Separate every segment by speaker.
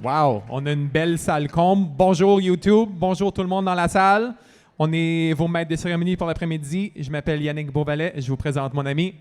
Speaker 1: Wow, on a une belle salle comble. Bonjour YouTube, bonjour tout le monde dans la salle. On est vos maîtres de cérémonie pour l'après-midi. Je m'appelle Yannick Beauvalet et je vous présente mon ami.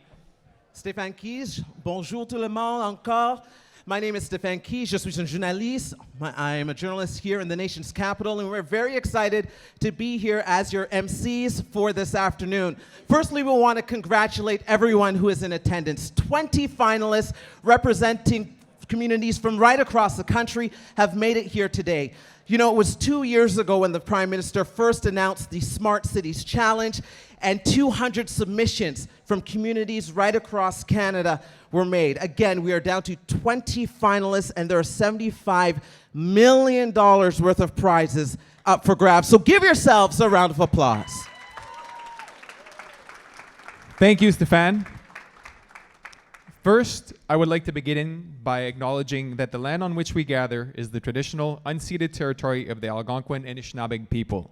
Speaker 2: Stéphane Keys, bonjour tout le monde encore. My name is Stéphane Keys, je suis un journaliste. I'm a journalist here in the nation's capital, and we're very excited to be here as your MCs for this afternoon. Firstly, we want to congratulate everyone who is in attendance. 20 finalists representing communities from right across the country have made it here today. You know, it was 2 years ago when the Prime Minister first announced the Smart Cities Challenge, and 200 submissions from communities right across Canada were made. Again, we are down to 20 finalists, and there are $75 million worth of prizes up for grabs. So give yourselves a round of applause.
Speaker 1: Thank you, Stéphane. First, I would like to begin by acknowledging that the land on which we gather is the traditional, unceded territory of the Algonquin and Nishnaabeg people.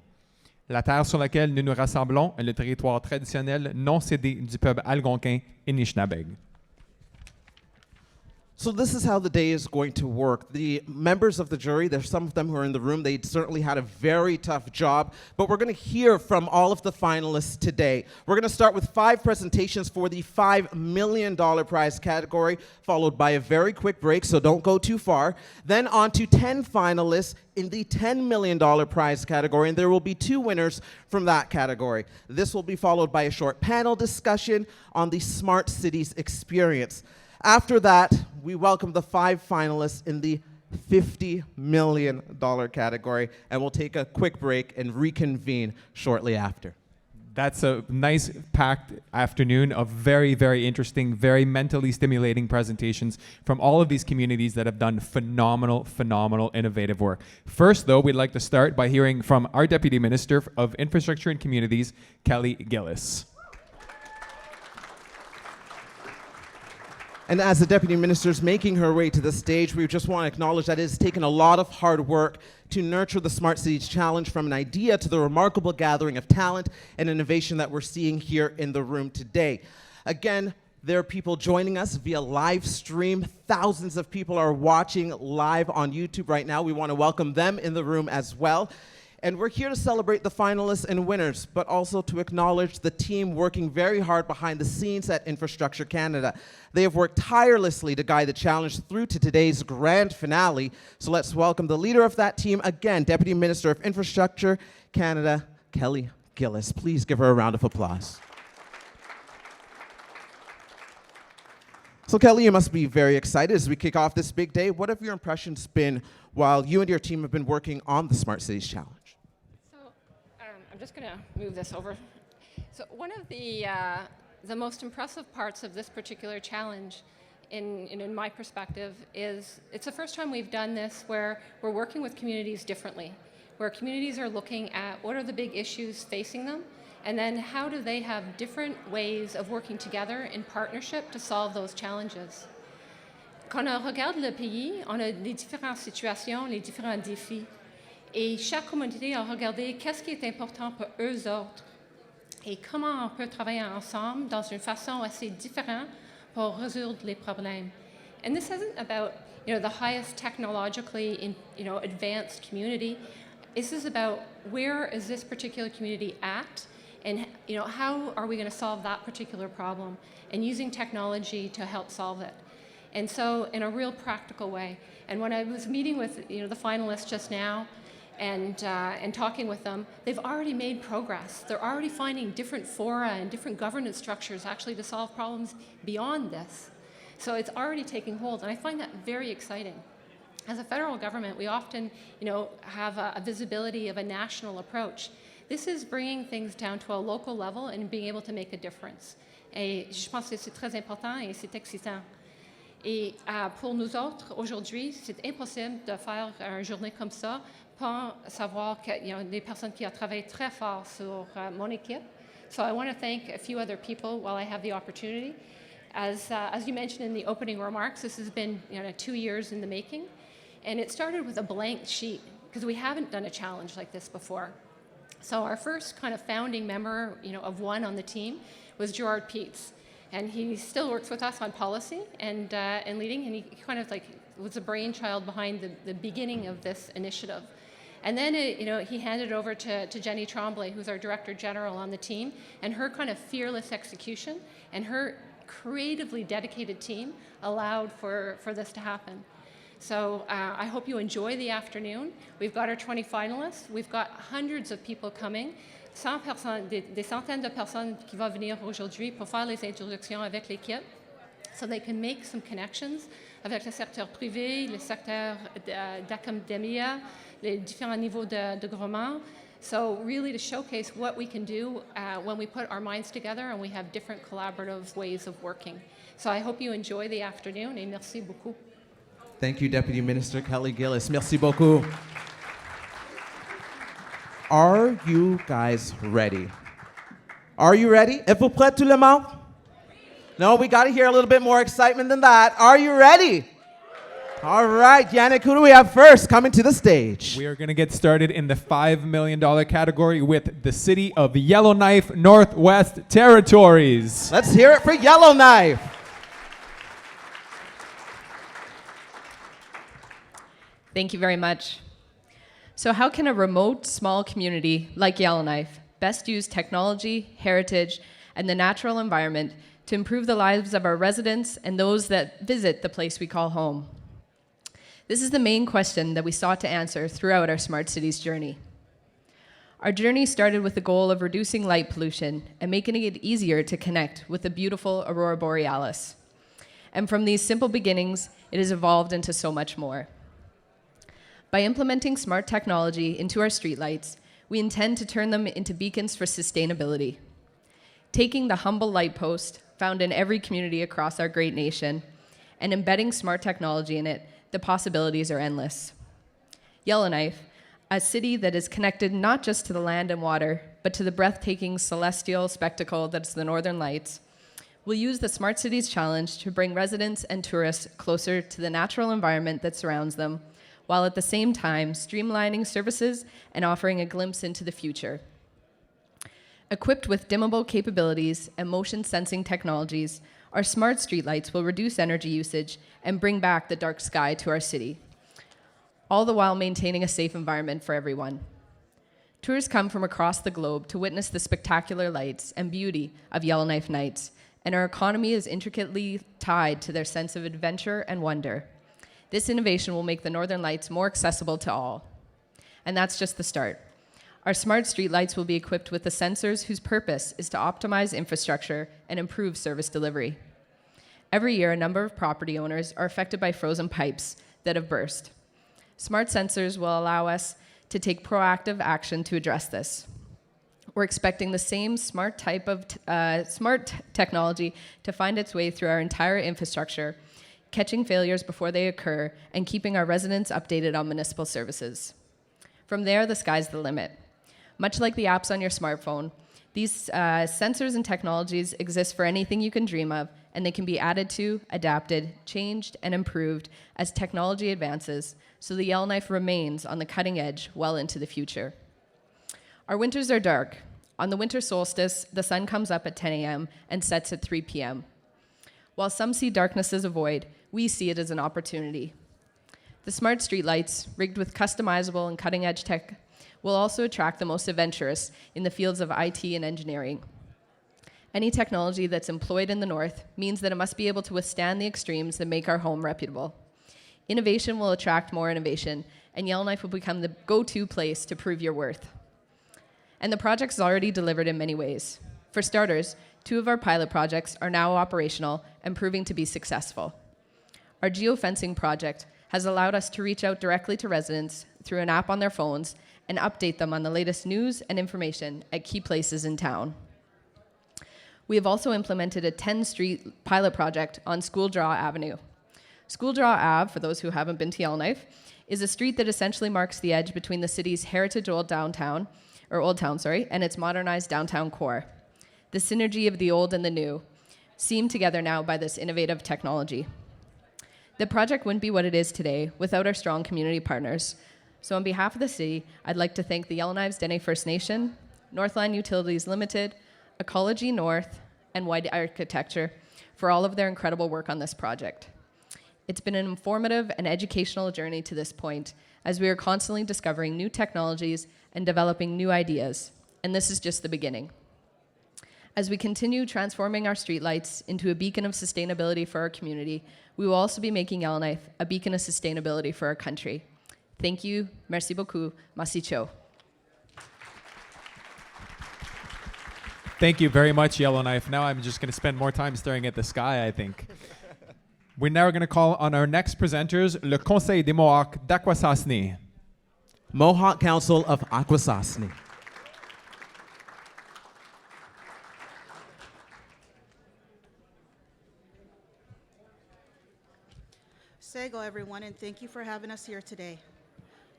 Speaker 1: La terre sur laquelle nous nous rassemblons est le territoire traditionnel non cédé du peuple algonquin et Nishnaabeg.
Speaker 2: So this is how the day is going to work. The members of the jury, there's some of them who are in the room, they certainly had a very tough job, but we're going to hear from all of the finalists today. We're going to start with 5 presentations for the $5 million prize category, followed by a very quick break, so don't go too far. Then on to 10 finalists in the $10 million prize category, and there will be 2 winners from that category. This will be followed by a short panel discussion on the Smart Cities experience. After that, we welcome the 5 finalists in the $50 million category, and we'll take a quick break and reconvene shortly after.
Speaker 1: That's a nice packed afternoon of very, very interesting, very mentally stimulating presentations from all of these communities that have done phenomenal, innovative work. First, though, we'd like to start by hearing from our Deputy Minister of Infrastructure and Communities, Kelly Gillis.
Speaker 2: And as the Deputy Minister is making her way to the stage, we just want to acknowledge that it has taken a lot of hard work to nurture the Smart Cities Challenge from an idea to the remarkable gathering of talent and innovation that we're seeing here in the room today. Again, there are people joining us via live stream. Thousands of people are watching live on YouTube right now. We want to welcome them in the room as well. And we're here to celebrate the finalists and winners, but also to acknowledge the team working very hard behind the scenes at Infrastructure Canada. They have worked tirelessly to guide the challenge through to today's grand finale. So let's welcome the leader of that team, again, Deputy Minister of Infrastructure Canada, Kelly Gillis. Please give her a round of applause. So Kelly, you must be very excited as we kick off this big day. What have your impressions been while you and your team have been working on the Smart Cities Challenge?
Speaker 3: I'm just going to move this over. So one of the most impressive parts of this particular challenge, in my perspective, is it's the first time we've done this where we're working with communities differently, where communities are looking at what are the big issues facing them, and then how do they have different ways of working together in partnership to solve those challenges. Quand on regarde le pays, on a les différentes situations, les différents défis. Et chaque communauté a regardé qu'est-ce qui est important pour eux autres et comment on peut travailler ensemble dans une façon assez différente pour résoudre les problèmes. And this isn't about, the highest technologically, advanced community. This is about where is this particular community at, and how are we going to solve that particular problem, and using technology to help solve it. And so, in a real practical way. And when I was meeting with the finalists just now, and talking with them, they've already made progress. They're already finding different fora and different governance structures actually to solve problems beyond this. So it's already taking hold, and I find that very exciting. As a federal government, we often, have a visibility of a national approach. This is bringing things down to a local level and being able to make a difference. Et je pense que c'est très important et c'est excitant. Et pour nous autres, aujourd'hui, c'est impossible de faire une journée comme ça sans savoir qu'il y a des personnes qui ont travaillé très fort sur mon équipe. So I want to thank a few other people while I have the opportunity. As you mentioned in the opening remarks, this has been 2 years in the making. And it started with a blank sheet, because we haven't done a challenge like this before. So our first kind of founding member of one on the team was Gerard Peets. And he still works with us on policy and leading, and he kind of like was the brainchild behind the beginning of this initiative. And then he handed over to Jenny Tremblay, who's our Director General on the team, and her kind of fearless execution and her creatively dedicated team allowed for this to happen. So I hope you enjoy the afternoon. We've got our 20 finalists. We've got hundreds of people coming. Des centaines de personnes qui vont venir aujourd'hui pour faire les introductions avec l'équipe, so they can make some connections avec le secteur privé, le secteur d'académie, les différents niveaux de gouvernement. So really to showcase what we can do when we put our minds together and we have different collaborative ways of working. So I hope you enjoy the afternoon, et merci beaucoup.
Speaker 2: Thank you, Deputy Minister Kelly Gillis. Merci beaucoup. Are you guys ready? Are you ready? Êtes-vous prêts, tout le monde? No, we got to hear a little bit more excitement than that. Are you ready? All right, Yannick, who do we have first coming to the stage?
Speaker 1: We are going to get started in the $5 million category with the city of Yellowknife, Northwest Territories.
Speaker 2: Let's hear it for Yellowknife.
Speaker 4: Thank you very much. So how can a remote, small community like Yellowknife best use technology, heritage, and the natural environment to improve the lives of our residents and those that visit the place we call home? This is the main question that we sought to answer throughout our Smart Cities journey. Our journey started with the goal of reducing light pollution and making it easier to connect with the beautiful Aurora Borealis. And from these simple beginnings, it has evolved into so much more. By implementing smart technology into our streetlights, we intend to turn them into beacons for sustainability. Taking the humble light post found in every community across our great nation and embedding smart technology in it, the possibilities are endless. Yellowknife, a city that is connected not just to the land and water, but to the breathtaking celestial spectacle that's the Northern Lights, will use the Smart Cities Challenge to bring residents and tourists closer to the natural environment that surrounds them, while at the same time streamlining services and offering a glimpse into the future. Equipped with dimmable capabilities and motion sensing technologies, our smart streetlights will reduce energy usage and bring back the dark sky to our city, all the while maintaining a safe environment for everyone. Tourists come from across the globe to witness the spectacular lights and beauty of Yellowknife nights, and our economy is intricately tied to their sense of adventure and wonder. This innovation will make the Northern Lights more accessible to all. And that's just the start. Our smart streetlights will be equipped with the sensors whose purpose is to optimize infrastructure and improve service delivery. Every year, a number of property owners are affected by frozen pipes that have burst. Smart sensors will allow us to take proactive action to address this. We're expecting the same smart type of smart technology to find its way through our entire infrastructure, catching failures before they occur, and keeping our residents updated on municipal services. From there, the sky's the limit. Much like the apps on your smartphone, these sensors and technologies exist for anything you can dream of, and they can be added to, adapted, changed, and improved as technology advances, so the Yellowknife remains on the cutting edge well into the future. Our winters are dark. On the winter solstice, the sun comes up at 10 a.m. and sets at 3 p.m. While some see darkness as a void, we see it as an opportunity. The smart streetlights, rigged with customizable and cutting-edge tech, will also attract the most adventurous in the fields of IT and engineering. Any technology that's employed in the North means that it must be able to withstand the extremes that make our home reputable. Innovation will attract more innovation, and Yellowknife will become the go-to place to prove your worth. And the project's already delivered in many ways. For starters, 2 of our pilot projects are now operational and proving to be successful. Our geofencing project has allowed us to reach out directly to residents through an app on their phones and update them on the latest news and information at key places in town. We have also implemented a 10-street pilot project on School Draw Avenue. School Draw Ave, for those who haven't been to Yellowknife, is a street that essentially marks the edge between the city's heritage Old Town, and its modernized downtown core. The synergy of the old and the new seem together now by this innovative technology. The project wouldn't be what it is today without our strong community partners. So on behalf of the city, I'd like to thank the Yellowknives Dene First Nation, Northland Utilities Limited, Ecology North, and White Architecture for all of their incredible work on this project. It's been an informative and educational journey to this point, as we are constantly discovering new technologies and developing new ideas, and this is just the beginning. As we continue transforming our streetlights into a beacon of sustainability for our community, we will also be making Yellowknife a beacon of sustainability for our country. Thank you. Merci beaucoup. Masicho.
Speaker 1: Thank you very much, Yellowknife. Now I'm just going to spend more time staring at the sky, I think. We're now going to call on our next presenters, le Conseil des Mohawks d'Akwesasne.
Speaker 2: Mohawk Council of Akwesasne.
Speaker 5: Sego, everyone, and thank you for having us here today.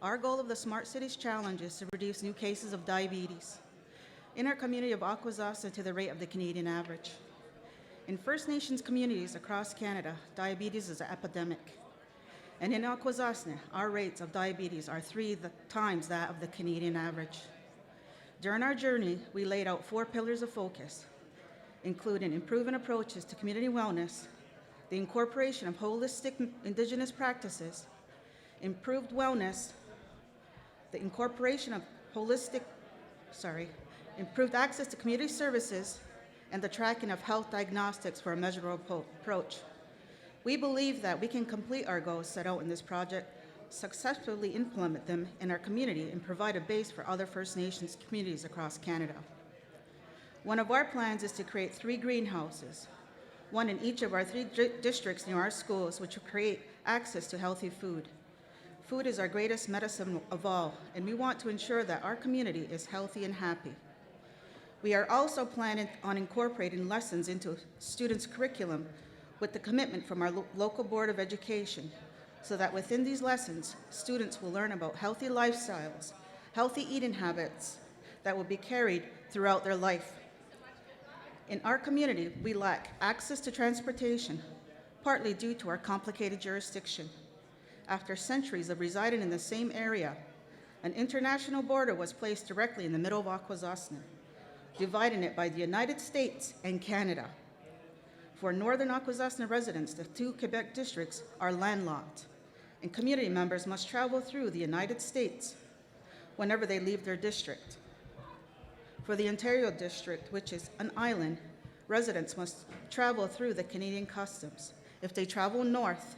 Speaker 5: Our goal of the Smart Cities Challenge is to reduce new cases of diabetes in our community of Akwesasne to the rate of the Canadian average. In First Nations communities across Canada, diabetes is an epidemic. And in Akwesasne, our rates of diabetes are 3 times that of the Canadian average. During our journey, we laid out 4 pillars of focus, including improving approaches to community wellness, the incorporation of holistic Indigenous practices, improved wellness, the incorporation of improved access to community services, and the tracking of health diagnostics for a measurable approach. We believe that we can complete our goals set out in this project, successfully implement them in our community, and provide a base for other First Nations communities across Canada. One of our plans is to create 3 greenhouses, one in each of our 3 districts near our schools, which will create access to healthy food. Food is our greatest medicine of all, and we want to ensure that our community is healthy and happy. We are also planning on incorporating lessons into students' curriculum with the commitment from our local Board of Education, so that within these lessons, students will learn about healthy lifestyles, healthy eating habits that will be carried throughout their life. In our community, we lack access to transportation, partly due to our complicated jurisdiction. After centuries of residing in the same area, an international border was placed directly in the middle of Akwesasne, dividing it by the United States and Canada. For northern Akwesasne residents, the 2 Quebec districts are landlocked, and community members must travel through the United States whenever they leave their district. For the Ontario district, which is an island, residents must travel through the Canadian customs. If they travel north,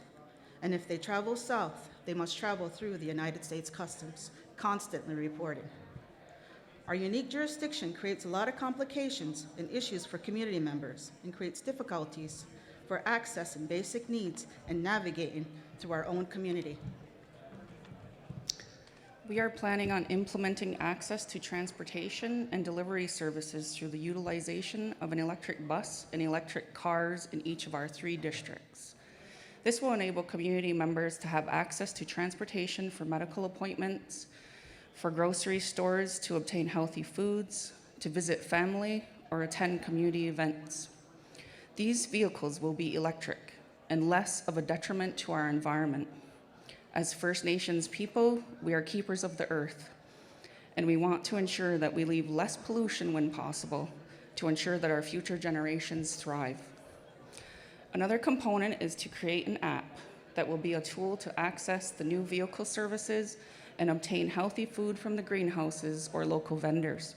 Speaker 5: and if they travel south, they must travel through the United States customs, constantly reporting. Our unique jurisdiction creates a lot of complications and issues for community members and creates difficulties for accessing basic needs and navigating through our own community.
Speaker 6: We are planning on implementing access to transportation and delivery services through the utilization of an electric bus and electric cars in each of our 3 districts. This will enable community members to have access to transportation for medical appointments, for grocery stores to obtain healthy foods, to visit family, or attend community events. These vehicles will be electric and less of a detriment to our environment. As First Nations people, we are keepers of the earth, and we want to ensure that we leave less pollution when possible to ensure that our future generations thrive. Another component is to create an app that will be a tool to access the new vehicle services and obtain healthy food from the greenhouses or local vendors.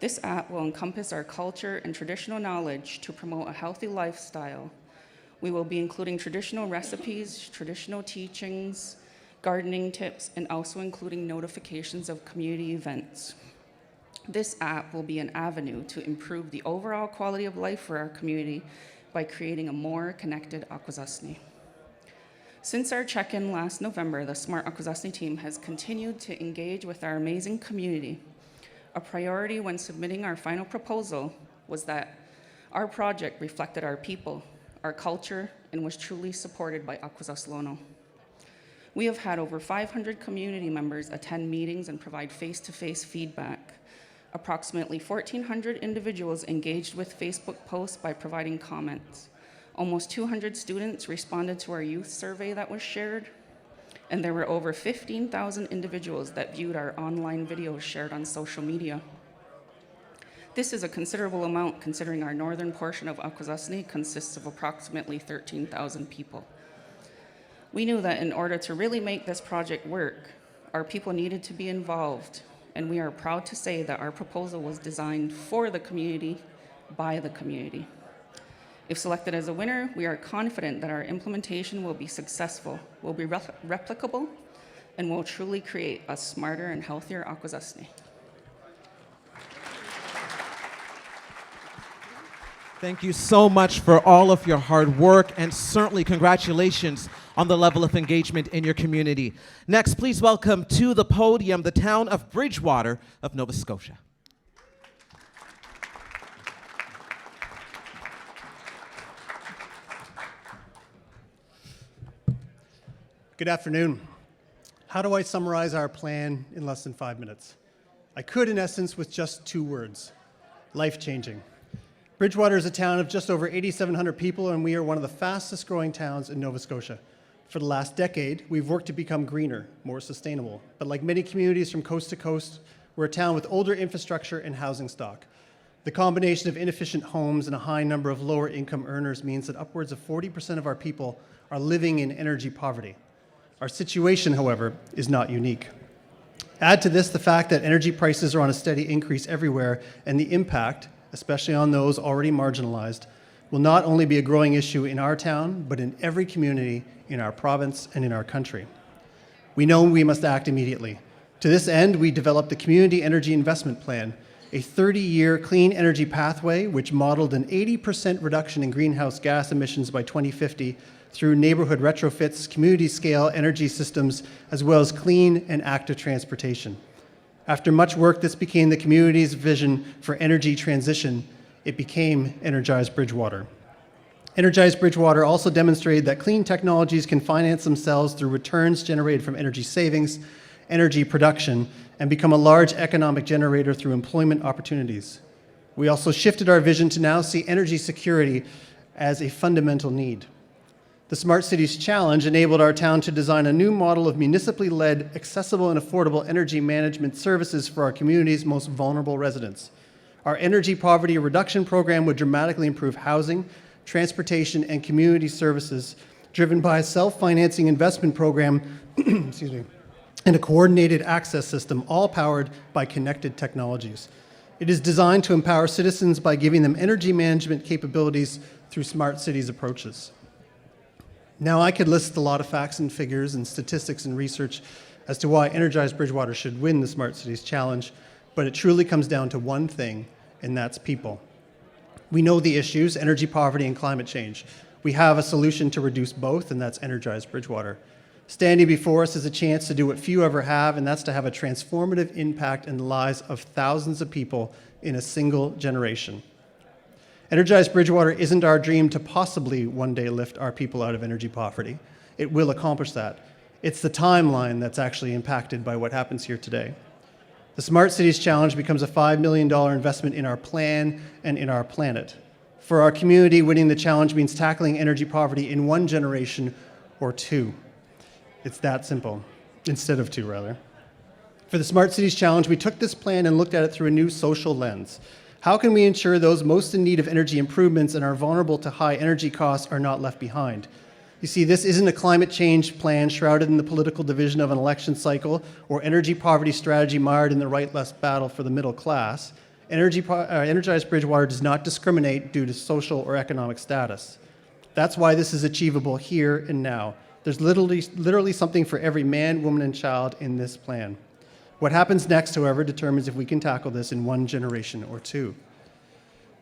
Speaker 6: This app will encompass our culture and traditional knowledge to promote a healthy lifestyle. We will be including traditional recipes, traditional teachings, gardening tips, and also including notifications of community events. This app will be an avenue to improve the overall quality of life for our community by creating a more connected Akwesasne. Since our check-in last November, the Smart Akwesasne team has continued to engage with our amazing community. A priority when submitting our final proposal was that our project reflected our people, our culture, and was truly supported by Akwesaslono. We have had over 500 community members attend meetings and provide face-to-face feedback. Approximately 1,400 individuals engaged with Facebook posts by providing comments. Almost 200 students responded to our youth survey that was shared, and there were over 15,000 individuals that viewed our online videos shared on social media. This is a considerable amount considering our northern portion of Akwesasne consists of approximately 13,000 people. We knew that in order to really make this project work, our people needed to be involved, and we are proud to say that our proposal was designed for the community, by the community. If selected as a winner, we are confident that our implementation will be successful, will be replicable, and will truly create a smarter and healthier Akwesasne.
Speaker 2: Thank you so much for all of your hard work, and certainly congratulations on the level of engagement in your community. Next, please welcome to the podium the town of Bridgewater of Nova Scotia.
Speaker 7: Good afternoon. How do I summarize our plan in less than 5 minutes? I could, in essence, with just 2 words: life-changing. Bridgewater is a town of just over 8,700 people, and we are one of the fastest growing towns in Nova Scotia. For the last decade, we've worked to become greener, more sustainable. But like many communities from coast to coast, we're a town with older infrastructure and housing stock. The combination of inefficient homes and a high number of lower income earners means that upwards of 40% of our people are living in energy poverty. Our situation, however, is not unique. Add to this the fact that energy prices are on a steady increase everywhere, and the impact, especially on those already marginalized, will not only be a growing issue in our town, but in every community in our province and in our country. We know we must act immediately. To this end, we developed the Community Energy Investment Plan, a 30-year clean energy pathway which modeled an 80% reduction in greenhouse gas emissions by 2050 through neighborhood retrofits, community-scale energy systems, as well as clean and active transportation. After much work, this became the community's vision for energy transition. It became Energize Bridgewater. Energize Bridgewater also demonstrated that clean technologies can finance themselves through returns generated from energy savings, energy production, and become a large economic generator through employment opportunities. We also shifted our vision to now see energy security as a fundamental need. The Smart Cities Challenge enabled our town to design a new model of municipally led, accessible and affordable energy management services for our community's most vulnerable residents. Our energy poverty reduction program would dramatically improve housing, transportation, and community services, driven by a self-financing investment program excuse me, and a coordinated access system, all powered by connected technologies. It is designed to empower citizens by giving them energy management capabilities through smart cities approaches. Now, I could list a lot of facts and figures and statistics and research as to why Energize Bridgewater should win the Smart Cities Challenge, but it truly comes down to one thing, and that's people. We know the issues, energy poverty and climate change. We have a solution to reduce both, and that's Energize Bridgewater. Standing before us is a chance to do what few ever have, and that's to have a transformative impact in the lives of thousands of people in a single generation. Energize Bridgewater isn't our dream to possibly one day lift our people out of energy poverty. It will accomplish that. It's the timeline that's actually impacted by what happens here today. The Smart Cities Challenge becomes a $5 million investment in our plan and in our planet. For our community, winning the challenge means tackling energy poverty in 1 generation or 2. It's that simple, instead of 2, rather. For the Smart Cities Challenge, we took this plan and looked at it through a new social lens. How can we ensure those most in need of energy improvements and are vulnerable to high energy costs are not left behind? You see, this isn't a climate change plan shrouded in the political division of an election cycle or energy poverty strategy mired in the right-left battle for the middle class. Energize Bridgewater does not discriminate due to social or economic status. That's why this is achievable here and now. There's literally something for every man, woman, and child in this plan. What happens next, however, determines if we can tackle this in 1 generation or 2.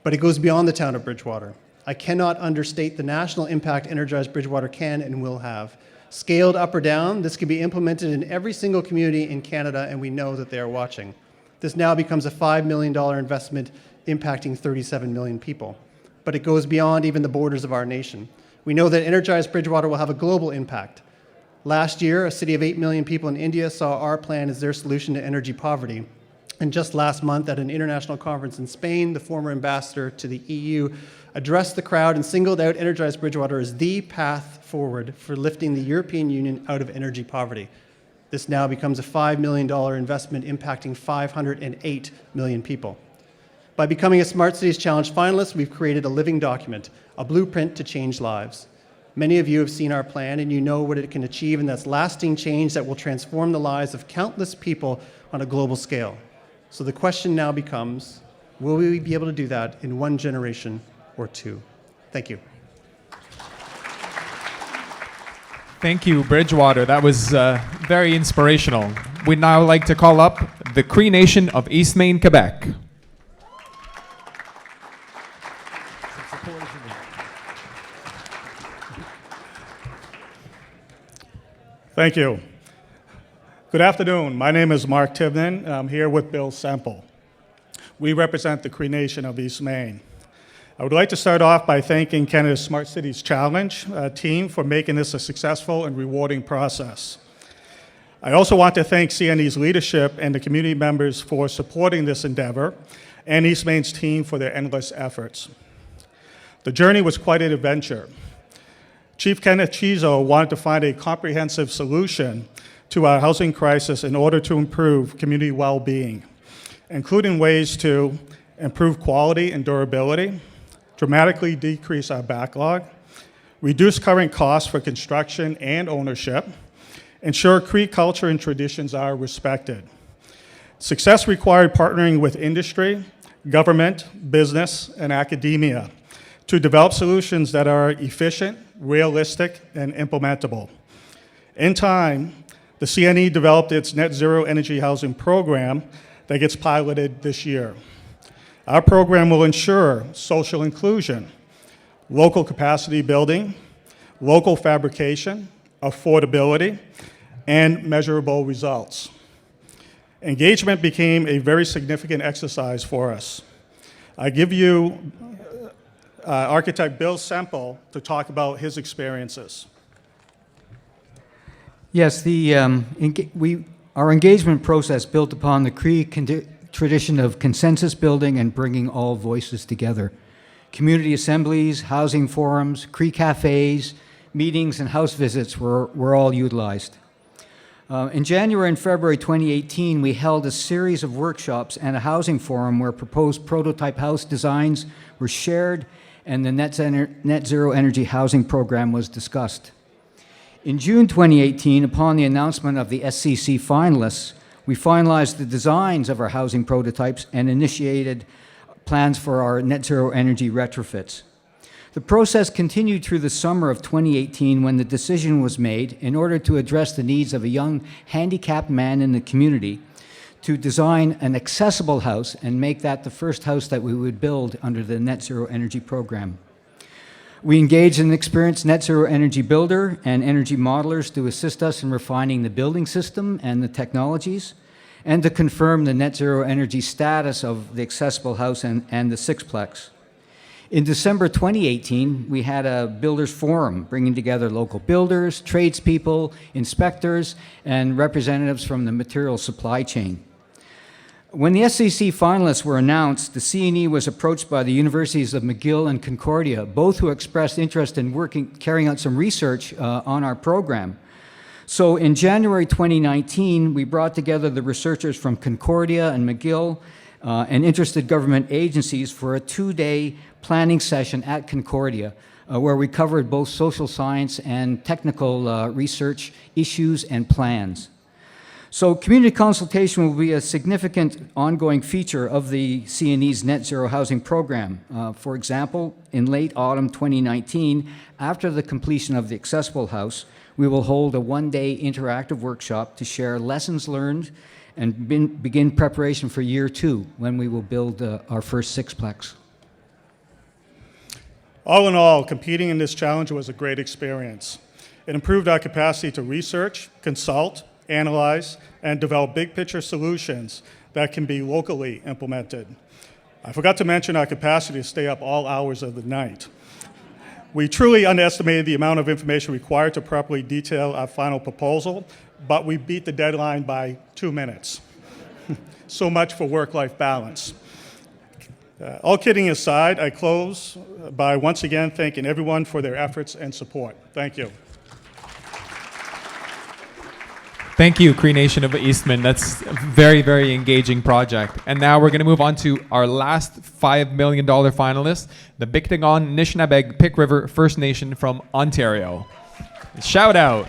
Speaker 7: But it goes beyond the town of Bridgewater. I cannot understate the national impact Energize Bridgewater can and will have. Scaled up or down, this can be implemented in every single community in Canada, and we know that they are watching. This now becomes a $5 million investment impacting 37 million people. But it goes beyond even the borders of our nation. We know that Energize Bridgewater will have a global impact. Last year, a city of 8 million people in India saw our plan as their solution to energy poverty. And just last month at an international conference in Spain, the former ambassador to the EU addressed the crowd and singled out Energize Bridgewater as the path forward for lifting the European Union out of energy poverty. This now becomes a $5 million investment impacting 508 million people. By becoming a Smart Cities Challenge finalist, we've created a living document, a blueprint to change lives. Many of you have seen our plan and you know what it can achieve, and that's lasting change that will transform the lives of countless people on a global scale. So the question now becomes, will we be able to do that in one generation or two? Thank you.
Speaker 1: Thank you, Bridgewater. That was very inspirational. We'd now like to call up the Cree Nation of EASTMAIN, Quebec.
Speaker 8: Thank you. Good afternoon. My name is Mark Tivnan, and I'm here with Bill Semple. We represent the Cree Nation of EASTMAIN. I would like to start off by thanking Canada's Smart Cities Challenge team for making this a successful and rewarding process. I also want to thank CNE's leadership and the community members for supporting this endeavor, and EASTMAIN's team for their endless efforts. The journey was quite an adventure. Chief Kenneth Chizo wanted to find a comprehensive solution to our housing crisis in order to improve community well-being, including ways to improve quality and durability, dramatically decrease our backlog, reduce current costs for construction and ownership, ensure Cree culture and traditions are respected. Success required partnering with industry, government, business, and academia to develop solutions that are efficient, realistic, and implementable. In time, the CNE developed its net zero energy housing program that gets piloted this year. Our program will ensure social inclusion, local capacity building, local fabrication, affordability, and measurable results. Engagement became a very significant exercise for us. I give you architect Bill Semple to talk about his experiences.
Speaker 9: Yes, our engagement process built upon the Cree tradition of consensus building and bringing all voices together. Community assemblies, housing forums, Cree cafes, meetings, and house visits were all utilized. In January and February 2018, we held a series of workshops and a housing forum where proposed prototype house designs were shared and the net zero energy housing program was discussed. In June 2018, upon the announcement of the SCC finalists, we finalized the designs of our housing prototypes and initiated plans for our net zero energy retrofits. The process continued through the summer of 2018 when the decision was made, in order to address the needs of a young handicapped man in the community, to design an accessible house and make that the first house that we would build under the net zero energy program. We engaged an experienced net zero energy builder and energy modelers to assist us in refining the building system and the technologies, and to confirm the net zero energy status of the accessible house and the sixplex. In December 2018, we had a builders forum bringing together local builders, tradespeople, inspectors, and representatives from the material supply chain. When the SCC finalists were announced, the CNE was approached by the universities of McGill and Concordia, both who expressed interest in carrying out some research on our program. So in January 2019, we brought together the researchers from Concordia and McGill and interested government agencies for a 2-day planning session at Concordia, where we covered both social science and technical research issues and plans. So community consultation will be a significant ongoing feature of the CNE's net zero housing program. For example, in late autumn 2019, after the completion of the accessible house, we will hold a 1-day interactive workshop to share lessons learned and begin preparation for year 2, when we will build our first sixplex.
Speaker 8: All in all, competing in this challenge was a great experience. It improved our capacity to research, consult, analyze, and develop big picture solutions that can be locally implemented. I forgot to mention our capacity to stay up all hours of the night. We truly underestimated the amount of information required to properly detail our final proposal, but we beat the deadline by 2 minutes. So much for work-life balance. All kidding aside, I close by once again thanking everyone for their efforts and support. Thank you.
Speaker 1: Thank you, CREE Nation of Eastman. That's a very, very engaging project. And now we're going to move on to our last $5 million finalist, the Biigtigong Nishnaabeg Pick River First Nation from Ontario. Shout out.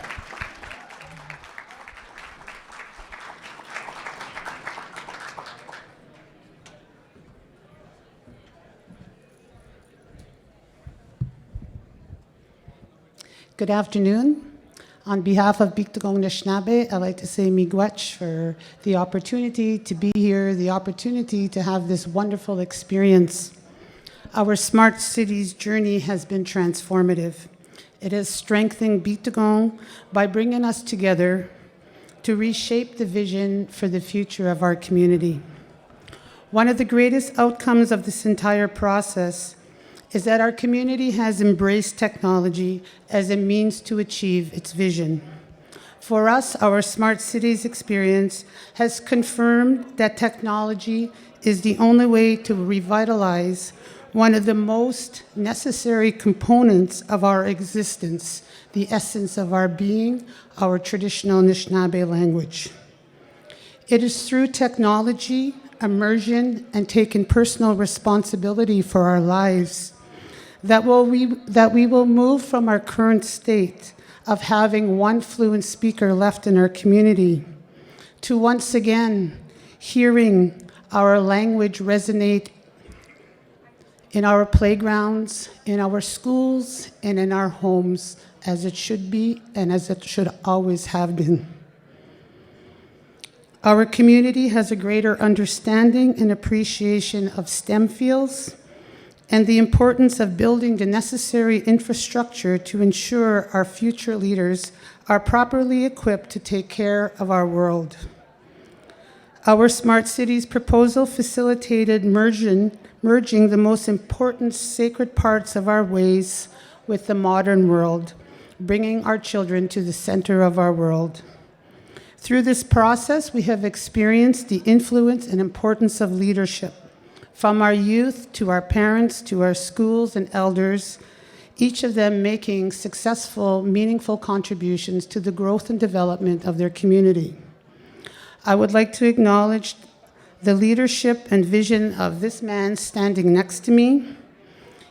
Speaker 10: Good afternoon. On behalf of Biigtigong Nishnaabeg, I'd like to say miigwech for the opportunity to be here, the opportunity to have this wonderful experience. Our smart cities journey has been transformative. It has strengthened Biigtigong by bringing us together to reshape the vision for the future of our community. One of the greatest outcomes of this entire process is that our community has embraced technology as a means to achieve its vision. For us, our smart cities experience has confirmed that technology is the only way to revitalize one of the most necessary components of our existence, the essence of our being, our traditional Anishinaabe language. It is through technology, immersion, and taking personal responsibility for our lives that we will move from our current state of having one fluent speaker left in our community to once again hearing our language resonate in our playgrounds, in our schools, and in our homes as it should be and as it should always have been. Our community has a greater understanding and appreciation of STEM fields and the importance of building the necessary infrastructure to ensure our future leaders are properly equipped to take care of our world. Our Smart Cities proposal facilitated merging the most important sacred parts of our ways with the modern world, bringing our children to the center of our world. Through this process, we have experienced the influence and importance of leadership. From our youth to our parents to our schools and elders, each of them making successful, meaningful contributions to the growth and development of their community. I would like to acknowledge the leadership and vision of this man standing next to me.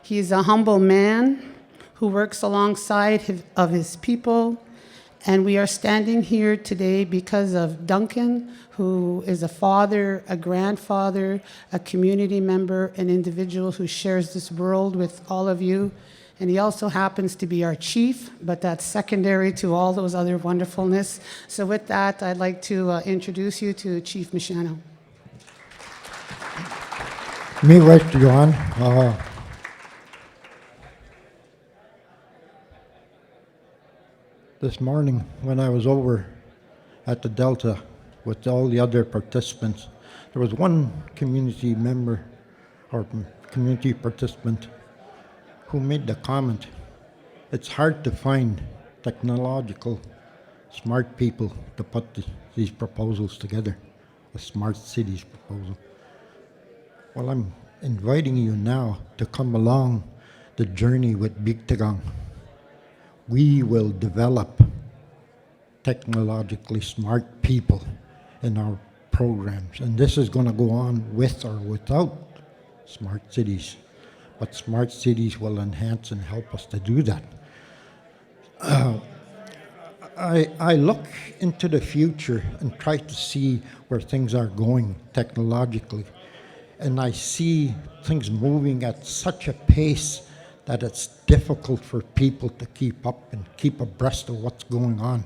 Speaker 10: He is a humble man who works alongside his people, and we are standing here today because of Duncan, who is a father, a grandfather, a community member, an individual who shares this world with all of you. And he also happens to be our chief, but that's secondary to all those other wonderfulness. So with that, I'd like to introduce you to Chief Michano.
Speaker 11: Biigtigong. This morning, when I was over at the Delta with all the other participants, there was one community member or community participant who made the comment, it's hard to find technological smart people to put these proposals together, the smart cities proposal. Well, I'm inviting you now to come along the journey with Biigtigong. We will develop technologically smart people in our programs, and this is going to go on with or without smart cities, but smart cities will enhance and help us to do that. I look into the future and try to see where things are going technologically, and I see things moving at such a pace that it's difficult for people to keep up and keep abreast of what's going on.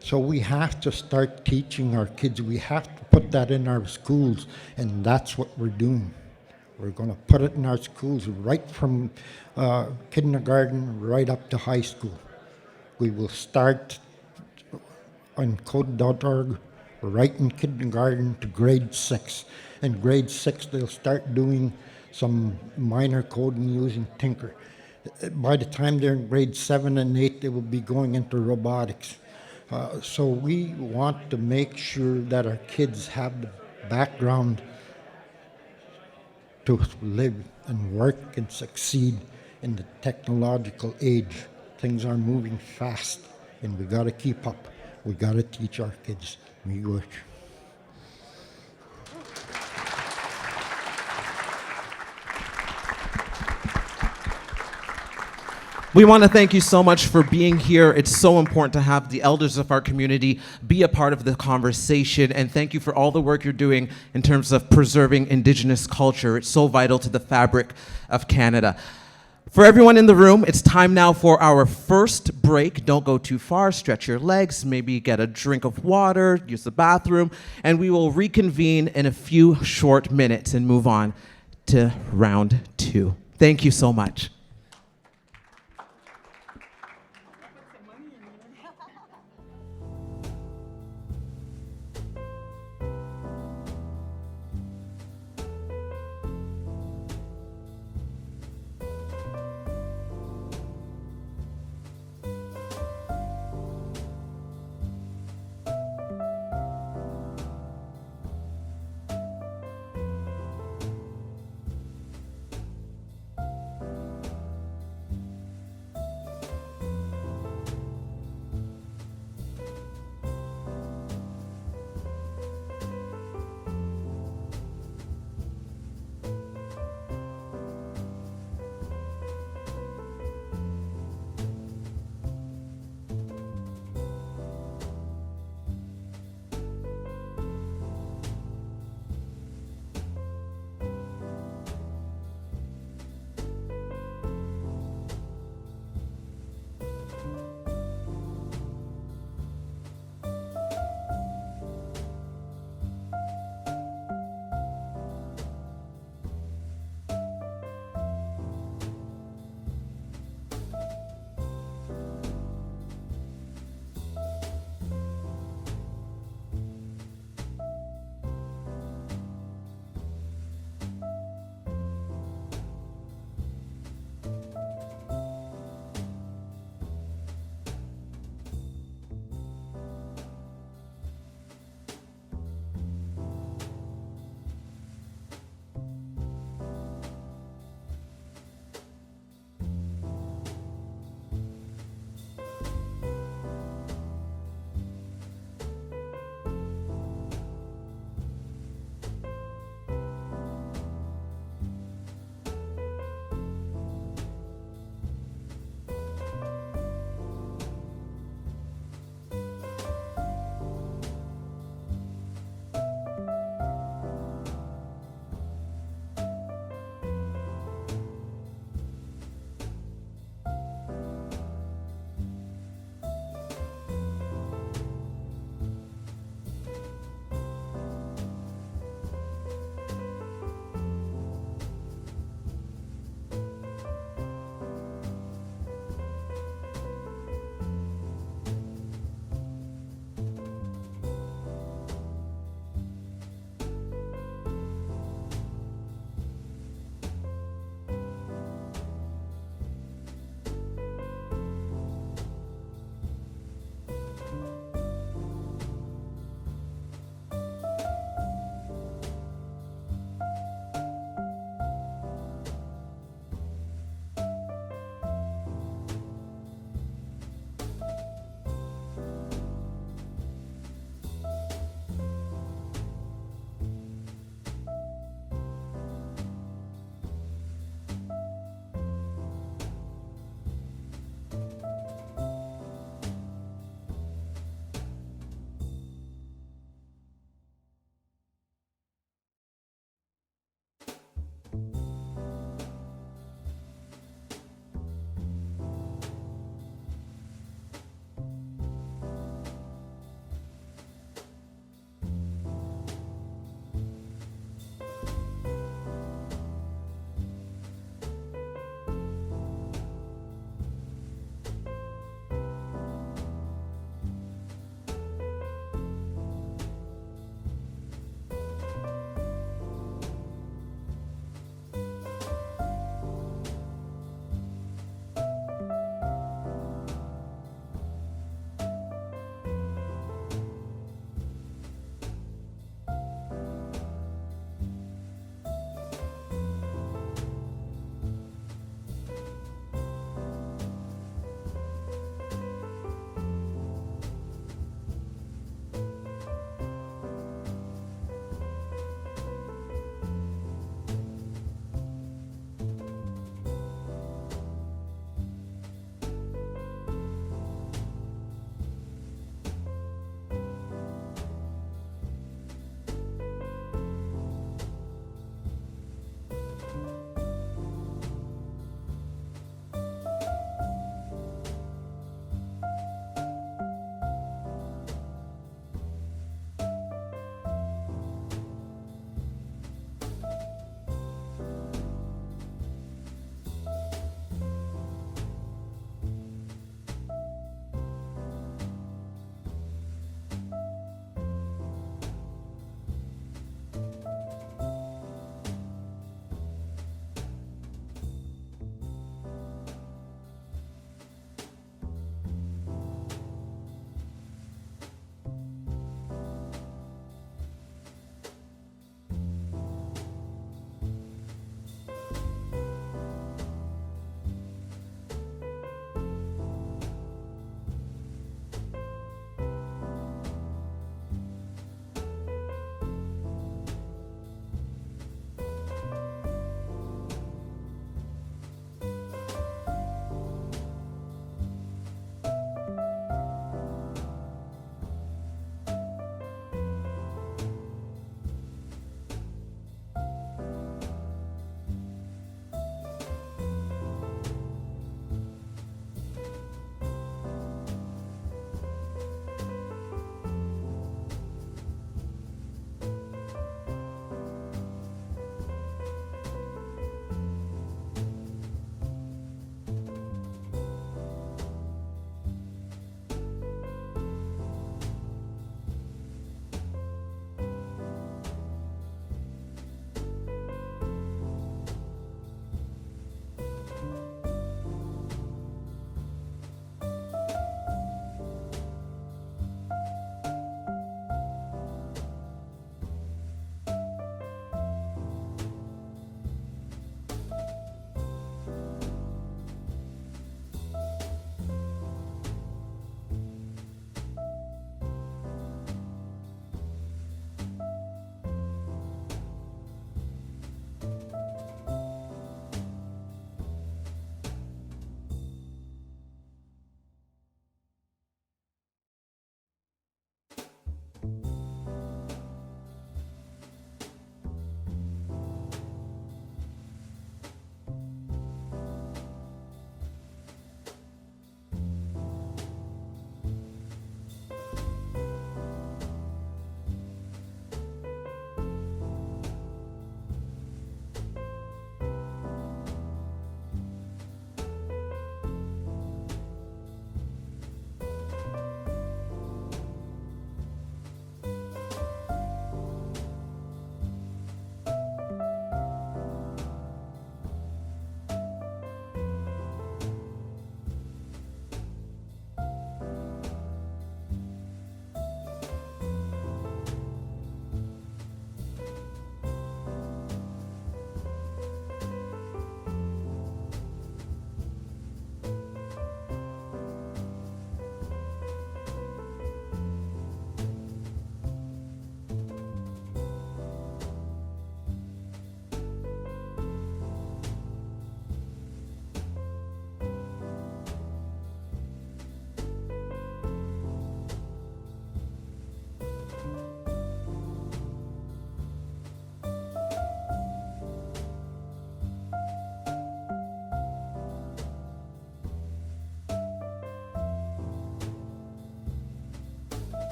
Speaker 11: So we have to start teaching our kids. We have to put that in our schools, and that's what we're doing. We're going to put it in our schools right from kindergarten right up to high school. We will start on code.org right in kindergarten to grade 6. In grade 6, they'll start doing some minor coding using Tinker. By the time they're in grade 7 and 8, they will be going into robotics. So we want to make sure that our kids have the background to live and work and succeed in the technological age. Things are moving fast, and we got to keep up. We got to teach our kids Miigwech.
Speaker 2: We want to thank you so much for being here. It's so important to have the elders of our community be a part of the conversation, and thank you for all the work you're doing in terms of preserving Indigenous culture. It's so vital to the fabric of Canada. For everyone in the room, it's time now for our first break. Don't go too far, stretch your legs, maybe get a drink of water, use the bathroom, and we will reconvene in a few short minutes and move on to round 2. Thank you so much.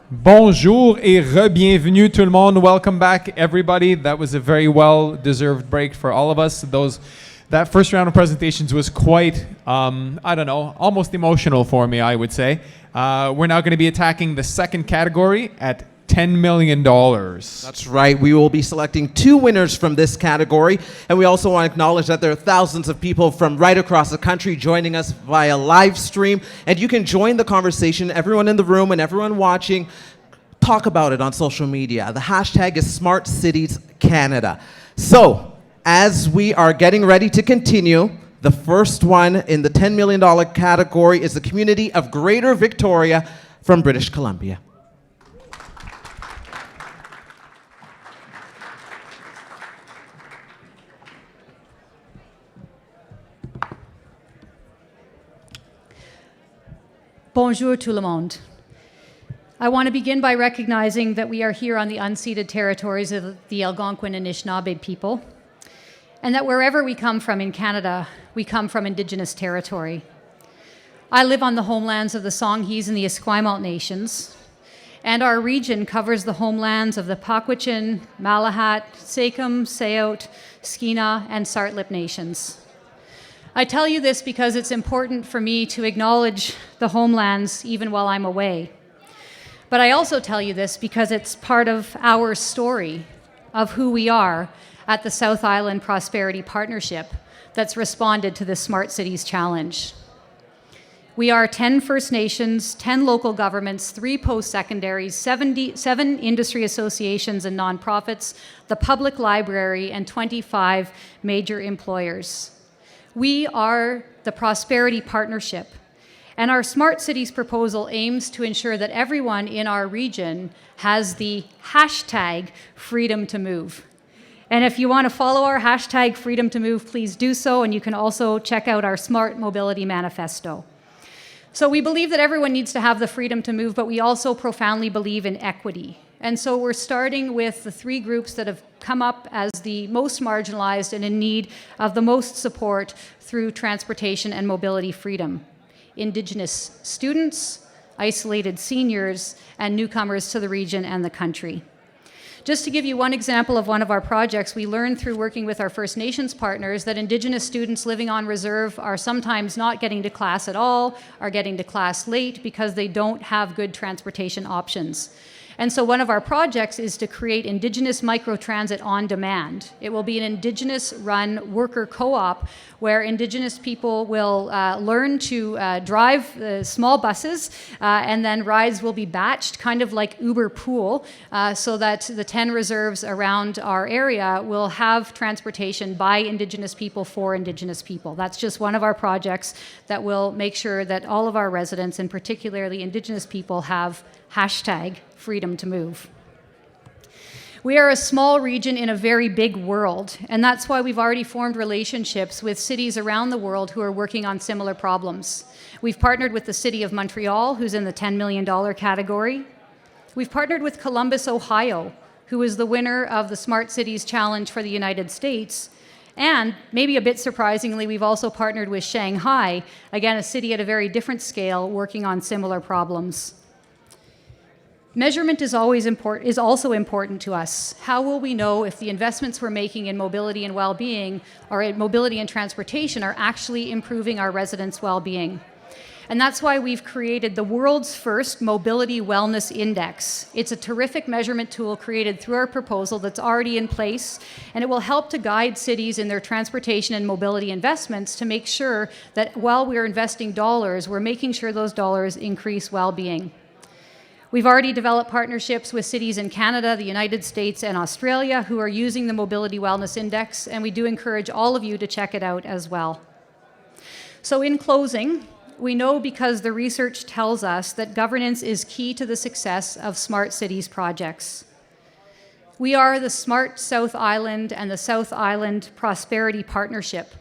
Speaker 1: Bonjour et re-bienvenue tout le monde. Welcome back, everybody. That was a very well-deserved break for all of us. That first round of presentations was quite, I don't know, almost emotional for me, I would say. We're now going to be attacking the second category at $10 million.
Speaker 2: That's right. We will be selecting 2 winners from this category. And we also want to acknowledge that there are thousands of people from right across the country joining us via live stream. And you can join the conversation, everyone in the room and everyone watching. Talk about it on social media. The hashtag is Smart Cities Canada. So, as we are getting ready to continue, the first one in the $10 million category is the community of Greater Victoria from British Columbia.
Speaker 12: Bonjour tout le monde. I want to begin by recognizing that we are here on the unceded territories of the Algonquin and Nishnaabeg people, and that wherever we come from in Canada, we come from Indigenous territory. I live on the homelands of the Songhees and the Esquimalt nations, and our region covers the homelands of the Pakwachin, Malahat, Sakum, Sayout, Skeena, and Sartlip nations. I tell you this because it's important for me to acknowledge the homelands even while I'm away. But I also tell you this because it's part of our story of who we are at the South Island Prosperity Partnership that's responded to the Smart Cities Challenge. We are 10 First Nations, 10 local governments, 3 post-secondaries, 7 industry associations and nonprofits, the public library, and 25 major employers. We are the Prosperity Partnership, and our Smart Cities proposal aims to ensure that everyone in our region has the hashtag freedom to move. And if you want to follow our hashtag freedom to move, please do so, and you can also check out our Smart Mobility Manifesto. So we believe that everyone needs to have the freedom to move, but we also profoundly believe in equity. And so we're starting with the 3 groups that have come up as the most marginalized and in need of the most support through transportation and mobility freedom: Indigenous students, isolated seniors, and newcomers to the region and the country. Just to give you one example of one of our projects, we learned through working with our First Nations partners that Indigenous students living on reserve are sometimes not getting to class at all, are getting to class late because they don't have good transportation options. And so one of our projects is to create Indigenous microtransit on demand. It will be an Indigenous-run worker co-op where Indigenous people will learn to drive small buses, and then rides will be batched, kind of like Uber Pool, so that the 10 reserves around our area will have transportation by Indigenous people for Indigenous people. That's just one of our projects that will make sure that all of our residents, and particularly Indigenous people, have hashtag freedom to move. We are a small region in a very big world, and that's why we've already formed relationships with cities around the world who are working on similar problems. We've partnered with the City of Montreal, who's in the $10 million category. We've partnered with Columbus, Ohio, who is the winner of the Smart Cities Challenge for the United States. And maybe a bit surprisingly, we've also partnered with Shanghai, again, a city at a very different scale, working on similar problems. Measurement is also important to us. How will we know if the investments we're making in mobility and well-being, or in mobility and transportation, are actually improving our residents' well-being? And that's why we've created the world's first Mobility Wellness Index. It's a terrific measurement tool created through our proposal that's already in place, and it will help to guide cities in their transportation and mobility investments to make sure that while we're investing dollars, we're making sure those dollars increase well-being. We've already developed partnerships with cities in Canada, the United States, and Australia who are using the Mobility Wellness Index, and we do encourage all of you to check it out as well. So in closing, we know because the research tells us that governance is key to the success of Smart Cities projects. We are the Smart South Island and the South Island Prosperity Partnership.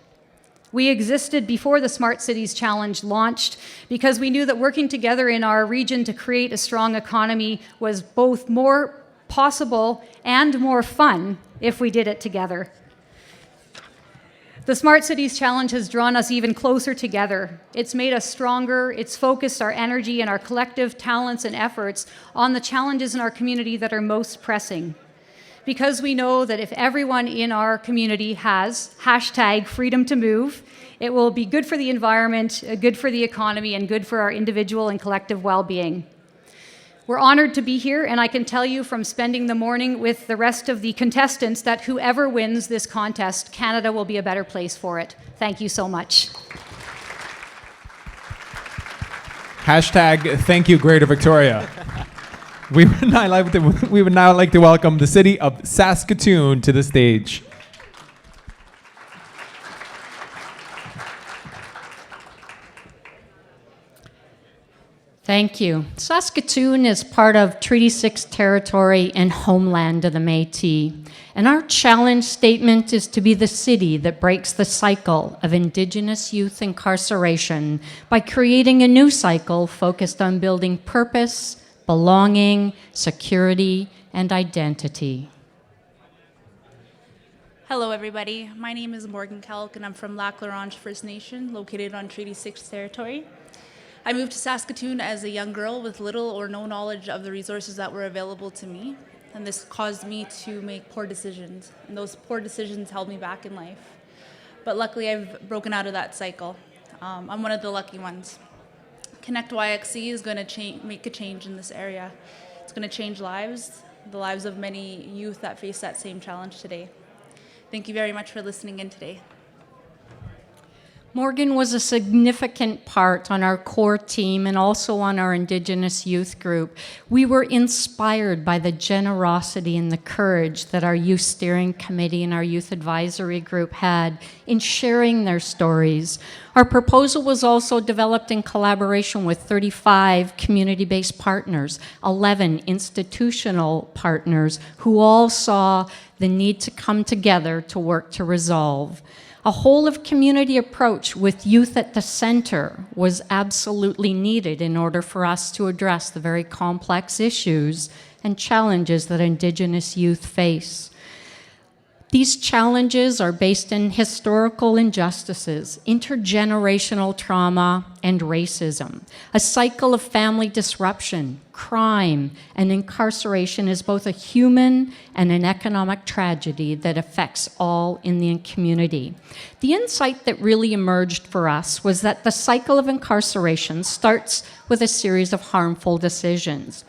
Speaker 12: We existed before the Smart Cities Challenge launched because we knew that working together in our region to create a strong economy was both more possible and more fun if we did it together. The Smart Cities Challenge has drawn us even closer together. It's made us stronger. It's focused our energy and our collective talents and efforts on the challenges in our community that are most pressing. Because we know that if everyone in our community has hashtag freedom to move, it will be good for the environment, good for the economy, and good for our individual and collective well-being. We're honored to be here, and I can tell you from spending the morning with the rest of the contestants that whoever wins this contest, Canada will be a better place for it. Thank you so much.
Speaker 1: Hashtag thank you, Greater Victoria. We would now like to welcome the city of Saskatoon to the stage.
Speaker 13: Thank you. Saskatoon is part of Treaty 6 territory and homeland of the Métis. And our challenge statement is to be the city that breaks the cycle of Indigenous youth incarceration by creating a new cycle focused on building purpose, belonging, security, and identity.
Speaker 14: Hello, everybody. My name is Morgan Kelk, and I'm from Lac La Ronge First Nation, located on Treaty 6 territory. I moved to Saskatoon as a young girl with little or no knowledge of the resources that were available to me, and this caused me to make poor decisions, and those poor decisions held me back in life. But luckily, I've broken out of that cycle. I'm one of the lucky ones. Connect YXC is going to make a change in this area. It's going to change lives, the lives of many youth that face that same challenge today. Thank you very much for listening in today.
Speaker 13: Morgan was a significant part on our core team and also on our Indigenous youth group. We were inspired by the generosity and the courage that our youth steering committee and our youth advisory group had in sharing their stories. Our proposal was also developed in collaboration with 35 community-based partners, 11 institutional partners who all saw the need to come together to work to resolve. A whole-of-community approach with youth at the center was absolutely needed in order for us to address the very complex issues and challenges that Indigenous youth face. These challenges are based in historical injustices, intergenerational trauma, and racism. A cycle of family disruption, crime, and incarceration is both a human and an economic tragedy that affects all in the community. The insight that really emerged for us was that the cycle of incarceration starts with a series of harmful decisions.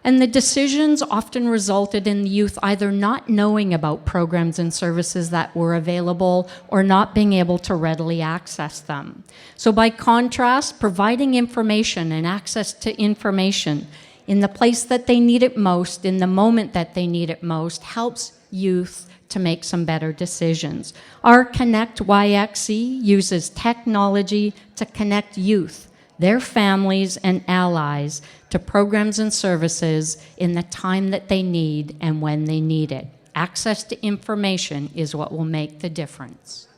Speaker 13: And the decisions often resulted in the youth either not knowing about programs and services that were available or not being able to readily access them. So by contrast, providing information and access to information in the place that they need it most, in the moment that they need it most, helps youth to make some better decisions. Our Connect YXC uses technology to connect youth, their families and allies, to programs and services in the time that they need and when they need it. Access to information is what will make the difference.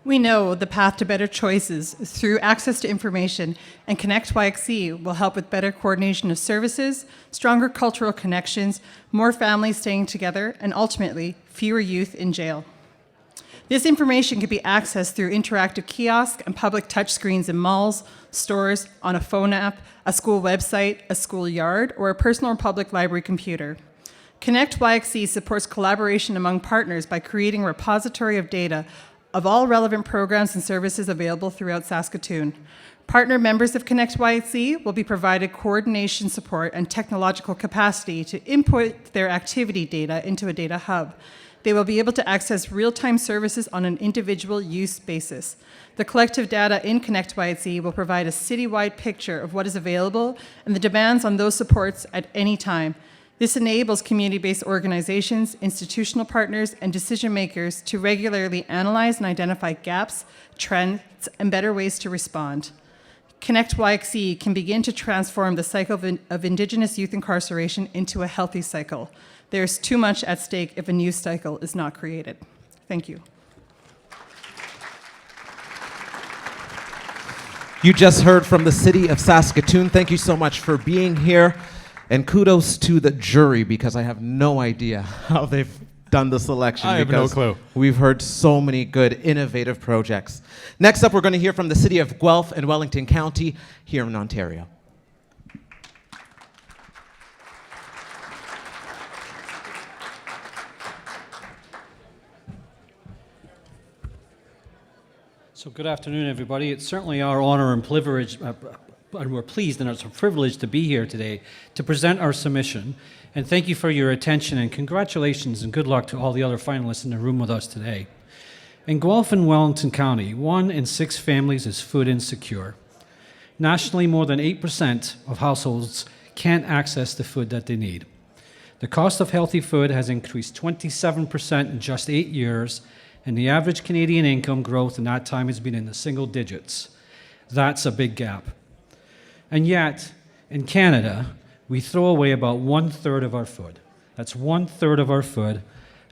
Speaker 15: We know the path to better choices is through access to information, and Connect YXC will help with better coordination of services, stronger cultural connections, more families staying together, and ultimately, fewer youth in jail. This information can be accessed through interactive kiosks and public touchscreens in malls, stores, on a phone app, a school website, a schoolyard, or a personal or public library computer. Connect YXC supports collaboration among partners by creating a repository of data of all relevant programs and services available throughout Saskatoon. Partner members of Connect YXC will be provided coordination support and technological capacity to input their activity data into a data hub. They will be able to access real-time services on an individual use basis. The collective data in Connect YXC will provide a citywide picture of what is available and the demands on those supports at any time. This enables community-based organizations, institutional partners, and decision makers to regularly analyze and identify gaps, trends, and better ways to respond. Connect YXC can begin to transform the cycle of Indigenous youth incarceration into a healthy cycle. There's too much at stake if a new cycle is not created. Thank you.
Speaker 2: You just heard from the city of Saskatoon. Thank you so much for being here. And kudos to the jury, because I have no idea how they've done the selection.
Speaker 1: I have no
Speaker 2: because
Speaker 1: clue.
Speaker 2: We've heard so many good, innovative projects. Next up, we're going to hear from the city of Guelph and Wellington County here in Ontario.
Speaker 16: So good afternoon, everybody. It's certainly our honor and privilege, and we're pleased and it's a privilege to be here today to present our submission. And thank you for your attention, and congratulations and good luck to all the other finalists in the room with us today. In Guelph and Wellington County, 1 in 6 families is food insecure. Nationally, more than 8% of households can't access the food that they need. The cost of healthy food has increased 27% in just 8 years, and the average Canadian income growth in that time has been in the single digits. That's a big gap. And yet, in Canada, we throw away about 1/3 of our food. That's 1/3 of our food,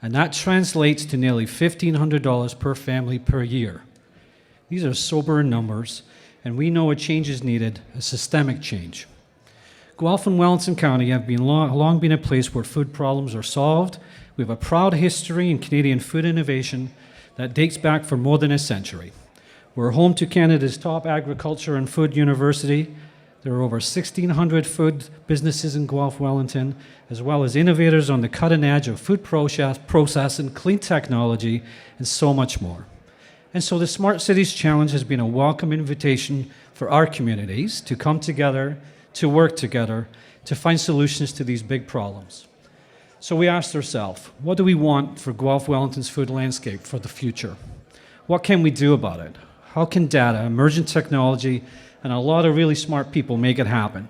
Speaker 16: and that translates to nearly $1,500 per family per year. These are sobering numbers, and we know a change is needed, a systemic change. Guelph and Wellington County have long been a place where food problems are solved. We have a proud history in Canadian food innovation that dates back for more than a century. We're home to Canada's top agriculture and food university. There are over 1,600 food businesses in Guelph, Wellington, as well as innovators on the cutting edge of food process and clean technology, and so much more. And so the Smart Cities Challenge has been a welcome invitation for our communities to come together, to work together, to find solutions to these big problems. So we asked ourselves, what do we want for Guelph Wellington's food landscape for the future? What can we do about it? How can data, emergent technology, and a lot of really smart people make it happen?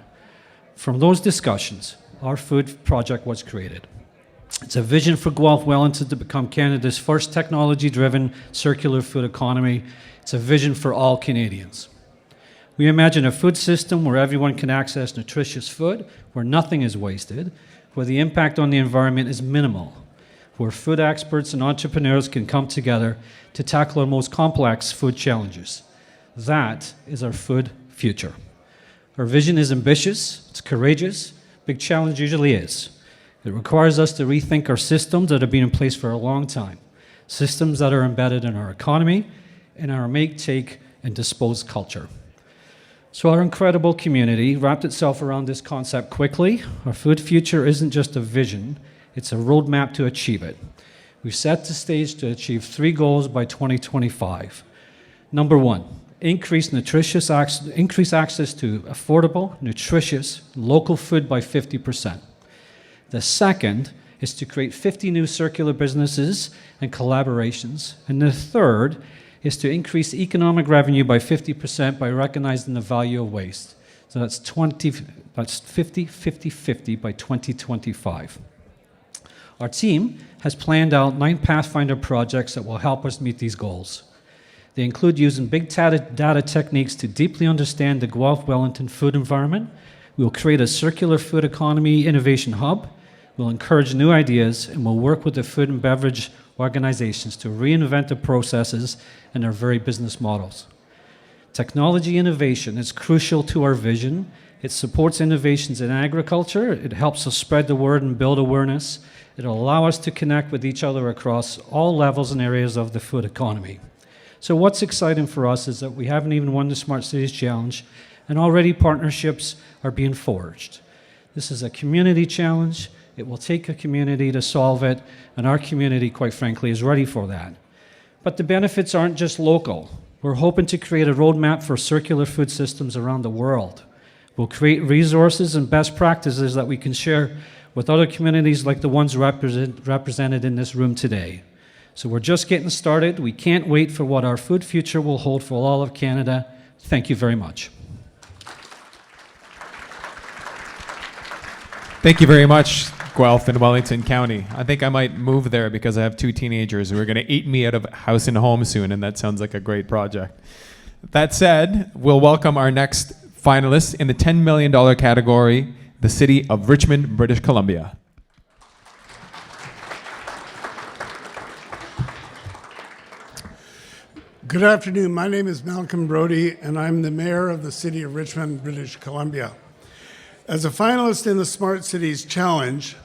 Speaker 16: From those discussions, our food project was created. It's a vision for Guelph Wellington to become Canada's first technology-driven circular food economy. It's a vision for all Canadians. We imagine a food system where everyone can access nutritious food, where nothing is wasted, where the impact on the environment is minimal, where food experts and entrepreneurs can come together to tackle our most complex food challenges. That is our food future. Our vision is ambitious, it's courageous, big challenge usually is. It requires us to rethink our systems that have been in place for a long time, systems that are embedded in our economy, in our make, take, and dispose culture. So our incredible community wrapped itself around this concept quickly. Our food future isn't just a vision, it's a roadmap to achieve it. We've set the stage to achieve 3 goals by 2025. Number 1, increase access to affordable, nutritious, local food by 50%. The second is to create 50 new circular businesses and collaborations. And the third is to increase economic revenue by 50% by recognizing the value of waste. So that's 50, 50, 50 by 2025. Our team has planned out 9 Pathfinder projects that will help us meet these goals. They include using big data techniques to deeply understand the Guelph Wellington food environment. We'll create a circular food economy innovation hub. We'll encourage new ideas, and we'll work with the food and beverage organizations to reinvent the processes and their very business models. Technology innovation is crucial to our vision. It supports innovations in agriculture. It helps us spread the word and build awareness. It'll allow us to connect with each other across all levels and areas of the food economy. So what's exciting for us is that we haven't even won the Smart Cities Challenge, and already partnerships are being forged. This is a community challenge. It will take a community to solve it, and our community, quite frankly, is ready for that. But the benefits aren't just local. We're hoping to create a roadmap for circular food systems around the world. We'll create resources and best practices that we can share with other communities like the ones represented in this room today. So we're just getting started. We can't wait for what our food future will hold for all of Canada. Thank you very much.
Speaker 1: Thank you very much, Guelph and Wellington County. I think I might move there because I have 2 teenagers who are going to eat me out of house and home soon, and that sounds like a great project. That said, we'll welcome our next finalist in the $10 million category, the city of Richmond, British Columbia.
Speaker 17: Good afternoon. My name is Malcolm Brody, and I'm the mayor of the city of Richmond, British Columbia. As a finalist in the Smart Cities Challenge,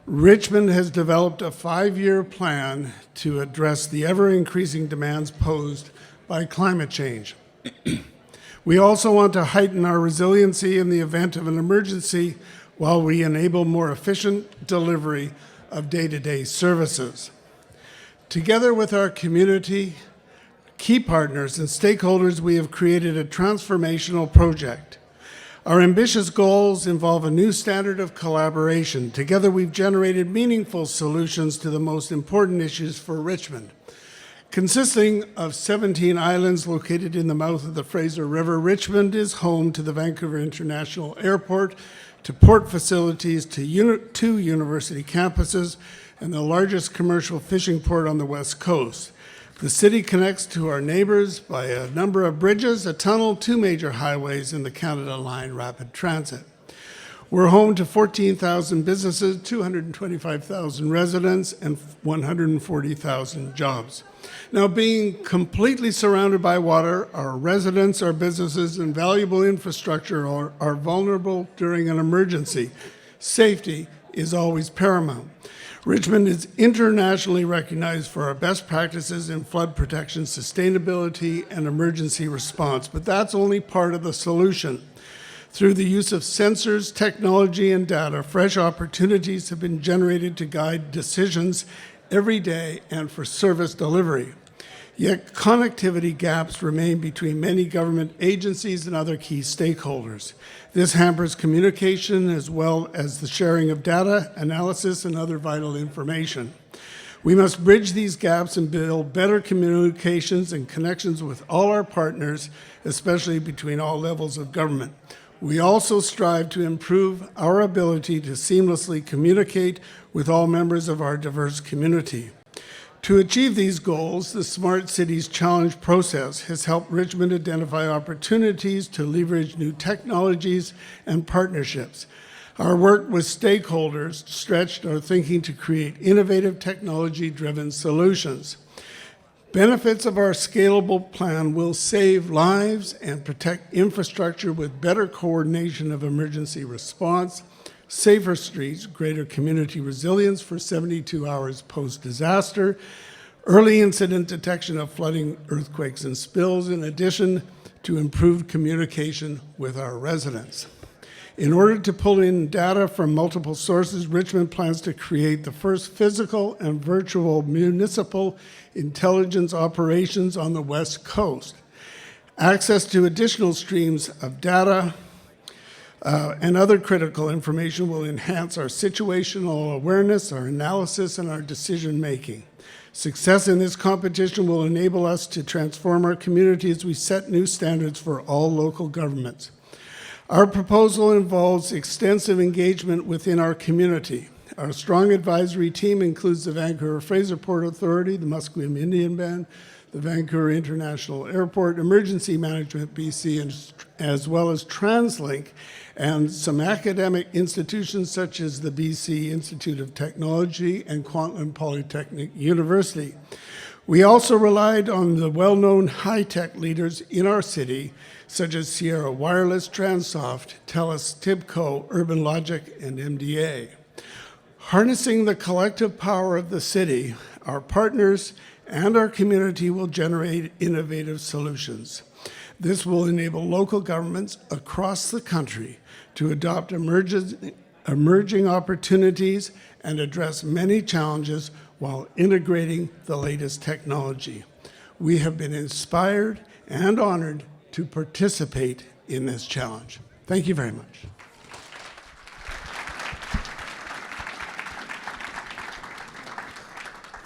Speaker 17: Richmond has developed a 5-year plan to address the ever-increasing demands posed by climate change. We also want to heighten our resiliency in the event of an emergency while we enable more efficient delivery of day-to-day services. Together with our community, key partners, and stakeholders, we have created a transformational project. Our ambitious goals involve a new standard of collaboration. Together, we've generated meaningful solutions to the most important issues for Richmond. Consisting of 17 islands located in the mouth of the Fraser River, Richmond is home to the Vancouver International Airport, to port facilities, to 2 university campuses, and the largest commercial fishing port on the West Coast. The city connects to our neighbors by a number of bridges, a tunnel, 2 major highways, and the Canada Line rapid transit. We're home to 14,000 businesses, 225,000 residents, and 140,000 jobs. Now, being completely surrounded by water, our residents, our businesses, and valuable infrastructure are vulnerable during an emergency. Safety is always paramount. Richmond is internationally recognized for our best practices in flood protection, sustainability, and emergency response, but that's only part of the solution. Through the use of sensors, technology, and data, fresh opportunities have been generated to guide decisions every day and for service delivery. Yet connectivity gaps remain between many government agencies and other key stakeholders. This hampers communication as well as the sharing of data, analysis, and other vital information. We must bridge these gaps and build better communications and connections with all our partners, especially between all levels of government. We also strive to improve our ability to seamlessly communicate with all members of our diverse community. To achieve these goals, the Smart Cities Challenge process has helped Richmond identify opportunities to leverage new technologies and partnerships. Our work with stakeholders stretched our thinking to create innovative technology-driven solutions. Benefits of our scalable plan will save lives and protect infrastructure with better coordination of emergency response, safer streets, greater community resilience for 72 hours post-disaster, early incident detection of flooding, earthquakes, and spills, in addition to improved communication with our residents. In order to pull in data from multiple sources, Richmond plans to create the first physical and virtual municipal intelligence operations on the West Coast. Access to additional streams of data and other critical information will enhance our situational awareness, our analysis, and our decision-making. Success in this competition will enable us to transform our community as we set new standards for all local governments. Our proposal involves extensive engagement within our community. Our strong advisory team includes the Vancouver Fraser Port Authority, the Musqueam Indian Band, the Vancouver International Airport, Emergency Management BC, and as well as TransLink, and some academic institutions such as the BC Institute of Technology and Kwantlen Polytechnic University. We also relied on the well-known high-tech leaders in our city, such as Sierra Wireless, Transoft, TELUS, TIBCO, Urban Logic, and MDA. Harnessing the collective power of the city, our partners and our community will generate innovative solutions. This will enable local governments across the country to adopt emerging opportunities and address many challenges while integrating the latest technology. We have been inspired and honored to participate in this challenge. Thank you very much.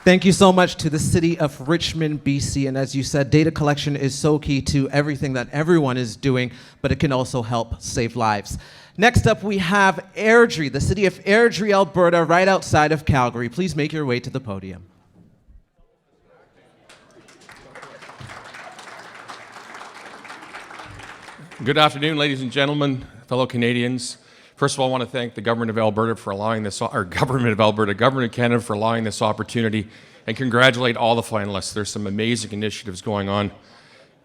Speaker 2: Thank you so much to the City of Richmond, BC. And as you said, data collection is so key to everything that everyone is doing, but it can also help save lives. Next up, we have Airdrie, the City of Airdrie, Alberta, right outside of Calgary. Please make your way to the podium.
Speaker 18: Good afternoon, ladies and gentlemen, fellow Canadians. First of all, I want to thank the Government of Alberta for allowing this, or Government of Alberta, Government of Canada for allowing this opportunity, and congratulate all the finalists. There's some amazing initiatives going on.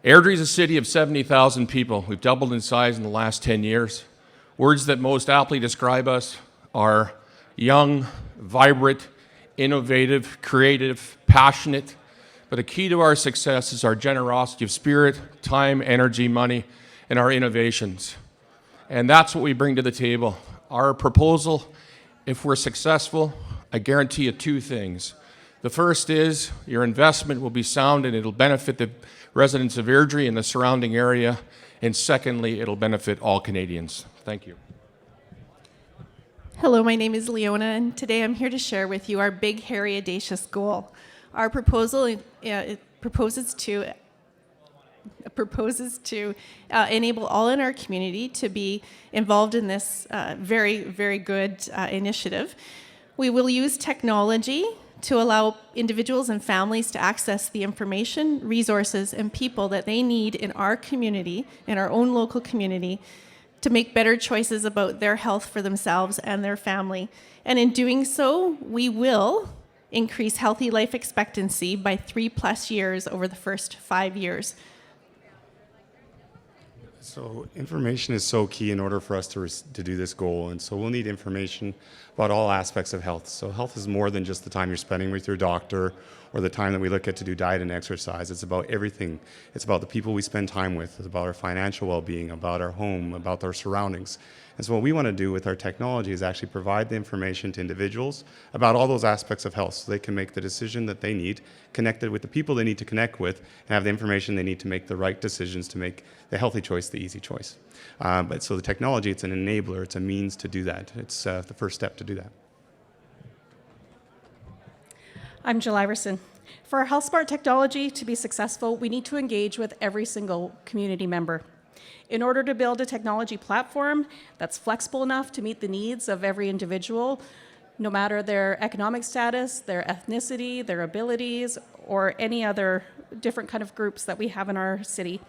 Speaker 18: Airdrie is a city of 70,000 people. We've doubled in size in the last 10 years. Words that most aptly describe us are young, vibrant, innovative, creative, passionate. But a key to our success is our generosity of spirit, time, energy, money, and our innovations. And that's what we bring to the table. Our proposal, if we're successful, I guarantee you two things. The first is your investment will be sound and it'll benefit the residents of Airdrie and the surrounding area. And secondly, it'll benefit all Canadians. Thank you.
Speaker 19: Hello, my name is Leona, and today I'm here to share with you our big, hairy, audacious goal. Our proposal it proposes to enable all in our community to be involved in this very, very good initiative. We will use technology to allow individuals and families to access the information, resources, and people that they need in our community, in our own local community, to make better choices about their health for themselves and their family. And in doing so, we will increase healthy life expectancy by 3+ years over the first 5 years.
Speaker 20: So information is so key in order for us to do this goal, and so we'll need information about all aspects of health. So health is more than just the time you're spending with your doctor or the time that we look at to do diet and exercise. It's about everything. It's about the people we spend time with. It's about our financial well-being, about our home, about our surroundings. And so what we want to do with our technology is actually provide the information to individuals about all those aspects of health so they can make the decision that they need, connected with the people they need to connect with, and have the information they need to make the right decisions to make the healthy choice the easy choice. But so the technology, it's an enabler, it's a means to do that. It's the first step to do that.
Speaker 21: I'm Jill Iverson. For our HealthSmart technology to be successful, we need to engage with every single community member. In order to build a technology platform that's flexible enough to meet the needs of every individual, no matter their economic status, their ethnicity, their abilities, or any other different kind of groups that we have in our city,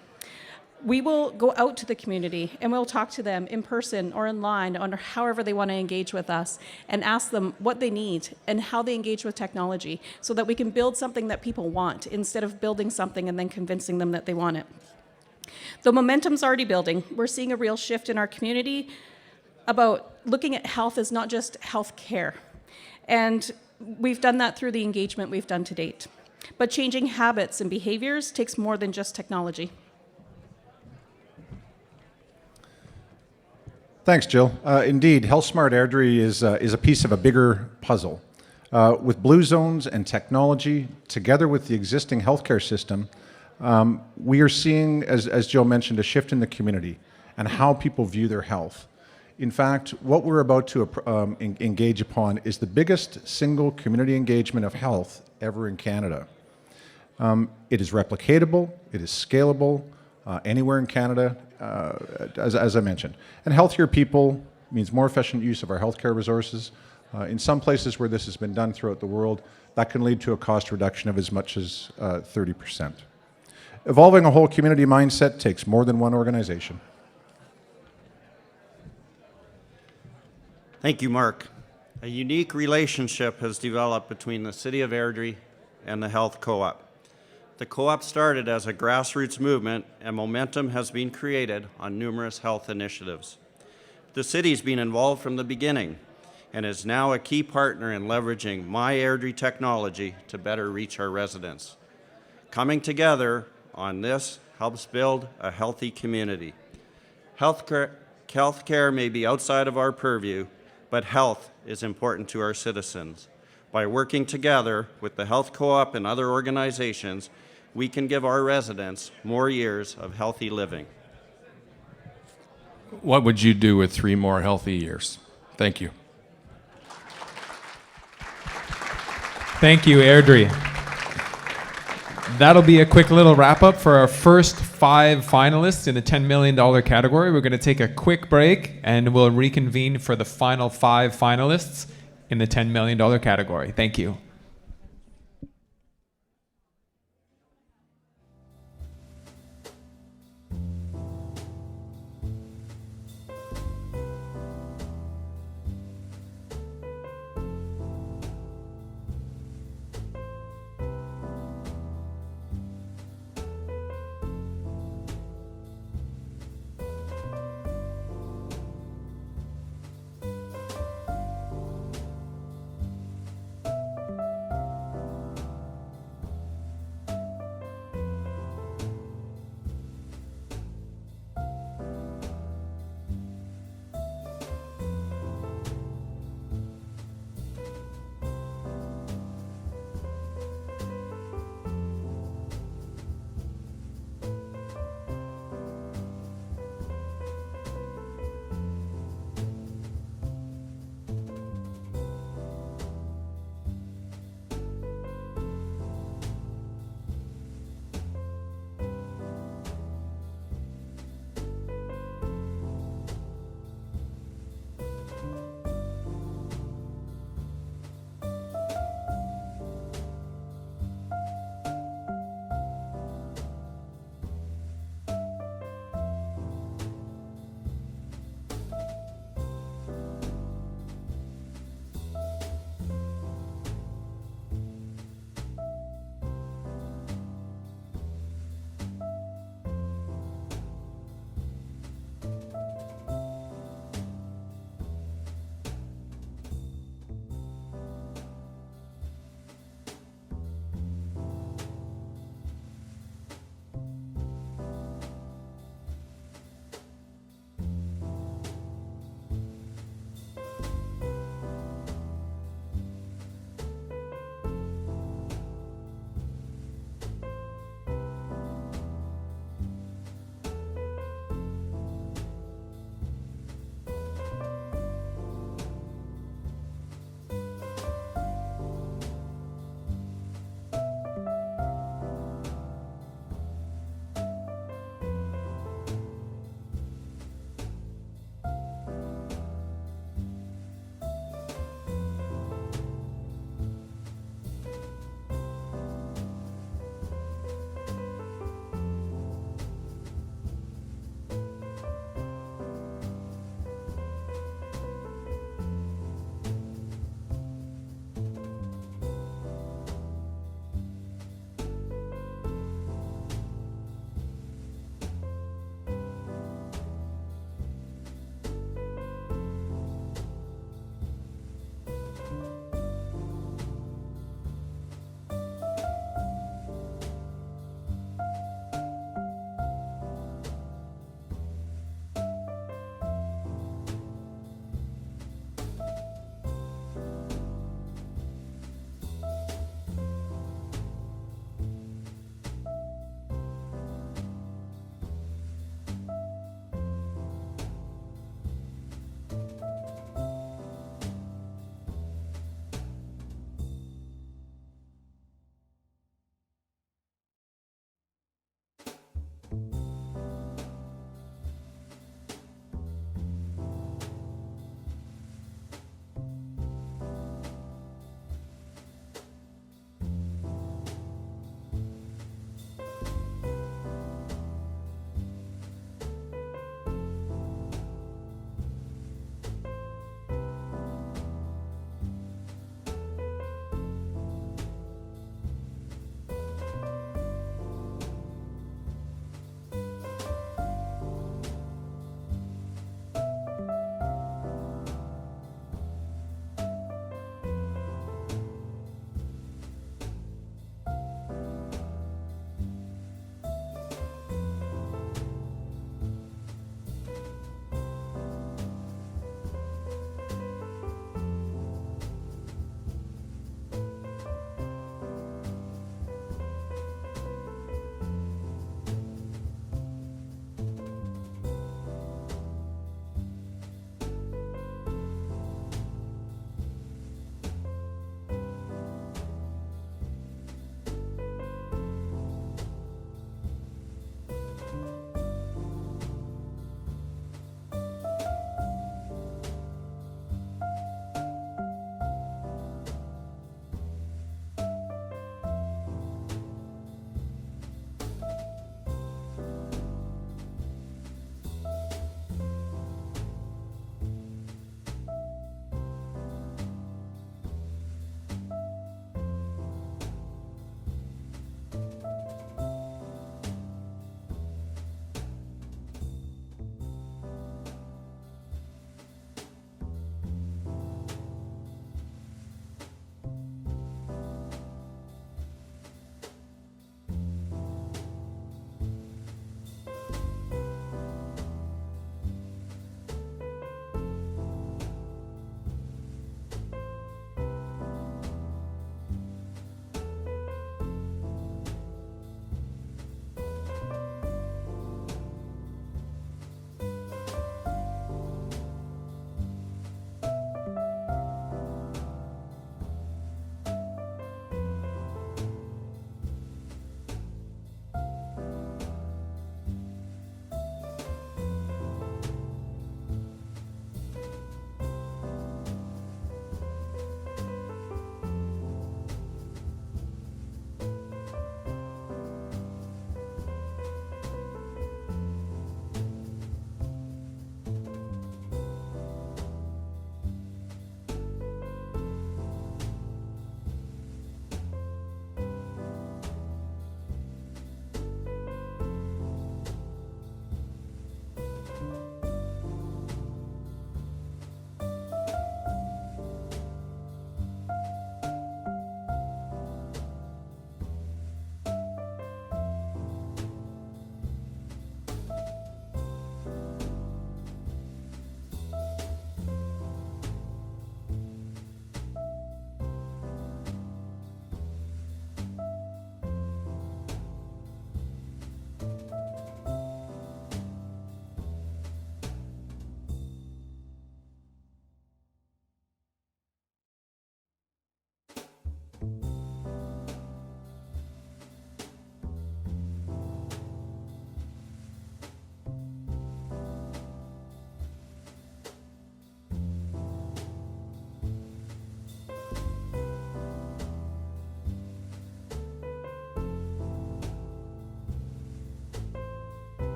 Speaker 21: we will go out to the community and we'll talk to them in person or online or however they want to engage with us and ask them what they need and how they engage with technology so that we can build something that people want instead of building something and then convincing them that they want it. The momentum's already building. We're seeing a real shift in our community about looking at health as not just health care. And we've done that through the engagement we've done to date. But changing habits and behaviors takes more than just technology.
Speaker 22: Thanks, Jill. Indeed, HealthSmart Airdrie is a piece of a bigger puzzle. With blue zones and technology, together with the existing healthcare system, we are seeing, as Jill mentioned, a shift in the community and how people view their health. In fact, what we're about to engage upon is the biggest single community engagement of health ever in Canada. It is replicatable, it is scalable anywhere in Canada, as I mentioned. And healthier people means more efficient use of our healthcare resources. In some places where this has been done throughout the world, that can lead to a cost reduction of as much as 30%. Evolving a whole community mindset takes more than one organization.
Speaker 23: Thank you, Mark. A unique relationship has developed between the City of Airdrie and the Health Co-op. The co-op started as a grassroots movement, and momentum has been created on numerous health initiatives. The city's been involved from the beginning and is now a key partner in leveraging My Airdrie technology to better reach our residents. Coming together on this helps build a healthy community. Healthcare may be outside of our purview, but health is important to our citizens. By working together with the Health Co-op and other organizations, we can give our residents more years of healthy living.
Speaker 18: What would you do with 3 more healthy years? Thank you.
Speaker 1: Thank you, Airdrie. That'll be a quick little wrap up for our first 5 finalists in the $10 million category. We're going to take a quick break and we'll reconvene for the final 5 finalists in the $10 million category. Thank you.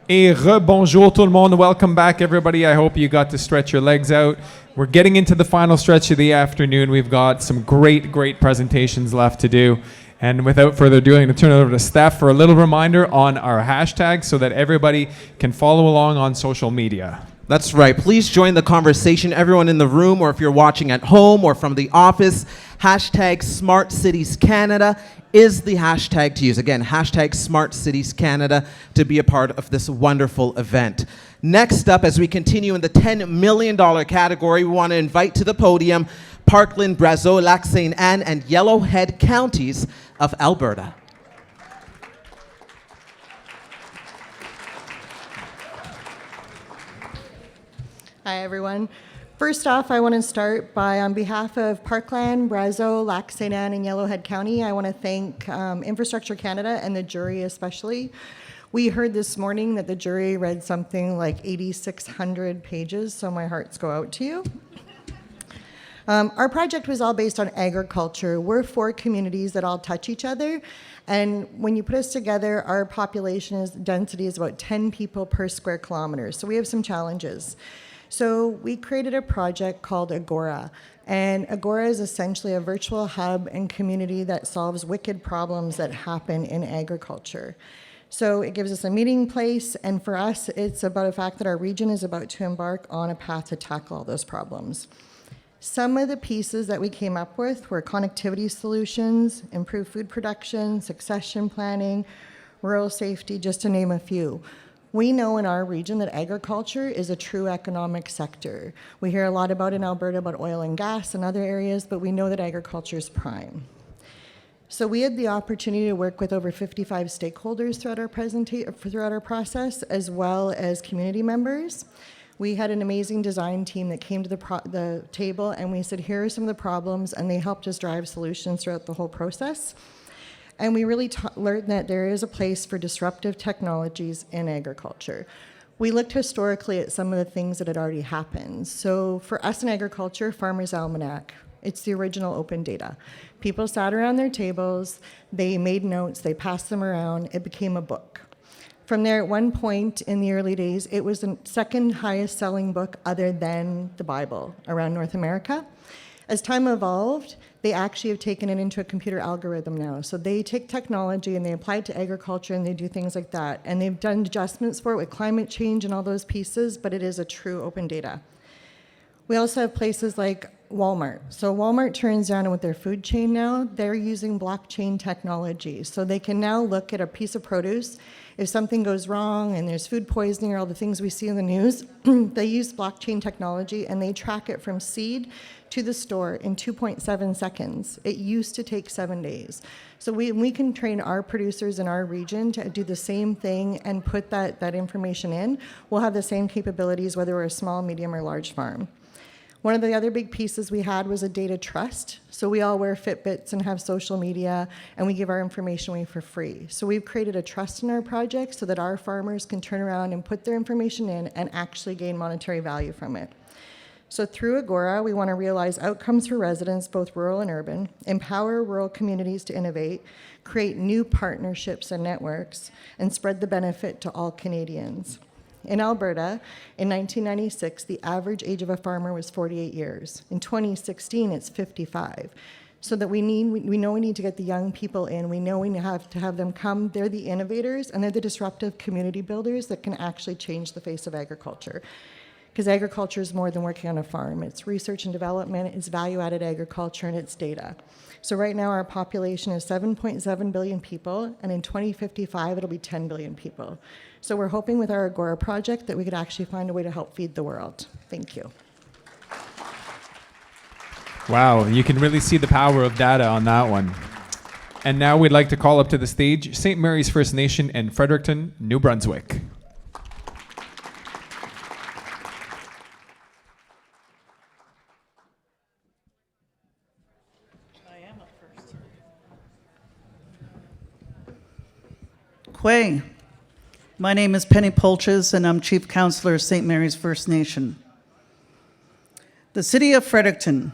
Speaker 1: Et rebonjour tout le monde. Welcome back, everybody. I hope you got to stretch your legs out. We're getting into the final stretch of the afternoon. We've got some great presentations left to do. And without further ado, I'm going to turn it over to Steph for a little reminder on our hashtag so that everybody can follow along on social media.
Speaker 2: That's right. Please join the conversation, everyone in the room, or if you're watching at home or from the office. Hashtag Smart Cities Canada is the hashtag to use. Again, hashtag Smart Cities Canada to be a part of this wonderful event. Next up, as we continue in the $10 million category, we want to invite to the podium Parkland, Brazeau, Lac Saint Anne, and Yellowhead counties of Alberta.
Speaker 3: Hi, everyone. First off, I want to start by, on behalf of Parkland, Brazeau, Lac Saint Anne, and Yellowhead County, I want to thank Infrastructure Canada and the jury especially. We heard this morning that the jury read something like 8,600 pages, so my hearts go out to you. Our project was all based on agriculture. We're 4 communities that all touch each other, and when you put us together, our population density is about 10 people per square kilometer, so we have some challenges. So we created a project called Agora, and Agora is essentially a virtual hub and community that solves wicked problems that happen in agriculture. So it gives us a meeting place, and for us, it's about the fact that our region is about to embark on a path to tackle all those problems. Some of the pieces that we came up with were connectivity solutions, improved food production, succession planning, rural safety, just to name a few. We know in our region that agriculture is a true economic sector. We hear a lot about in Alberta about oil and gas and other areas, but we know that agriculture is prime. So we had the opportunity to work with over 55 stakeholders throughout our process, as well as community members. We had an amazing design team that came to the table, and we said, here are some of the problems, and they helped us drive solutions throughout the whole process. And we really learned that there is a place for disruptive technologies in agriculture. We looked historically at some of the things that had already happened. So for us in agriculture, Farmer's Almanac, it's the original open data. People sat around their tables, they made notes, they passed them around, it became a book. From there, at one point in the early days, it was the second highest selling book other than the Bible around North America. As time evolved, they actually have taken it into a computer algorithm now. So they take technology and they apply it to agriculture and they do things like that. And they've done adjustments for it with climate change and all those pieces, but it is a true open data. We also have places like Walmart. So Walmart turns down with their food chain now, they're using blockchain technology. So they can now look at a piece of produce. If something goes wrong and there's food poisoning or all the things we see in the news, they use blockchain technology and they track it from seed to the store in 2.7 seconds. It used to take 7 days. So we can train our producers in our region to do the same thing and put that information in. We'll have the same capabilities whether we're a small, medium, or large farm. One of the other big pieces we had was a data trust. So we all wear Fitbits and have social media, and we give our information away for free. So we've created a trust in our project so that our farmers can turn around and put their information in and actually gain monetary value from it. So through Agora, we want to realize outcomes for residents, both rural and urban, empower rural communities to innovate, create new partnerships and networks, and spread the benefit to all Canadians. In Alberta, in 1996, the average age of a farmer was 48 years. In 2016, it's 55. So that we know we need to get the young people in. We know we have to have them come. They're the innovators, and they're the disruptive community builders that can actually change the face of agriculture. Because agriculture is more than working on a farm. It's research and development, it's value-added agriculture, and it's data. So right now our population is 7.7 billion people, and in 2055 it'll be 10 billion people. So we're hoping with our Agora project that we could actually find a way to help feed the world. Thank you.
Speaker 1: Wow, you can really see the power of data on that one. And now we'd like to call up to the stage St. Mary's First Nation in Fredericton, New Brunswick.
Speaker 4: Quay. My name is Penny Polches, and I'm Chief Counselor of St. Mary's First Nation. The city of Fredericton,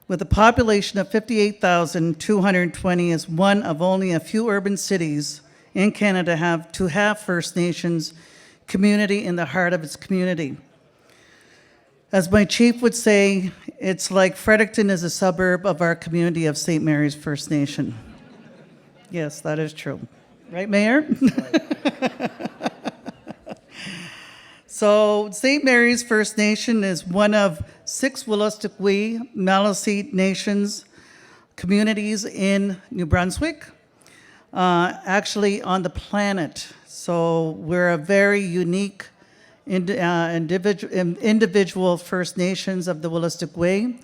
Speaker 4: with a population of 58,220, is one of only a few urban cities in Canada to have First Nations community in the heart of its community. As my chief would say, it's like Fredericton is a suburb of our community of St. Mary's First Nation. Yes, that is true. Right, Mayor? So St. Mary's First Nation is one of 6 Wolastoqey Maliseet Nations communities in New Brunswick, actually on the planet. So we're a very unique individual First Nations of the Wolastoqey.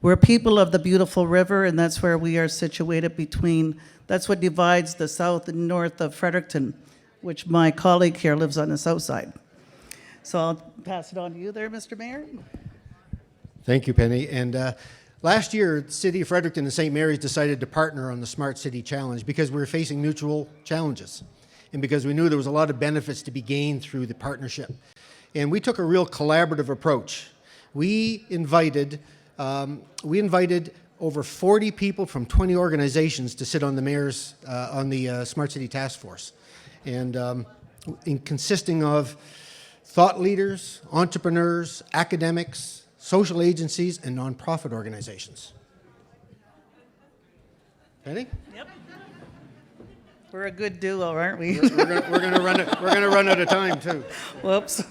Speaker 4: We're people of the beautiful river, and that's where we are situated between. That's what divides the south and north of Fredericton, which my colleague here lives on the south side. So I'll pass it on to you there, Mr. Mayor.
Speaker 5: Thank you, Penny. And last year, the City of Fredericton and St. Mary's decided to partner on the Smart City Challenge because we were facing mutual challenges and because we knew there was a lot of benefits to be gained through the partnership. And we took a real collaborative approach. We invited over 40 people from 20 organizations to sit on the mayor's on the Smart City Task Force, and consisting of thought leaders, entrepreneurs, academics, social agencies, and nonprofit organizations. Penny?
Speaker 4: Yep. We're a good duo, aren't we?
Speaker 5: We're gonna run out of time too.
Speaker 4: Whoops.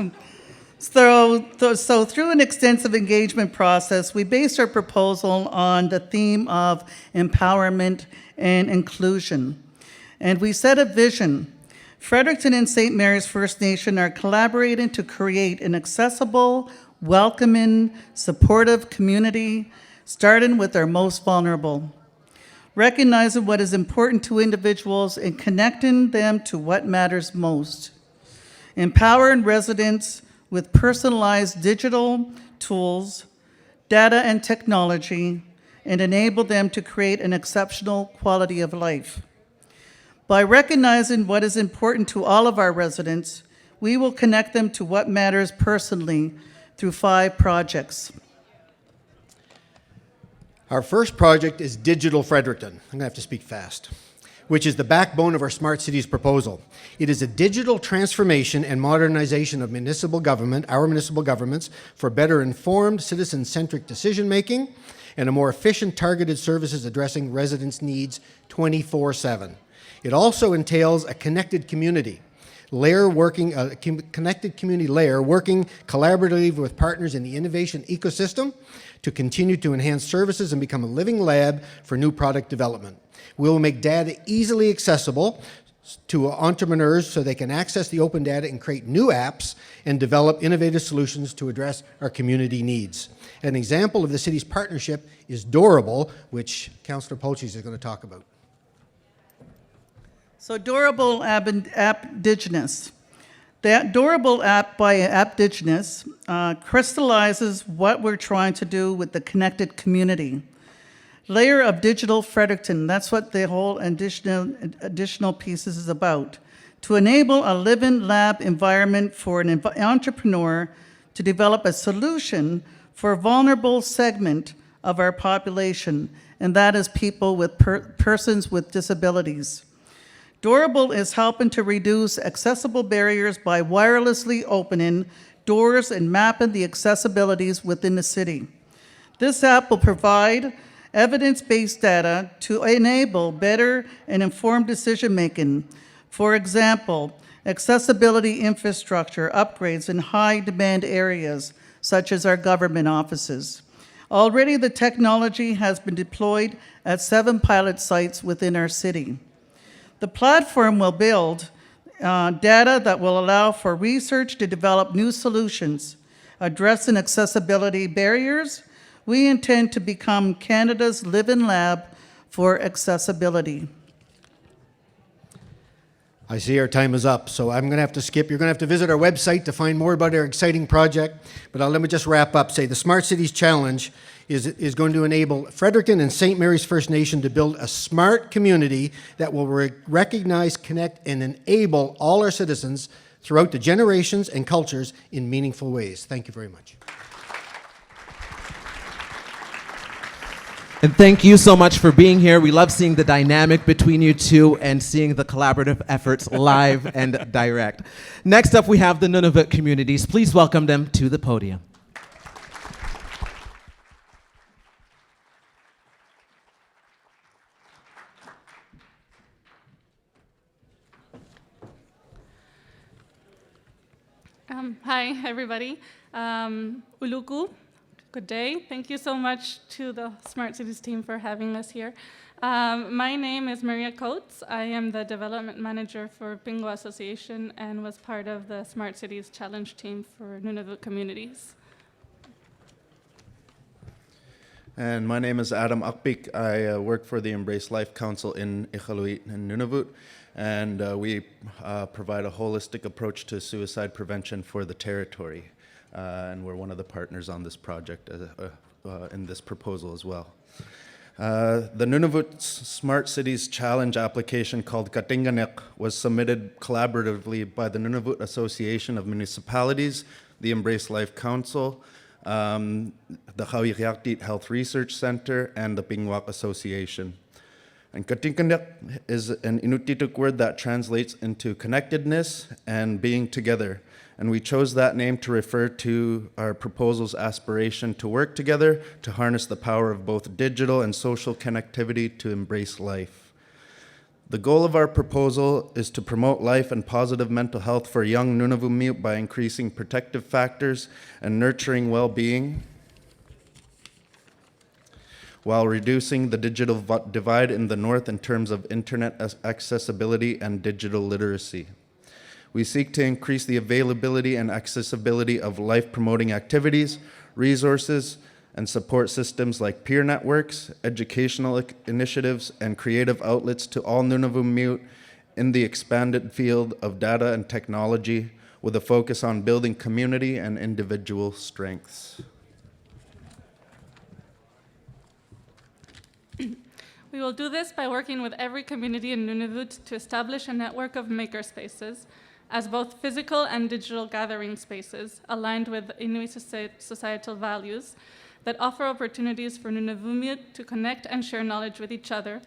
Speaker 4: So through an extensive engagement process, we based our proposal on the theme of empowerment and inclusion. And we set a vision. Fredericton and St. Mary's First Nation are collaborating to create an accessible, welcoming, supportive community, starting with our most vulnerable. Recognizing what is important to individuals and connecting them to what matters most. Empowering residents with personalized digital tools, data and technology, and enable them to create an exceptional quality of life. By recognizing what is important to all of our residents, we will connect them to what matters personally through 5 projects.
Speaker 5: Our first project is Digital Fredericton. I'm going to have to speak fast, which is the backbone of our Smart Cities proposal. It is a digital transformation and modernization of municipal government, our municipal governments, for better informed, citizen-centric decision-making and a more efficient, targeted services addressing residents' needs 24/7. It also entails a connected community layer working collaboratively with partners in the innovation ecosystem to continue to enhance services and become a living lab for new product development. We will make data easily accessible to entrepreneurs so they can access the open data and create new apps and develop innovative solutions to address our community needs. An example of the city's partnership is Durable, which Councillor Polches is going to talk about.
Speaker 4: So Durable Appdigenous. That Durable app by Appdigenous crystallizes what we're trying to do with the connected community. Layer of Digital Fredericton, that's what the whole additional pieces is about. To enable a living lab environment for an entrepreneur to develop a solution for a vulnerable segment of our population, and that is people with persons with disabilities. Durable is helping to reduce accessible barriers by wirelessly opening doors and mapping the accessibilities within the city. This app will provide evidence-based data to enable better and informed decision-making. For example, accessibility infrastructure upgrades in high-demand areas, such as our government offices. Already, the technology has been deployed at 7 pilot sites within our city. The platform will build data that will allow for research to develop new solutions, addressing accessibility barriers. We intend to become Canada's living lab for accessibility.
Speaker 5: I see our time is up, so I'm going to have to skip. You're going to have to visit our website to find more about our exciting project. But let me just wrap up. Say the Smart Cities Challenge is going to enable Fredericton and St. Mary's First Nation to build a smart community that will recognize, connect, and enable all our citizens throughout the generations and cultures in meaningful ways. Thank you very much.
Speaker 2: And thank you so much for being here. We love seeing the dynamic between you two and seeing the collaborative efforts live and direct. Next up, we have the Nunavut communities. Please welcome them to the podium.
Speaker 6: Hi, everybody. Uluku, good day. Thank you so much to the Smart Cities team for having us here. My name is Maria Coates. I am the development manager for Pingwa Association and was part of the Smart Cities Challenge team for Nunavut communities.
Speaker 7: And my name is Adam Akpik. I work for the Embrace Life Council in Iqaluit and Nunavut. And we provide a holistic approach to suicide prevention for the territory. And we're one of the partners on this project in this proposal as well. The Nunavut Smart Cities Challenge application called Katinganek was submitted collaboratively by the Nunavut Association of Municipalities, the Embrace Life Council, the Xavier Health Research Center, and the Pingwak Association. And Katinganek is an Inuktitut word that translates into connectedness and being together. And we chose that name to refer to our proposal's aspiration to work together to harness the power of both digital and social connectivity to embrace life. The goal of our proposal is to promote life and positive mental health for young Nunavummiut by increasing protective factors and nurturing well-being, while reducing the digital divide in the North in terms of internet accessibility and digital literacy. We seek to increase the availability and accessibility of life-promoting activities, resources, and support systems like peer networks, educational initiatives, and creative outlets to all Nunavummiut in the expanded field of data and technology, with a focus on building community and individual strengths.
Speaker 6: We will do this by working with every community in Nunavut to establish a network of makerspaces as both physical and digital gathering spaces aligned with Inuit societal values that offer opportunities for Nunavummiut to connect and share knowledge with each other,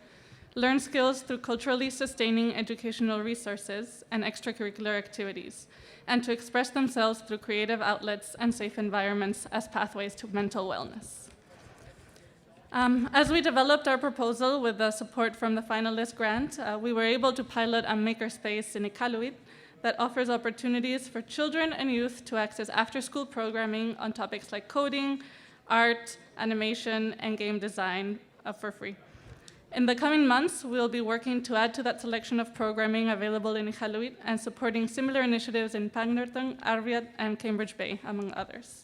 Speaker 6: learn skills through culturally sustaining educational resources and extracurricular activities, and to express themselves through creative outlets and safe environments as pathways to mental wellness. As we developed our proposal with the support from the finalist grant, we were able to pilot a makerspace in Iqaluit that offers opportunities for children and youth to access after-school programming on topics like coding, art, animation, and game design for free. In the coming months, we'll be working to add to that selection of programming available in Iqaluit and supporting similar initiatives in Pagnertung, Arviat, and Cambridge Bay, among others.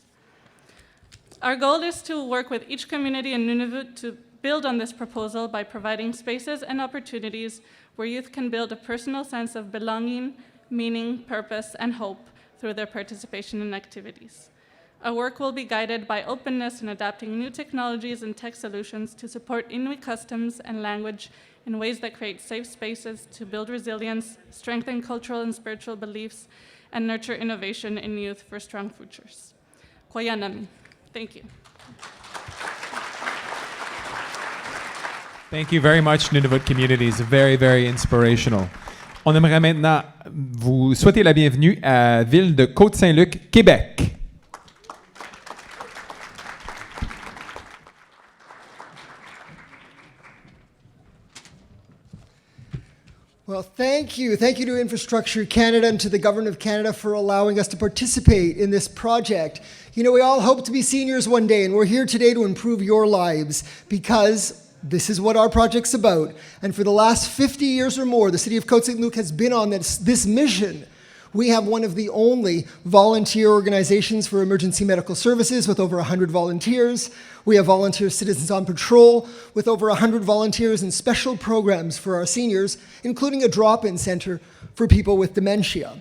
Speaker 6: Our goal is to work with each community in Nunavut to build on this proposal by providing spaces and opportunities where youth can build a personal sense of belonging, meaning, purpose, and hope through their participation in activities. Our work will be guided by openness in adapting new technologies and tech solutions to support Inuit customs and language in ways that create safe spaces to build resilience, strengthen cultural and spiritual beliefs, and nurture innovation in youth for strong futures. Koyanami. Thank you.
Speaker 1: Thank you very much, Nunavut communities. Very, very inspirational. On aimerait maintenant vous souhaiter la bienvenue à ville de Côte-Saint-Luc, Québec.
Speaker 9: Well, thank you. Thank you to Infrastructure Canada and to the Government of Canada for allowing us to participate in this project. You know, we all hope to be seniors one day, and we're here today to improve your lives because this is what our project's about. And for the last 50 years or more, the City of Côte-Saint-Luc has been on this mission. We have one of the only volunteer organizations for emergency medical services with over 100 volunteers. We have volunteer citizens on patrol with over 100 volunteers and special programs for our seniors, including a drop-in center for people with dementia.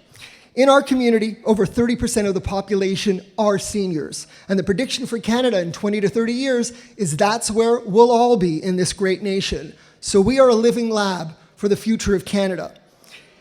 Speaker 9: In our community, over 30% of the population are seniors. And the prediction for Canada in 20 to 30 years is that's where we'll all be in this great nation. So we are a living lab for the future of Canada.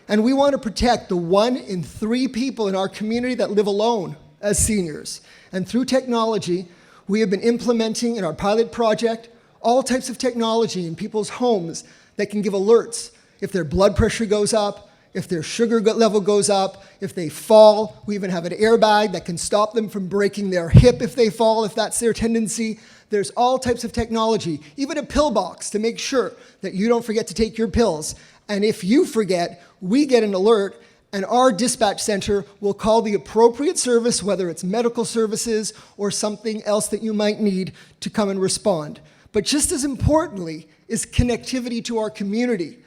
Speaker 9: And we want to protect the 1 in 3 people in our community that live alone as seniors. And through technology, we have been implementing in our pilot project all types of technology in people's homes that can give alerts if their blood pressure goes up, if their sugar level goes up, if they fall. We even have an airbag that can stop them from breaking their hip if they fall, if that's their tendency. There's all types of technology, even a pill box to make sure that you don't forget to take your pills. And if you forget, we get an alert, and our dispatch center will call the appropriate service, whether it's medical services or something else that you might need, to come and respond. But just as importantly is connectivity to our community.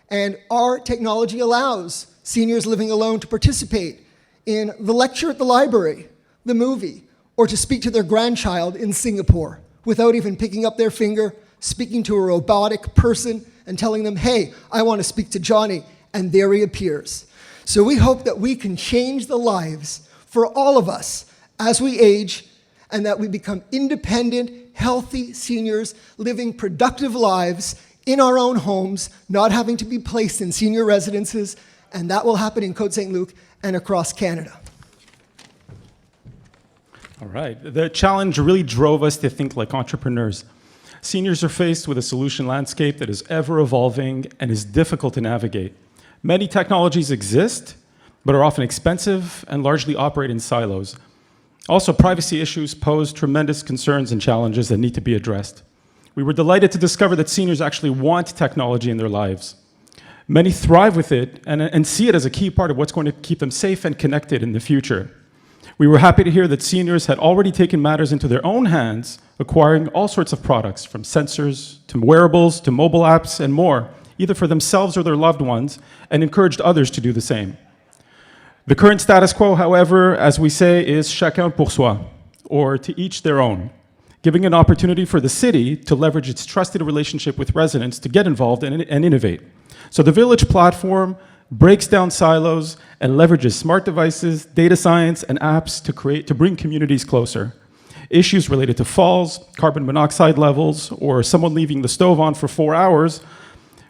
Speaker 9: And our technology allows seniors living alone to participate in the lecture at the library, the movie, or to speak to their grandchild in Singapore without even picking up their finger, speaking to a robotic person and telling them, hey, I want to speak to Johnny, and there he appears. So we hope that we can change the lives for all of us as we age, and that we become independent, healthy seniors living productive lives in our own homes, not having to be placed in senior residences, and that will happen in Côte Saint-Luc and across Canada.
Speaker 8: All right. The challenge really drove us to think like entrepreneurs. Seniors are faced with a solution landscape that is ever evolving and is difficult to navigate. Many technologies exist, but are often expensive and largely operate in silos. Also, privacy issues pose tremendous concerns and challenges that need to be addressed. We were delighted to discover that seniors actually want technology in their lives. Many thrive with it and see it as a key part of what's going to keep them safe and connected in the future. We were happy to hear that seniors had already taken matters into their own hands, acquiring all sorts of products, from sensors to wearables to mobile apps and more, either for themselves or their loved ones, and encouraged others to do the same. The current status quo, however, as we say, is chacun pour soi, or to each their own, giving an opportunity for the city to leverage its trusted relationship with residents to get involved and innovate. So the Village platform breaks down silos and leverages smart devices, data science, and apps to bring communities closer. Issues related to falls, carbon monoxide levels, or someone leaving the stove on for 4 hours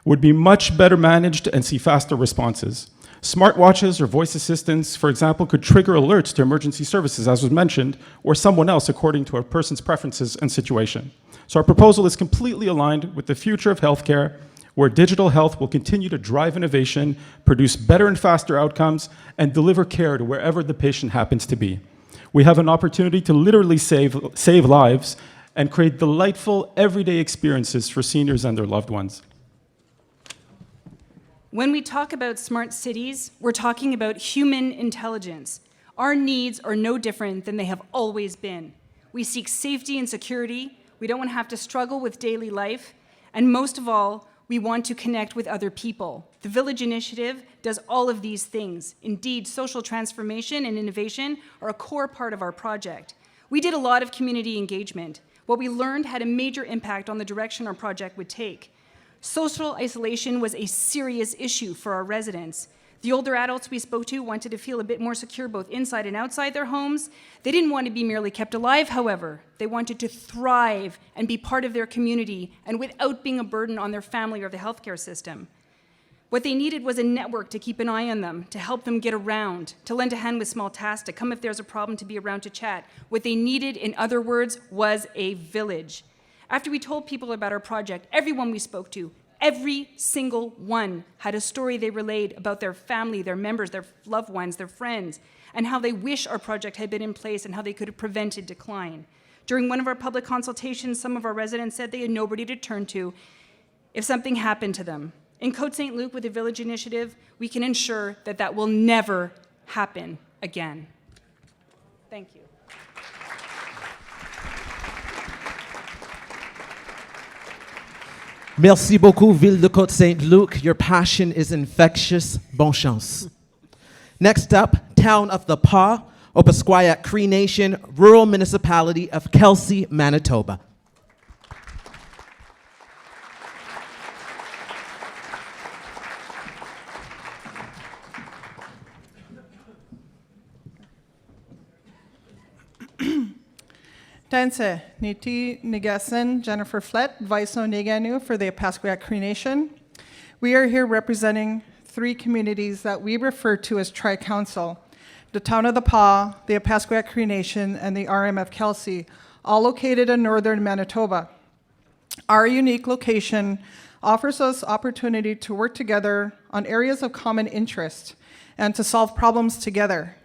Speaker 8: would be much better managed and see faster responses. Smartwatches or voice assistants, for example, could trigger alerts to emergency services, as was mentioned, or someone else according to a person's preferences and situation. So our proposal is completely aligned with the future of healthcare, where digital health will continue to drive innovation, produce better and faster outcomes, and deliver care to wherever the patient happens to be. We have an opportunity to literally save lives and create delightful, everyday experiences for seniors and their loved ones.
Speaker 10: When we talk about smart cities, we're talking about human intelligence. Our needs are no different than they have always been. We seek safety and security. We don't want to have to struggle with daily life. And most of all, we want to connect with other people. The Village Initiative does all of these things. Indeed, social transformation and innovation are a core part of our project. We did a lot of community engagement. What we learned had a major impact on the direction our project would take. Social isolation was a serious issue for our residents. The older adults we spoke to wanted to feel a bit more secure both inside and outside their homes. They didn't want to be merely kept alive, however. They wanted to thrive and be part of their community and without being a burden on their family or the healthcare system. What they needed was a network to keep an eye on them, to help them get around, to lend a hand with small tasks, to come if there's a problem, to be around to chat. What they needed, in other words, was a village. After we told people about our project, everyone we spoke to, every single one had a story they relayed about their family, their members, their loved ones, their friends, and how they wish our project had been in place and how they could have prevented decline. During one of our public consultations, some of our residents said they had nobody to turn to if something happened to them. In Côte Saint-Luc, with the Village Initiative, we can ensure that that will never happen again. Thank you.
Speaker 2: Merci beaucoup, Ville de Côte Saint-Luc. Your passion is infectious. Bon chance. Next up, Town of the Pas, Opaskwayak Cree Nation, Rural Municipality of Kelsey, Manitoba.
Speaker 15: Danse, Niti Nigasen, Jennifer Flett, Vaiso Neganu for the Opaskwayak Cree Nation. We are here representing 3 communities that we refer to as Tri-Council, the Town of the Pas, the Opaskwayak Cree Nation, and the RMF Kelsey, all located in northern Manitoba.
Speaker 11: Our unique location offers us opportunity to work together on areas of common interest and to solve problems together.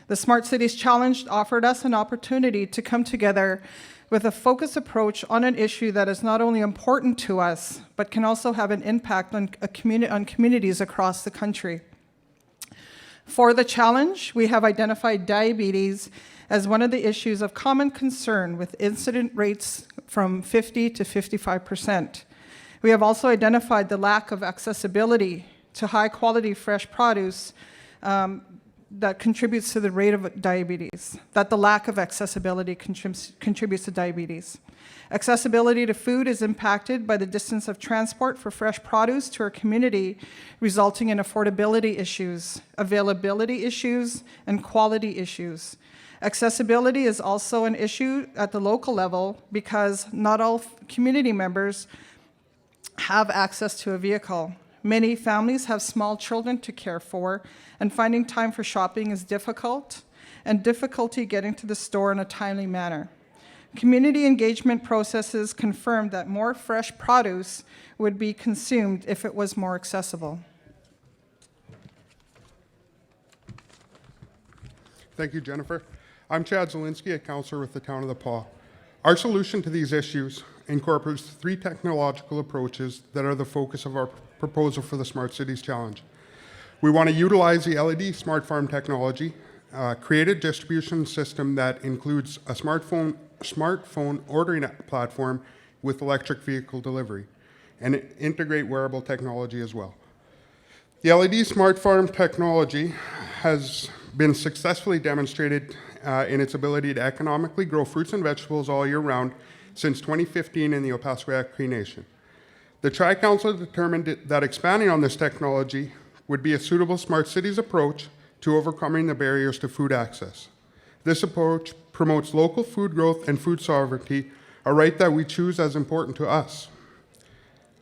Speaker 11: The Smart Cities Challenge offered us an opportunity to come together with a focused approach on an issue that is not only important to us, but can also have an impact on communities across the country. For the challenge, we have identified diabetes as one of the issues of common concern, with incident rates from 50 to 55%. We have also identified the lack of accessibility to high-quality fresh produce that contributes to the rate of diabetes, that the lack of accessibility contributes to diabetes. Accessibility to food is impacted by the distance of transport for fresh produce to our community, resulting in affordability issues, availability issues, and quality issues. Accessibility is also an issue at the local level because not all community members have access to a vehicle. Many families have small children to care for, and finding time for shopping is difficult, and difficulty getting to the store in a timely manner. Community engagement processes confirmed that more fresh produce would be consumed if it was more accessible.
Speaker 12: Thank you, Jennifer. I'm Chad Zielinski, a councillor with the Town of the Paw. Our solution to these issues incorporates 3 technological approaches that are the focus of our proposal for the Smart Cities Challenge. We want to utilize the LED smart farm technology, create a distribution system that includes a smartphone ordering platform with electric vehicle delivery, and integrate wearable technology as well. The LED smart farm technology has been successfully demonstrated in its ability to economically grow fruits and vegetables all year round since 2015 in the Opaskwayak Cree Nation. The Tri-Council determined that expanding on this technology would be a suitable Smart Cities approach to overcoming the barriers to food access. This approach promotes local food growth and food sovereignty, a right that we choose as important to us.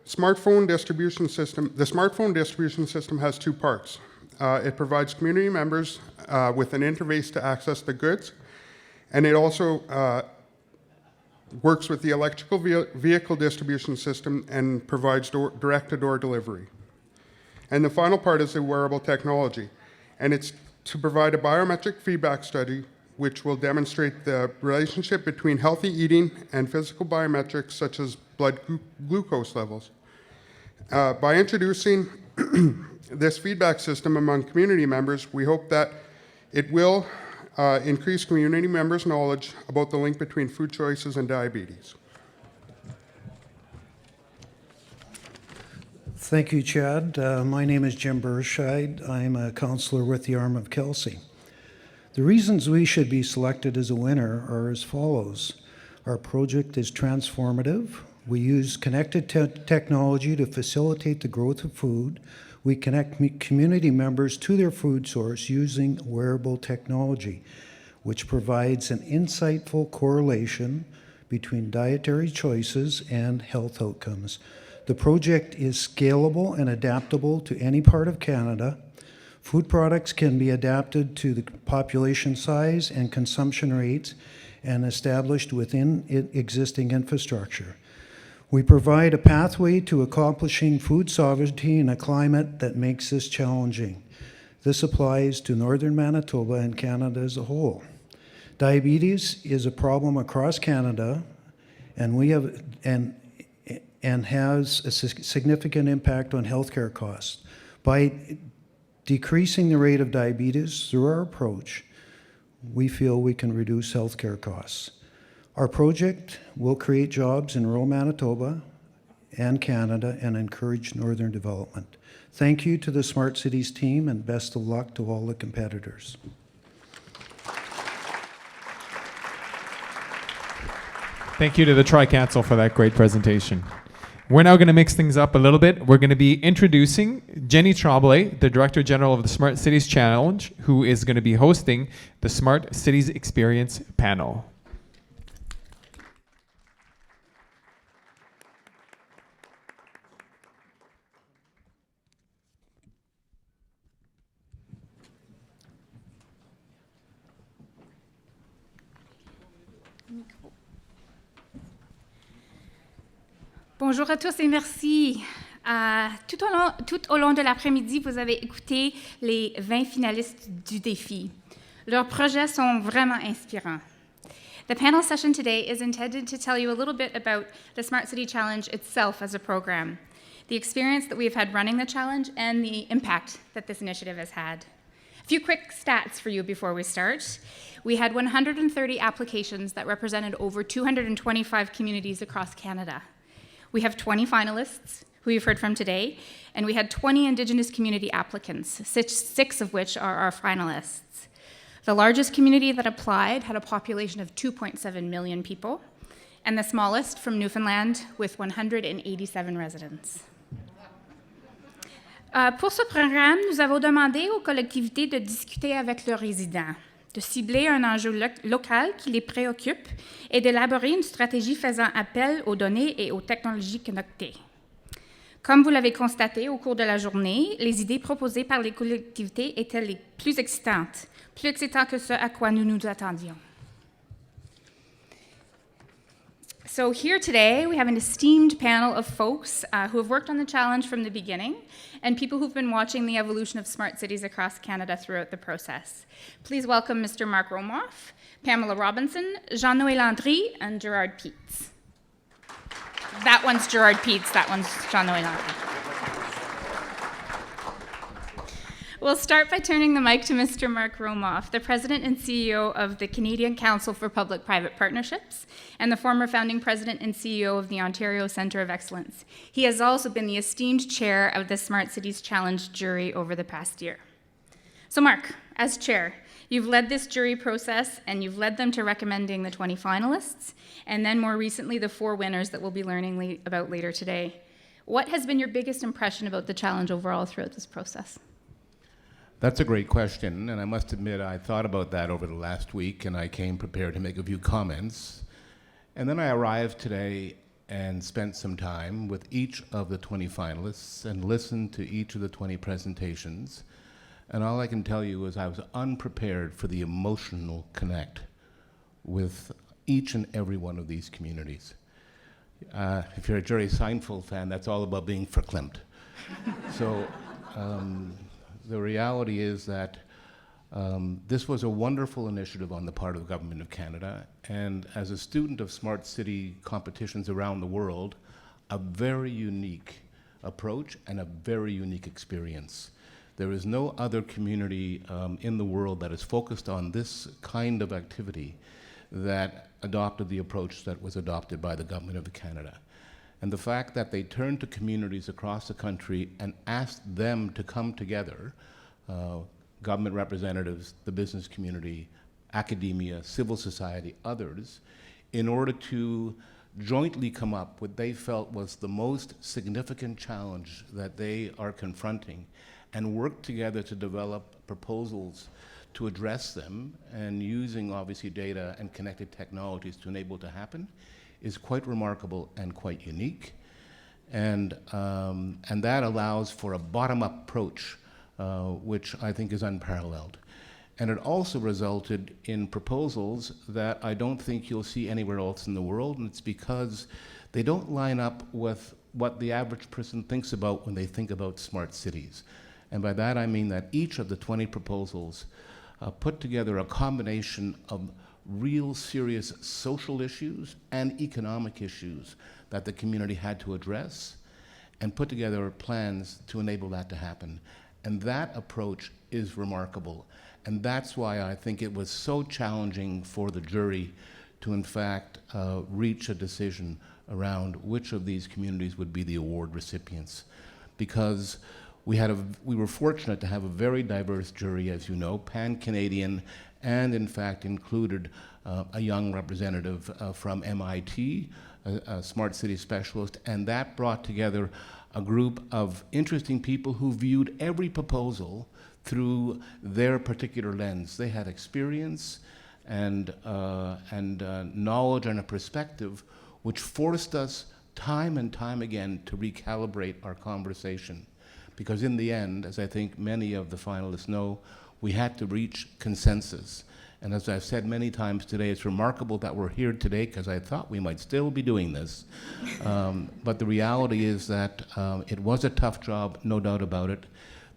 Speaker 12: The smartphone distribution system has 2 parts. It provides community members with an interface to access the goods, and it also works with the electrical vehicle distribution system and provides direct-to-door delivery. And the final part is the wearable technology, and it's to provide a biometric feedback study which will demonstrate the relationship between healthy eating and physical biometrics such as blood glucose levels. By introducing this feedback system among community members, we hope that it will increase community members' knowledge about the link between food choices and diabetes.
Speaker 14: Thank you, Chad. My name is Jim Burscheid. I'm a councillor with the Arm of Kelsey. The reasons we should be selected as a winner are as follows. Our project is transformative. We use connected technology to facilitate the growth of food. We connect community members to their food source using wearable technology, which provides an insightful correlation between dietary choices and health outcomes. The project is scalable and adaptable to any part of Canada. Food products can be adapted to the population size and consumption rates and established within existing infrastructure. We provide a pathway to accomplishing food sovereignty in a climate that makes this challenging. This applies to northern Manitoba and Canada as a whole. Diabetes is a problem across Canada, and has a significant impact on healthcare costs. By decreasing the rate of diabetes through our approach, we feel we can reduce healthcare costs. Our project will create jobs in rural Manitoba and Canada and encourage northern development. Thank you to the Smart Cities team, and best of luck to all the competitors.
Speaker 1: Thank you to the Tri-Council for that great presentation. We're now going to mix things up a little bit. We're going to be introducing Jenny Tremblay, the Director General of the Smart Cities Challenge, who is going to be hosting the Smart Cities Experience panel.
Speaker 13: Bonjour à tous et merci. Tout au long de l'après-midi, vous avez écouté les 20 finalistes du Défi. Leurs projets sont vraiment inspirants. The panel session today is intended to tell you a little bit about the Smart City Challenge itself as a program, the experience that we've had running the challenge, and the impact that this initiative has had. A few quick stats for you before we start. We had 130 applications that represented over 225 communities across Canada. We have 20 finalists, who you've heard from today, and we had 20 Indigenous community applicants, six of which are our finalists. The largest community that applied had a population of 2.7 million people, and the smallest from Newfoundland with 187 residents. Pour ce programme, nous avons demandé aux collectivités de discuter avec leurs résidents, de cibler un enjeu local qui les préoccupe et d'élaborer une stratégie faisant appel aux données et aux technologies connectées. Comme vous l'avez constaté au cours de la journée, les idées proposées par les collectivités étaient les plus excitantes que ce à quoi nous nous attendions. So here today, we have an esteemed panel of folks who have worked on the challenge from the beginning and people who've been watching the evolution of smart cities across Canada throughout the process. Please welcome Mr. Mark Romoff, Pamela Robinson, Jean-Noël Landry, and Gerard Peets. That one's Gerard Peets, that one's Jean-Noël Landry. We'll start by turning the mic to Mr. Mark Romoff, the President and CEO of the Canadian Council for Public-Private Partnerships and the former founding President and CEO of the Ontario Centre of Excellence. He has also been the esteemed chair of the Smart Cities Challenge jury over the past year. So Mark, as chair, you've led this jury process and you've led them to recommending the 20 finalists and then more recently the 4 winners that we'll be learning about later today. What has been your biggest impression about the challenge overall throughout this process?
Speaker 16: That's a great question, and I must admit I thought about that over the last week, and I came prepared to make a few comments. And then I arrived today and spent some time with each of the 20 finalists and listened to each of the 20 presentations. And all I can tell you is I was unprepared for the emotional connect with each and every one of these communities. If you're a Jerry Seinfeld fan, that's all about being verklempt. So. The reality is that this was a wonderful initiative on the part of the Government of Canada, and as a student of smart city competitions around the world, a very unique approach and a very unique experience. There is no other community in the world that is focused on this kind of activity that adopted the approach that was adopted by the Government of Canada. And the fact that they turned to communities across the country and asked them to come together, government representatives, the business community, academia, civil society, others, in order to jointly come up with what they felt was the most significant challenge that they are confronting and work together to develop proposals to address them, and using obviously data and connected technologies to enable it to happen, is quite remarkable and quite unique. And that allows for a bottom-up approach, which I think is unparalleled. And it also resulted in proposals that I don't think you'll see anywhere else in the world, and it's because they don't line up with what the average person thinks about when they think about smart cities. And by that I mean that each of the 20 proposals put together a combination of real serious social issues and economic issues that the community had to address, and put together plans to enable that to happen. And that approach is remarkable. And that's why I think it was so challenging for the jury to in fact reach a decision around which of these communities would be the award recipients. Because we were fortunate to have a very diverse jury, as you know, pan-Canadian, and in fact included a young representative from MIT, a smart city specialist, and that brought together a group of interesting people who viewed every proposal through their particular lens. They had experience and knowledge and a perspective which forced us time and time again to recalibrate our conversation. Because in the end, as I think many of the finalists know, we had to reach consensus. And as I've said many times today, it's remarkable that we're here today because I thought we might still be doing this. But the reality is that it was a tough job, no doubt about it.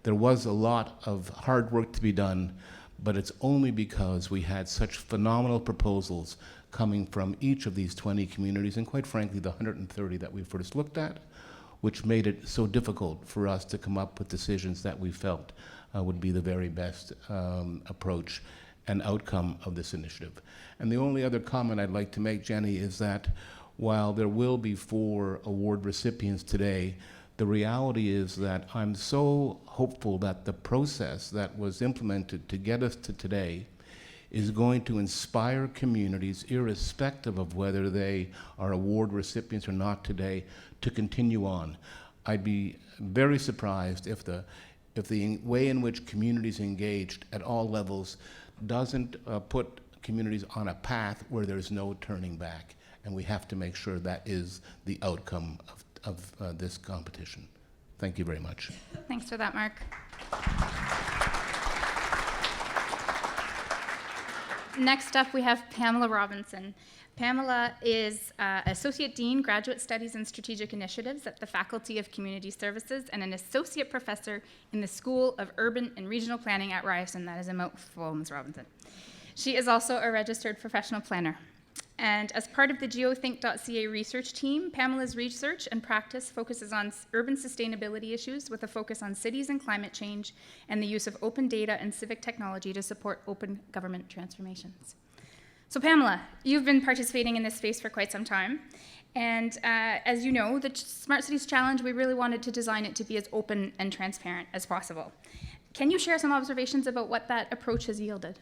Speaker 16: There was a lot of hard work to be done, but it's only because we had such phenomenal proposals coming from each of these 20 communities, and quite frankly, the 130 that we first looked at, which made it so difficult for us to come up with decisions that we felt would be the very best approach and outcome of this initiative. And the only other comment I'd like to make, Jenny, is that while there will be 4 award recipients today, the reality is that I'm so hopeful that the process that was implemented to get us to today is going to inspire communities, irrespective of whether they are award recipients or not today, to continue on. I'd be very surprised if the way in which communities engaged at all levels doesn't put communities on a path where there's no turning back. And we have to make sure that is the outcome of this competition. Thank you very much.
Speaker 13: Thanks for that, Mark. Next up, we have Pamela Robinson. Pamela is Associate Dean, Graduate Studies and Strategic Initiatives at the Faculty of Community Services and an Associate Professor in the School of Urban and Regional Planning at Ryerson. That is a mouthful, Ms. Robinson. She is also a registered professional planner. And as part of the geothink.ca research team, Pamela's research and practice focuses on urban sustainability issues with a focus on cities and climate change and the use of open data and civic technology to support open government transformations. So Pamela, you've been participating in this space for quite some time. And as you know, the Smart Cities Challenge, we really wanted to design it to be as open and transparent as possible. Can you share some observations about what that approach has yielded?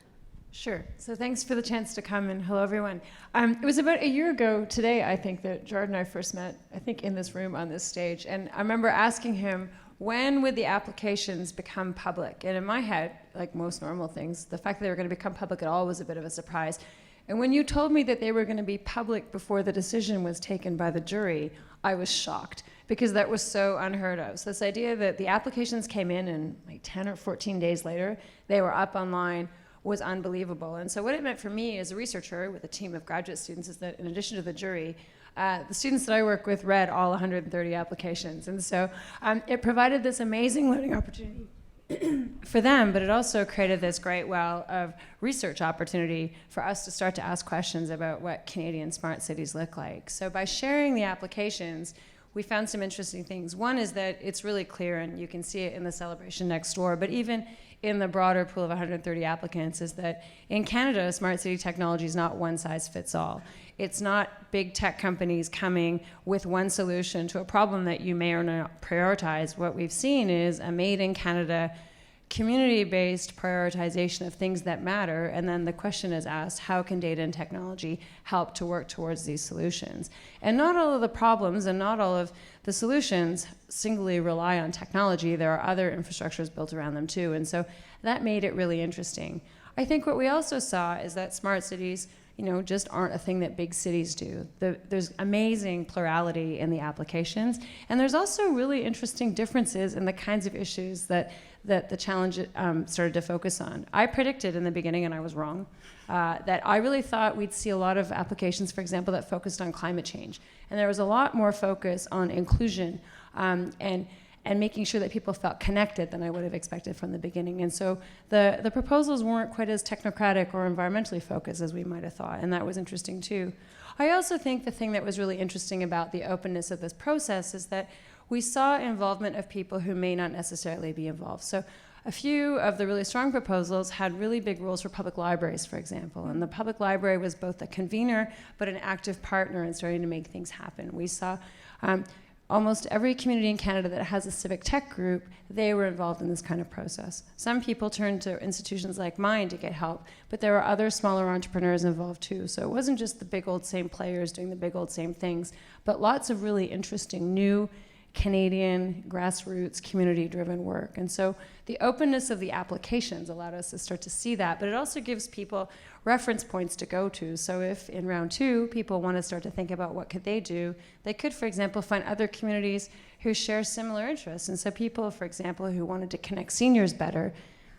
Speaker 17: Sure. So thanks for the chance to come, and hello, everyone. It was about a year ago today, I think, that Jordan and I first met, I think, in this room on this stage. And I remember asking him, when would the applications become public? And in my head, like most normal things, the fact that they were going to become public at all was a bit of a surprise. And when you told me that they were going to be public before the decision was taken by the jury, I was shocked, because that was so unheard of. So this idea that the applications came in and like 10 or 14 days later, they were up online, was unbelievable. And so what it meant for me as a researcher with a team of graduate students is that in addition to the jury, the students that I work with read all 130 applications. And so it provided this amazing learning opportunity for them, but it also created this great well of research opportunity for us to start to ask questions about what Canadian smart cities look like. So by sharing the applications, we found some interesting things. One is that it's really clear, and you can see it in the celebration next door, but even in the broader pool of 130 applicants, is that in Canada, smart city technology is not one size fits all. It's not big tech companies coming with one solution to a problem that you may or not prioritize. What we've seen is a made in Canada, community-based prioritization of things that matter, and then the question is asked, how can data and technology help to work towards these solutions? And not all of the problems and not all of the solutions singly rely on technology. There are other infrastructures built around them too, and so that made it really interesting. I think what we also saw is that smart cities, just aren't a thing that big cities do. There's amazing plurality in the applications, and there's also really interesting differences in the kinds of issues that the challenge started to focus on. I predicted in the beginning, and I was wrong, that I really thought we'd see a lot of applications, for example, that focused on climate change. And there was a lot more focus on inclusion and making sure that people felt connected than I would have expected from the beginning. And so the proposals weren't quite as technocratic or environmentally focused as we might have thought, and that was interesting too. I also think the thing that was really interesting about the openness of this process is that we saw involvement of people who may not necessarily be involved. So a few of the really strong proposals had really big roles for public libraries, for example, and the public library was both a convener but an active partner in starting to make things happen. We saw almost every community in Canada that has a civic tech group, they were involved in this kind of process. Some people turned to institutions like mine to get help, but there were other smaller entrepreneurs involved too. So it wasn't just the big old same players doing the big old same things, but lots of really interesting new Canadian grassroots community-driven work. And so the openness of the applications allowed us to start to see that, but it also gives people reference points to go to. So if in round 2 people want to start to think about what could they do, they could, for example, find other communities who share similar interests. And so people, for example, who wanted to connect seniors better,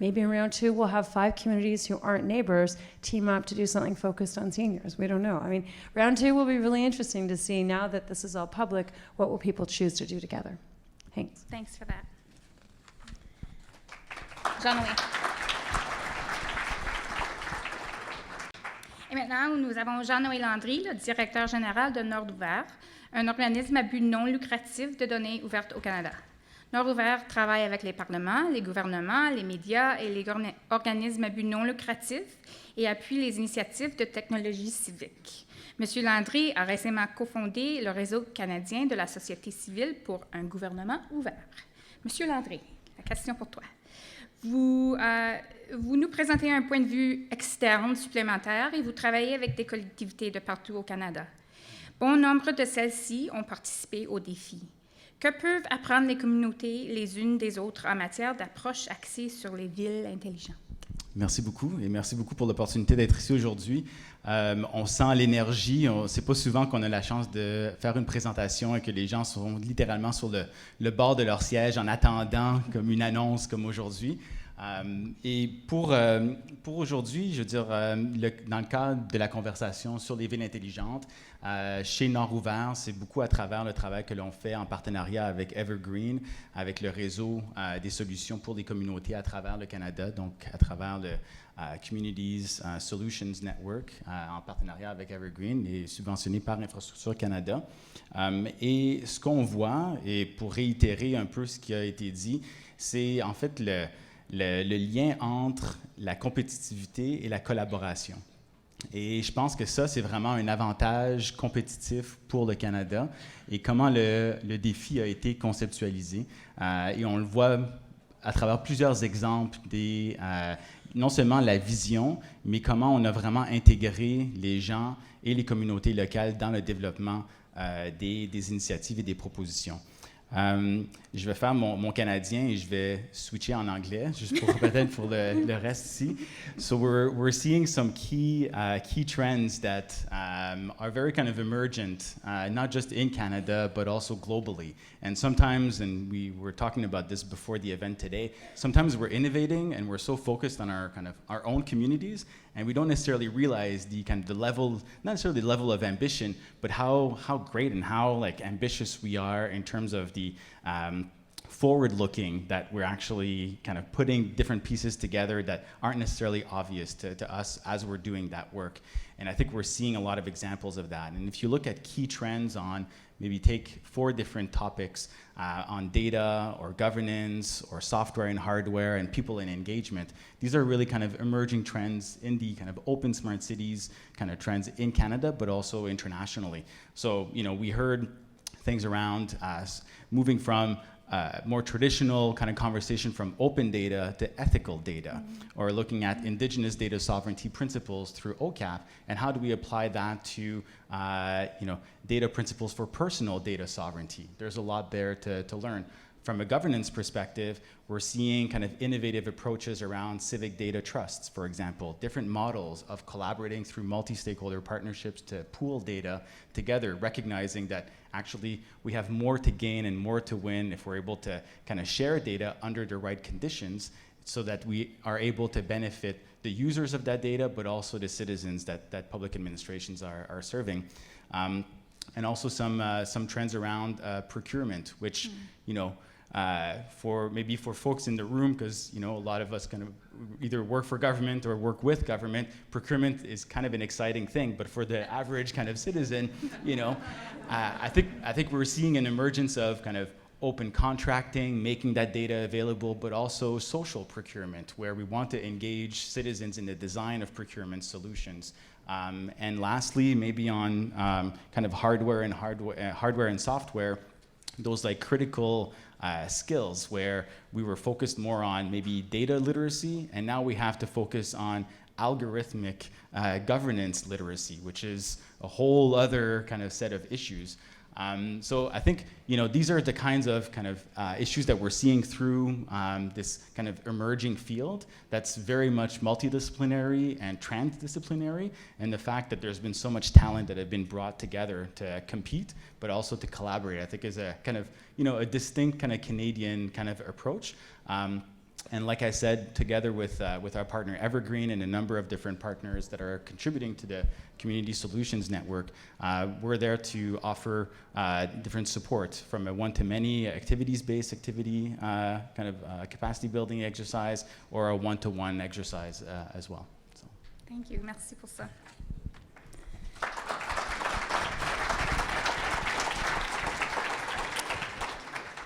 Speaker 17: Maybe in round 2, we'll have 5 communities who aren't neighbors team up to do something focused on seniors. We don't know. I mean, round 2 will be really interesting to see, now that this is all public, what will people choose to do together. Thanks.
Speaker 13: Thanks for that. Jean-Louis. Et maintenant, nous avons Jean-Noël Landry, le directeur général de Nord Ouvert, un organisme à but non lucratif de données ouvertes au Canada. Nord Ouvert travaille avec les parlements, les gouvernements, les médias et les organismes à but non lucratif et appuie les initiatives de technologie civique. M. Landry a récemment cofondé le réseau canadien de la société civile pour un gouvernement ouvert. M. Landry, la question pour toi. Vous nous présentez un point de vue externe supplémentaire et vous travaillez avec des collectivités de partout au Canada. Bon nombre de celles-ci ont participé au défi. Que peuvent apprendre les communautés les unes des autres en matière d'approche axée sur les villes intelligentes?
Speaker 19: Merci beaucoup et merci beaucoup pour l'opportunité d'être ici aujourd'hui. On sent l'énergie, c'est pas souvent qu'on a la chance de faire une présentation et que les gens sont littéralement sur le bord de leur siège en attendant comme une annonce comme aujourd'hui. Et pour aujourd'hui, je veux dire, dans le cadre de la conversation sur les villes intelligentes, chez Nord Ouvert, c'est beaucoup à travers le travail que l'on fait en partenariat avec Evergreen, avec le réseau des solutions pour les communautés à travers le Canada, donc à travers le Communities Solutions Network, en partenariat avec Evergreen et subventionné par Infrastructure Canada. Et ce qu'on voit, et pour réitérer un peu ce qui a été dit, c'est en fait le lien entre la compétitivité et la collaboration. Et je pense que ça, c'est vraiment un avantage compétitif pour le Canada et comment le défi a été conceptualisé. Et on le voit à travers plusieurs exemples non seulement la vision, mais comment on a vraiment intégré les gens et les communautés locales dans le développement des initiatives et des propositions. Je vais faire mon canadien et je vais switcher en anglais, juste pour peut-être pour le reste ici. So we're seeing some key trends that are very kind of emergent, not just in Canada, but also globally. And sometimes, and we were talking about this before the event today, sometimes we're innovating and we're so focused on our own communities, and we don't necessarily realize the level, not necessarily the level of ambition, but how great and how ambitious we are in terms of the forward-looking, that we're actually kind of putting different pieces together that aren't necessarily obvious to us as we're doing that work. And I think we're seeing a lot of examples of that. And if you look at key trends on, maybe take 4 different topics on data or governance or software and hardware and people and engagement, these are really kind of emerging trends in the kind of open smart cities kind of trends in Canada, but also internationally. So, we heard things around moving from more traditional kind of conversation from open data to ethical data, or looking at indigenous data sovereignty principles through OCAP, and how do we apply that to data principles for personal data sovereignty. There's a lot there to learn. From a governance perspective, we're seeing kind of innovative approaches around civic data trusts, for example, different models of collaborating through multi-stakeholder partnerships to pool data together, recognizing that actually we have more to gain and more to win if we're able to kind of share data under the right conditions so that we are able to benefit the users of that data, but also the citizens that public administrations are serving. And also some trends around procurement, which, for folks in the room, because a lot of us kind of either work for government or work with government, procurement is kind of an exciting thing. But for the average kind of citizen, I think we're seeing an emergence of kind of open contracting, making that data available, but also social procurement, where we want to engage citizens in the design of procurement solutions. And lastly, maybe on kind of hardware and software, those critical skills where we were focused more on maybe data literacy, and now we have to focus on algorithmic governance literacy, which is a whole other kind of set of issues. So I think these are the kinds of issues that we're seeing through this kind of emerging field that's very much multidisciplinary and transdisciplinary, and the fact that there's been so much talent that have been brought together to compete, but also to collaborate, I think is a kind of a distinct kind of Canadian kind of approach. And like I said, together with our partner Evergreen and a number of different partners that are contributing to the Community Solutions Network, we're there to offer different support from a one-to-many activities-based activity kind of capacity building exercise or a one-to-one exercise as well. So.
Speaker 13: Thank you. Merci pour ça.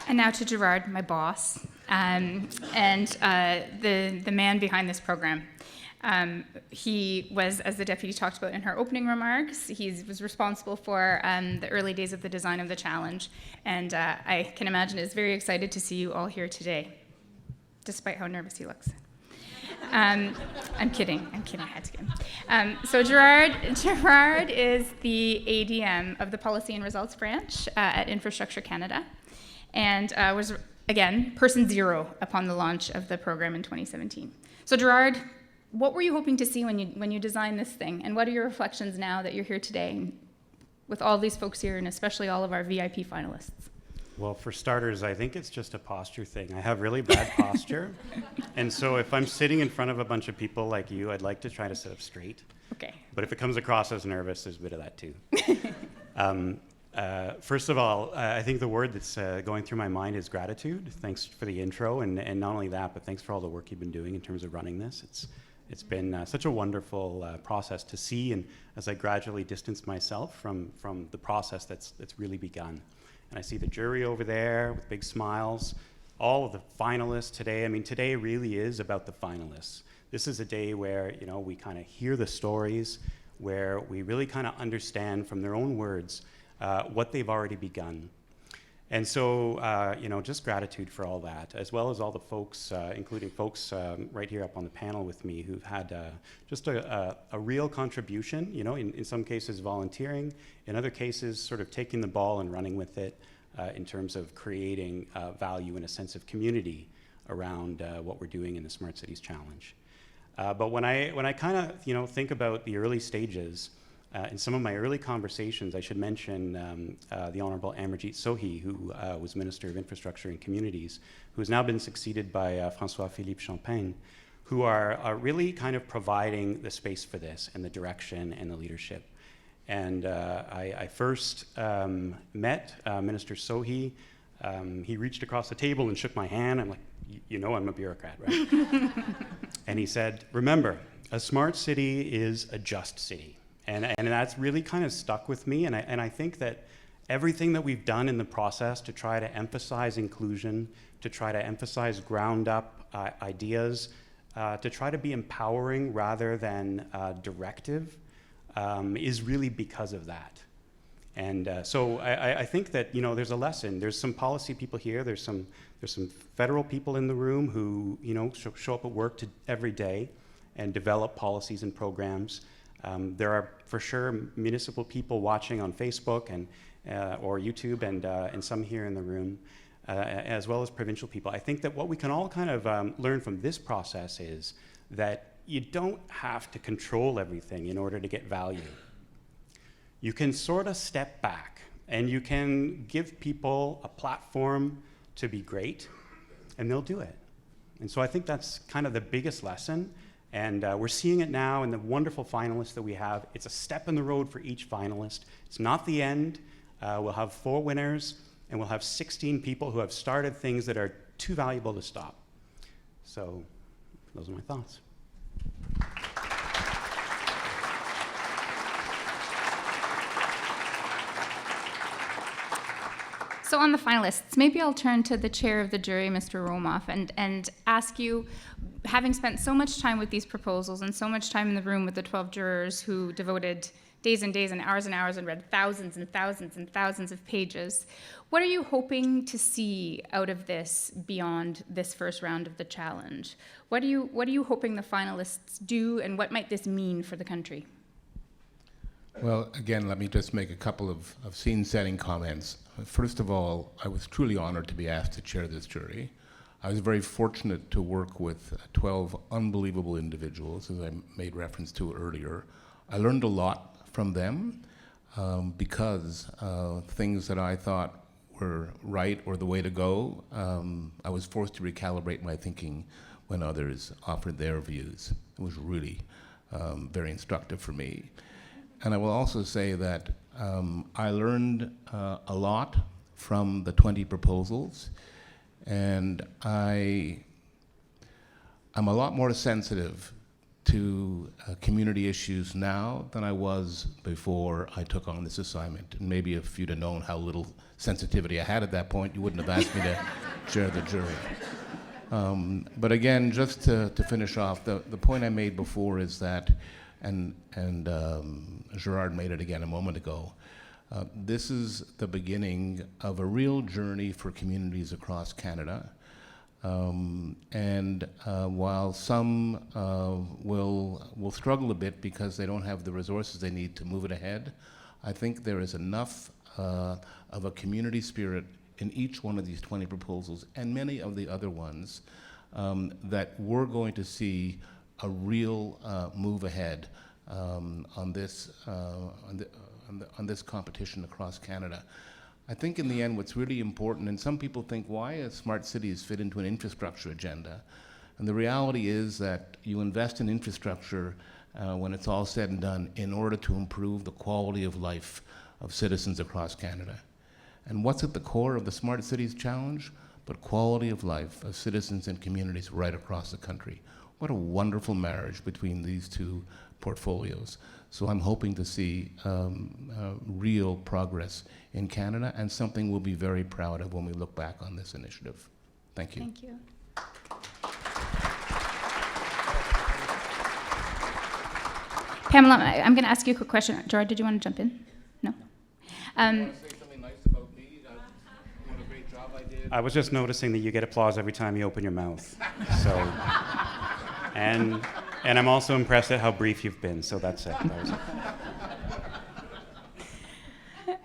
Speaker 13: And now to Gerard, my boss, and the man behind this program. He was, as the deputy talked about in her opening remarks, he was responsible for the early days of the design of the challenge. And I can imagine is very excited to see you all here today, despite how nervous he looks. I'm kidding, I had to get him. So Gerard is the ADM of the Policy and Results Branch at Infrastructure Canada, and was, again, person zero upon the launch of the program in 2017. So Gerard, what were you hoping to see when you designed this thing, and what are your reflections now that you're here today with all these folks here, and especially all of our VIP finalists?
Speaker 20: Well, for starters, I think it's just a posture thing. I have really bad posture, and so if I'm sitting in front of a bunch of people like you, I'd like to try to sit up straight.
Speaker 13: Okay.
Speaker 20: But if it comes across as nervous, there's a bit of that too. First of all, I think the word that's going through my mind is gratitude. Thanks for the intro, and not only that, but thanks for all the work you've been doing in terms of running this. It's been such a wonderful process to see, and as I gradually distance myself from the process that's really begun. And I see the jury over there with big smiles, all of the finalists today. I mean, today really is about the finalists. This is a day where, you know, we kind of hear the stories, where we really kind of understand from their own words what they've already begun. And so, you know, just gratitude for all that, as well as all the folks, including folks right here up on the panel with me who've had just a real contribution, you know, in some cases volunteering, in other cases sort of taking the ball and running with it in terms of creating value and a sense of community around what we're doing in the Smart Cities Challenge. But when I kind of, you know, think about the early stages, in some of my early conversations, I should mention the Honorable Amarjeet Sohi, who was Minister of Infrastructure and Communities, who has now been succeeded by François-Philippe Champagne, who are really kind of providing the space for this and the direction and the leadership. And I first met Minister Sohi. He reached across the table and shook my hand. I'm like, you know I'm a bureaucrat, right? And he said, remember, a smart city is a just city. And that's really kind of stuck with me. And I think that everything that we've done in the process to try to emphasize inclusion, to try to emphasize ground up ideas, to try to be empowering rather than directive is really because of that. And so I think that, you know, there's a lesson. There's some policy people here. There's some federal people in the room who, you know, show up at work every day and develop policies and programs. There are for sure municipal people watching on Facebook and or YouTube and some here in the room, as well as provincial people. I think that what we can all kind of learn from this process is that you don't have to control everything in order to get value. You can sort of step back and you can give people a platform to be great, and they'll do it. And so I think that's kind of the biggest lesson. And we're seeing it now in the wonderful finalists that we have. It's a step in the road for each finalist. It's not the end. We'll have 4 winners, and we'll have 16 people who have started things that are too valuable to stop. So those are my thoughts.
Speaker 13: So on the finalists, maybe I'll turn to the chair of the jury, Mr. Romoff, and ask you, having spent so much time with these proposals and so much time in the room with the 12 jurors who devoted days and days and hours and read thousands and thousands and thousands of pages, what are you hoping to see out of this beyond this first round of the challenge? What are you hoping the finalists do, and what might this mean for the country?
Speaker 16: Well, again, let me just make a couple of scene-setting comments. First of all, I was truly honored to be asked to chair this jury. I was very fortunate to work with 12 unbelievable individuals, as I made reference to earlier. I learned a lot from them because things that I thought were right or the way to go, I was forced to recalibrate my thinking when others offered their views. It was really very instructive for me. And I will also say that I learned a lot from the 20 proposals, and I'm a lot more sensitive to community issues now than I was before I took on this assignment. And maybe if you'd have known how little sensitivity I had at that point, you wouldn't have asked me to chair the jury. But again, just to finish off, the point I made before is that, and Gerard made it again a moment ago, this is the beginning of a real journey for communities across Canada. While some will struggle a bit because they don't have the resources they need to move it ahead, I think there is enough of a community spirit in each one of these 20 proposals and many of the other ones that we're going to see a real move ahead on this competition across Canada. I think in the end what's really important, and some people think, why is smart cities fit into an infrastructure agenda? And the reality is that you invest in infrastructure when it's all said and done in order to improve the quality of life of citizens across Canada. And what's at the core of the Smart Cities Challenge? But quality of life of citizens and communities right across the country. What a wonderful marriage between these two portfolios. So I'm hoping to see real progress in Canada and something we'll be very proud of when we look back on this initiative. Thank you.
Speaker 13: Thank you. Pamela, I'm going to ask you a quick question. Gerard, did you want to jump in? No?
Speaker 20: I was just noticing that you get applause every time you open your mouth. So, and I'm also impressed at how brief you've been, so that's it. That was it.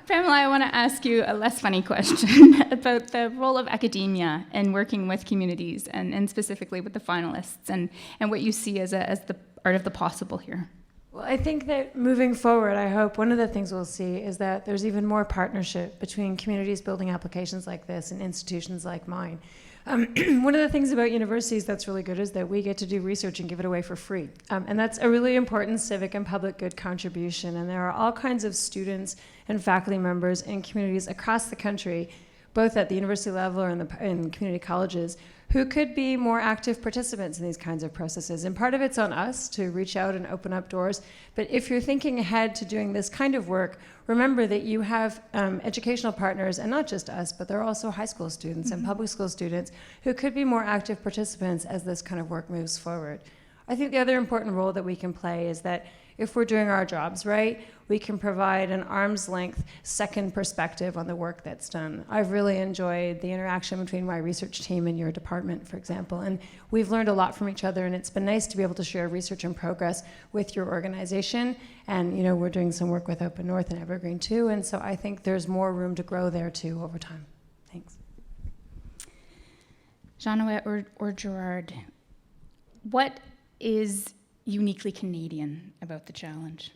Speaker 13: Pamela, I want to ask you a less funny question about the role of academia in working with communities and specifically with the finalists and what you see as the art of the possible here.
Speaker 17: Well, I think that moving forward, I hope one of the things we'll see is that there's even more partnership between communities building applications like this and institutions like mine. One of the things about universities that's really good is that we get to do research and give it away for free. And that's a really important civic and public good contribution. And there are all kinds of students and faculty members in communities across the country, both at the university level or in community colleges, who could be more active participants in these kinds of processes. And part of it's on us to reach out and open up doors. But if you're thinking ahead to doing this kind of work, remember that you have educational partners, and not just us, but there are also high school students and public school students who could be more active participants as this kind of work moves forward. I think the other important role that we can play is that if we're doing our jobs right, we can provide an arm's length second perspective on the work that's done. I've really enjoyed the interaction between my research team and your department, for example, and we've learned a lot from each other, and it's been nice to be able to share research and progress with your organization. And you know, we're doing some work with Open North and Evergreen too, and so I think there's more room to grow there too over time. Thanks.
Speaker 13: Jean-Noël or Gerard, what is uniquely Canadian about the challenge?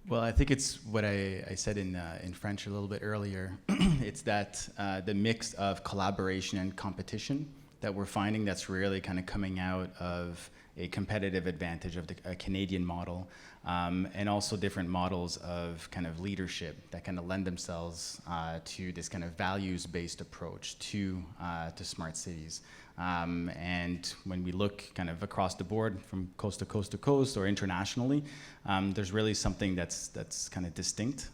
Speaker 19: Well, I think it's what I said in French a little bit earlier. It's that the mix of collaboration and competition that we're finding that's really kind of coming out of a competitive advantage of a Canadian model, and also different models of kind of leadership that kind of lend themselves to this kind of values-based approach to smart cities. And when we look kind of across the board from coast to coast to coast or internationally, there's really something that's kind of distinct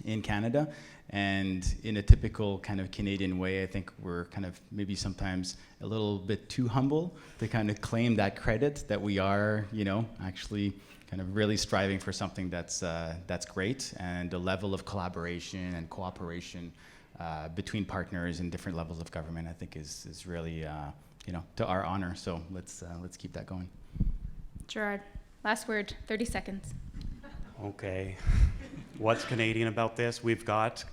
Speaker 19: in Canada. And in a typical kind of Canadian way, I think we're kind of maybe sometimes a little bit too humble to kind of claim that credit that we are, you know, actually kind of really striving for something that's great, and the level of collaboration and cooperation between partners in different levels of government, I think is really, you know, to our honor. So let's keep that going.
Speaker 13: Gerard, last word, 30 seconds.
Speaker 20: Okay. What's Canadian about this? We've got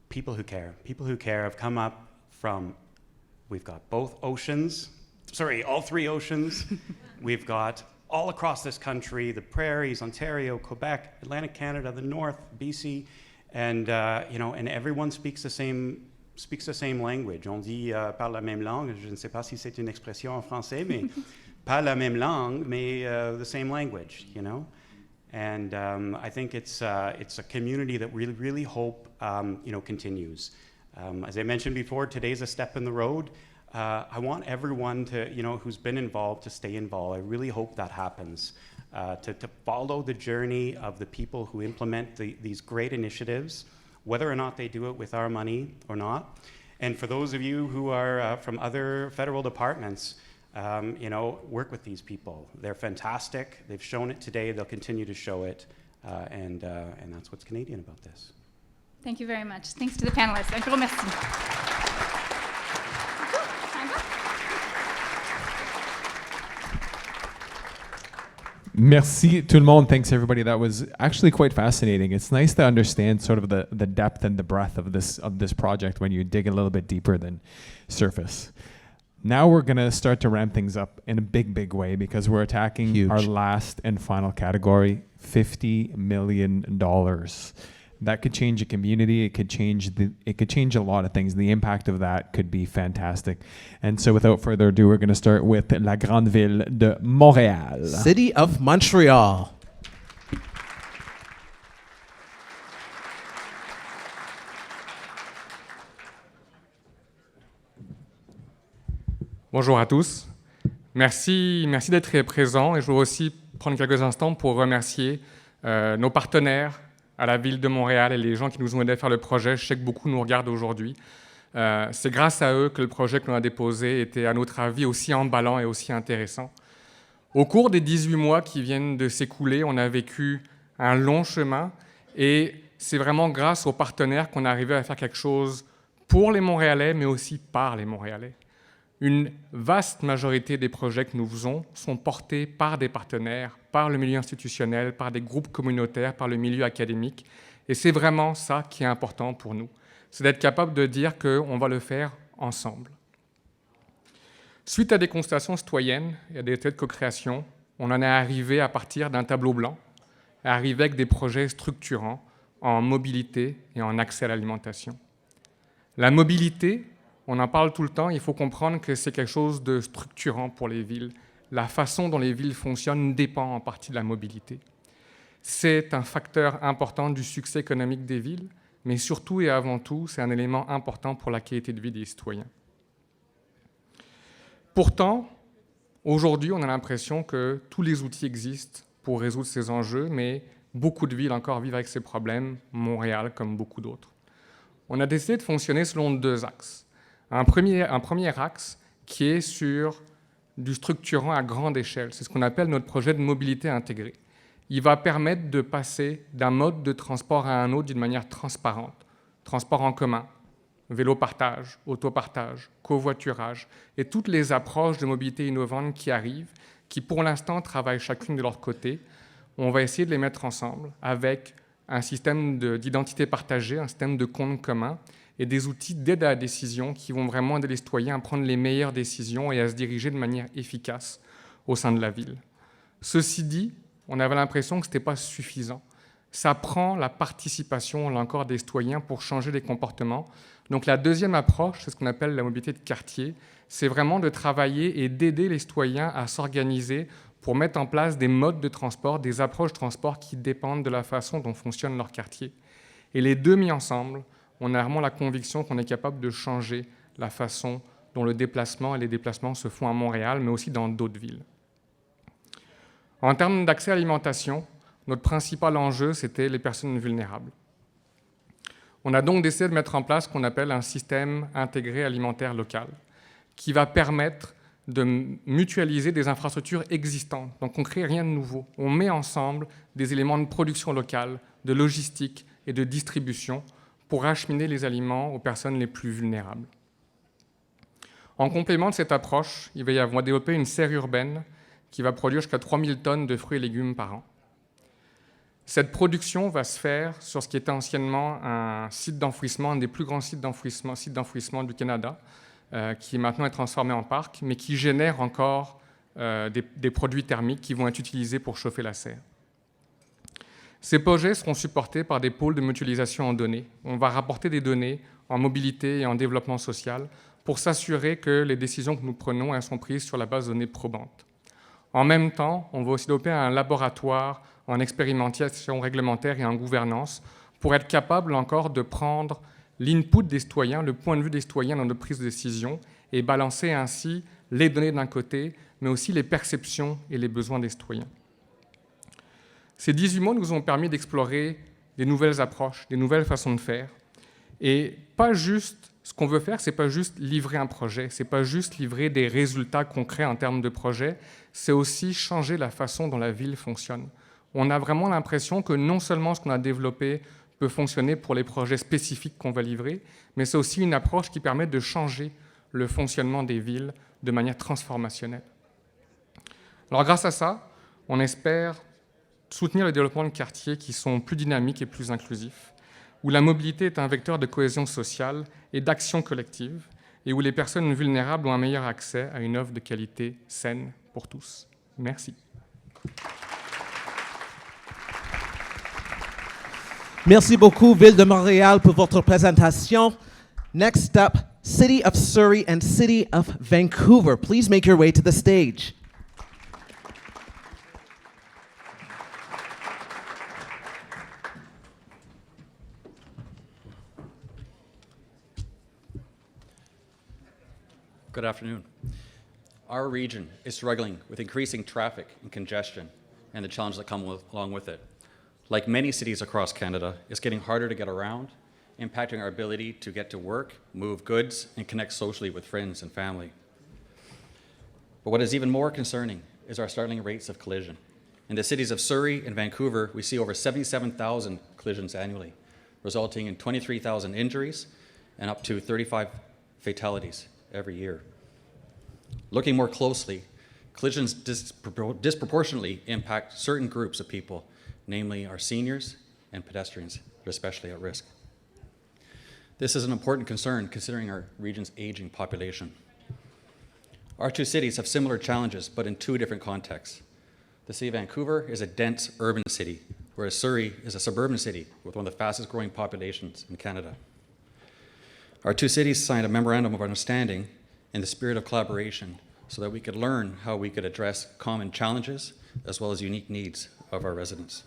Speaker 20: people who care. People who care have come up from, we've got both oceans, sorry, all three oceans. We've got all across this country, the prairies, Ontario, Quebec, Atlantic Canada, the North, BC, and you know, and everyone speaks the same speaks the same language. On dit parle la même langue. Je ne sais pas si c'est une expression en français, mais pas la même langue, mais the same language, you know. And I think it's a community that we really hope continues. As I mentioned before, today's a step in the road. I want everyone to, who's been involved to stay involved. I really hope that happens. To follow the journey of the people who implement these great initiatives, whether or not they do it with our money or not. And for those of you who are from other federal departments, work with these people. They're fantastic. They've shown it today. They'll continue to show it. And that's what's Canadian about this.
Speaker 13: Thank you very much. Thanks to the panelists. Un gros merci.
Speaker 1: Merci tout le monde. Thanks everybody. That was actually quite fascinating. It's nice to understand sort of the depth and the breadth of this project when you dig a little bit deeper than surface. Now we're going to start to ramp things up in a big way because we're attacking our last and final category, $50 million. That could change a community. It could change a lot of things. The impact of that could be fantastic. And so without further ado, we're going to start with la grande ville de Montréal.
Speaker 2: City of Montreal.
Speaker 18: Bonjour à tous. Merci d'être présents et je veux aussi prendre quelques instants pour remercier nos partenaires à la ville de Montréal et les gens qui nous ont aidés à faire le projet. Je sais que beaucoup nous regardent aujourd'hui. C'est grâce à eux que le projet que l'on a déposé était, à notre avis, aussi emballant et aussi intéressant. Au cours des 18 mois qui viennent de s'écouler, on a vécu un long chemin et c'est vraiment grâce aux partenaires qu'on est arrivé à faire quelque chose pour les Montréalais, mais aussi par les Montréalais. Une vaste majorité des projets que nous faisons sont portés par des partenaires, par le milieu institutionnel, par des groupes communautaires, par le milieu académique. Et c'est vraiment ça qui est important pour nous. C'est d'être capable de dire qu'on va le faire ensemble. Suite à des consultations citoyennes et à des tests de co-création, on en est arrivé à partir d'un tableau blanc, à arriver avec des projets structurants en mobilité et en accès à l'alimentation. La mobilité, on en parle tout le temps, il faut comprendre que c'est quelque chose de structurant pour les villes. La façon dont les villes fonctionnent dépend en partie de la mobilité. C'est un facteur important du succès économique des villes, mais surtout et avant tout, c'est un élément important pour la qualité de vie des citoyens. Pourtant, aujourd'hui, on a l'impression que tous les outils existent pour résoudre ces enjeux, mais beaucoup de villes encore vivent avec ces problèmes, Montréal comme beaucoup d'autres. On a décidé de fonctionner selon 2 axes. Un premier axe qui est sur du structurant à grande échelle. C'est ce qu'on appelle notre projet de mobilité intégrée. Il va permettre de passer d'un mode de transport à un autre d'une manière transparente. Transport en commun, vélo-partage, autopartage, covoiturage et toutes les approches de mobilité innovantes qui arrivent, qui pour l'instant travaillent chacune de leur côté. On va essayer de les mettre ensemble avec un système d'identité partagée, un système de compte commun et des outils d'aide à la décision qui vont vraiment aider les citoyens à prendre les meilleures décisions et à se diriger de manière efficace au sein de la ville. Ceci dit, on avait l'impression que ce n'était pas suffisant. Ça prend la participation, là encore, des citoyens pour changer les comportements. Donc la deuxième approche, c'est ce qu'on appelle la mobilité de quartier, c'est vraiment de travailler et d'aider les citoyens à s'organiser pour mettre en place des modes de transport, des approches de transport qui dépendent de la façon dont fonctionne leur quartier. Et les deux mis ensemble, on a vraiment la conviction qu'on est capable de changer la façon dont le déplacement et les déplacements se font à Montréal, mais aussi dans d'autres villes. En termes d'accès à l'alimentation, notre principal enjeu, c'était les personnes vulnérables. On a donc décidé de mettre en place ce qu'on appelle un système intégré alimentaire local, qui va permettre de mutualiser des infrastructures existantes. Donc on ne crée rien de nouveau. On met ensemble des éléments de production locale, de logistique et de distribution pour acheminer les aliments aux personnes les plus vulnérables. En complément de cette approche, il va y avoir développé une serre urbaine qui va produire jusqu'à 3000 tonnes de fruits et légumes par an. Cette production va se faire sur ce qui était anciennement un site d'enfouissement, un des plus grands sites d'enfouissement du Canada, qui maintenant est transformé en parc, mais qui génère encore des produits thermiques qui vont être utilisés pour chauffer la serre. Ces projets seront supportés par des pôles de mutualisation en données. On va rapporter des données
Speaker 21: en mobilité et en développement social pour s'assurer que les décisions que nous prenons elles sont prises sur la base de données probantes. En même temps, on va aussi développer un laboratoire en expérimentation réglementaire et en gouvernance pour être capable encore de prendre l'input des citoyens, le point de vue des citoyens dans notre prise de décision et balancer ainsi les données d'un côté, mais aussi les perceptions et les besoins des citoyens. Ces 18 mois nous ont permis d'explorer des nouvelles approches, des nouvelles façons de faire. Et pas juste, ce qu'on veut faire, c'est pas juste livrer un projet, c'est pas juste livrer des résultats concrets en termes de projet, c'est aussi changer la façon dont la ville fonctionne. On a vraiment l'impression que non seulement ce qu'on a développé peut fonctionner pour les projets spécifiques qu'on va livrer, mais c'est aussi une approche qui permet de changer le fonctionnement des villes de manière transformationnelle. Alors grâce à ça, on espère soutenir le développement de quartiers qui sont plus dynamiques et plus inclusifs, où la mobilité est un vecteur de cohésion sociale et d'action collective, et où les personnes vulnérables ont un meilleur accès à une offre de qualité saine pour tous. Merci.
Speaker 2: Merci beaucoup, Ville de Montréal, pour votre présentation. Next up, City of Surrey and City of Vancouver. Please make your way to the stage.
Speaker 22: Good afternoon. Our region is struggling with increasing traffic and congestion and the challenges that come along with it. Like many cities across Canada, it's getting harder to get around, impacting our ability to get to work, move goods, and connect socially with friends and family. But what is even more concerning is our startling rates of collision. In the cities of Surrey and Vancouver, we see over 77,000 collisions annually, resulting in 23,000 injuries and up to 35 fatalities every year. Looking more closely, collisions disproportionately impact certain groups of people, namely our seniors and pedestrians, who are especially at risk. This is an important concern considering our region's aging population. Our two cities have similar challenges, but in two different contexts. The city of Vancouver is a dense urban city, whereas Surrey is a suburban city with one of the fastest growing populations in Canada. Our two cities signed a memorandum of understanding in the spirit of collaboration so that we could learn how we could address common challenges as well as unique needs of our residents.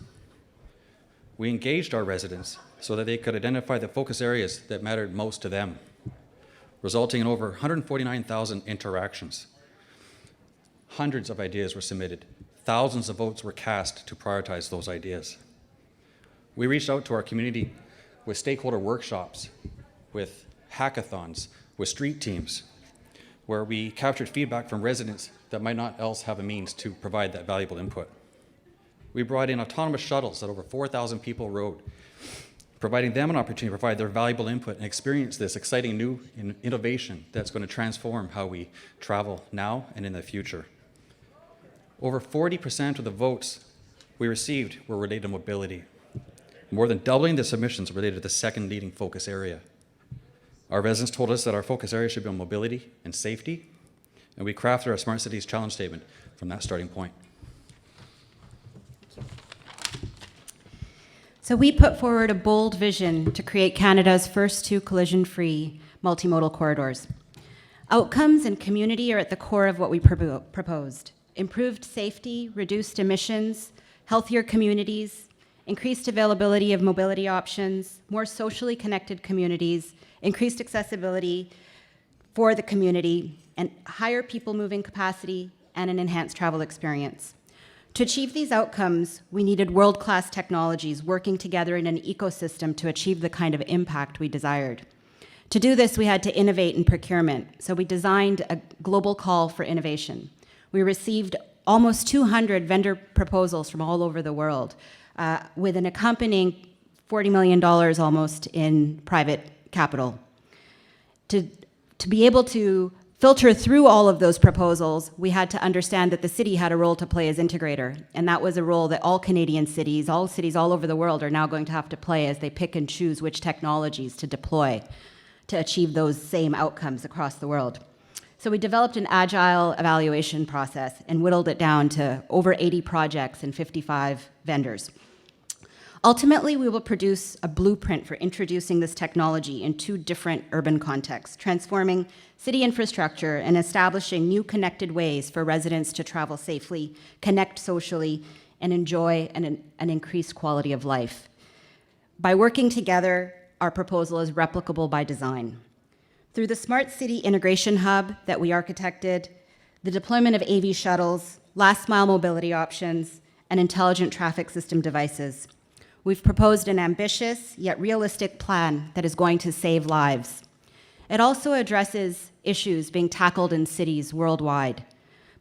Speaker 22: We engaged our residents so that they could identify the focus areas that mattered most to them, resulting in over 149,000 interactions. Hundreds of ideas were submitted. Thousands of votes were cast to prioritize those ideas. We reached out to our community with stakeholder workshops, with hackathons, with street teams, where we captured feedback from residents that might not else have a means to provide that valuable input. We brought in autonomous shuttles that over 4,000 people rode, providing them an opportunity to provide their valuable input and experience this exciting new innovation that's going to transform how we travel now and in the future. Over 40% of the votes we received were related to mobility, more than doubling the submissions related to the second leading focus area. Our residents told us that our focus area should be on mobility and safety, and we crafted our Smart Cities Challenge Statement from that starting point.
Speaker 23: So we put forward a bold vision to create Canada's first two collision-free multimodal corridors. Outcomes and community are at the core of what we proposed. Improved safety, reduced emissions, healthier communities, increased availability of mobility options, more socially connected communities, increased accessibility for the community, and higher people moving capacity and an enhanced travel experience. To achieve these outcomes, we needed world-class technologies working together in an ecosystem to achieve the kind of impact we desired. To do this, we had to innovate in procurement, so we designed a global call for innovation. We received almost 200 vendor proposals from all over the world, with an accompanying $40 million almost in private capital. To be able to filter through all of those proposals, we had to understand that the city had a role to play as integrator, and that was a role that all Canadian cities, all cities all over the world are now going to have to play as they pick and choose which technologies to deploy to achieve those same outcomes across the world. So we developed an agile evaluation process and whittled it down to over 80 projects and 55 vendors. Ultimately, we will produce a blueprint for introducing this technology in 2 different urban contexts, transforming city infrastructure and establishing new connected ways for residents to travel safely, connect socially, and enjoy an increased quality of life. By working together, our proposal is replicable by design. Through the Smart City Integration Hub that we architected, the deployment of AV shuttles, last-mile mobility options, and intelligent traffic system devices, we've proposed an ambitious yet realistic plan that is going to save lives. It also addresses issues being tackled in cities worldwide.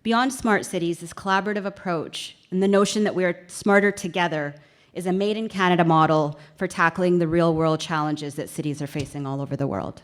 Speaker 23: Beyond smart cities, this collaborative approach and the notion that we are smarter together is a made-in-Canada model for tackling the real-world challenges that cities are facing all over the world.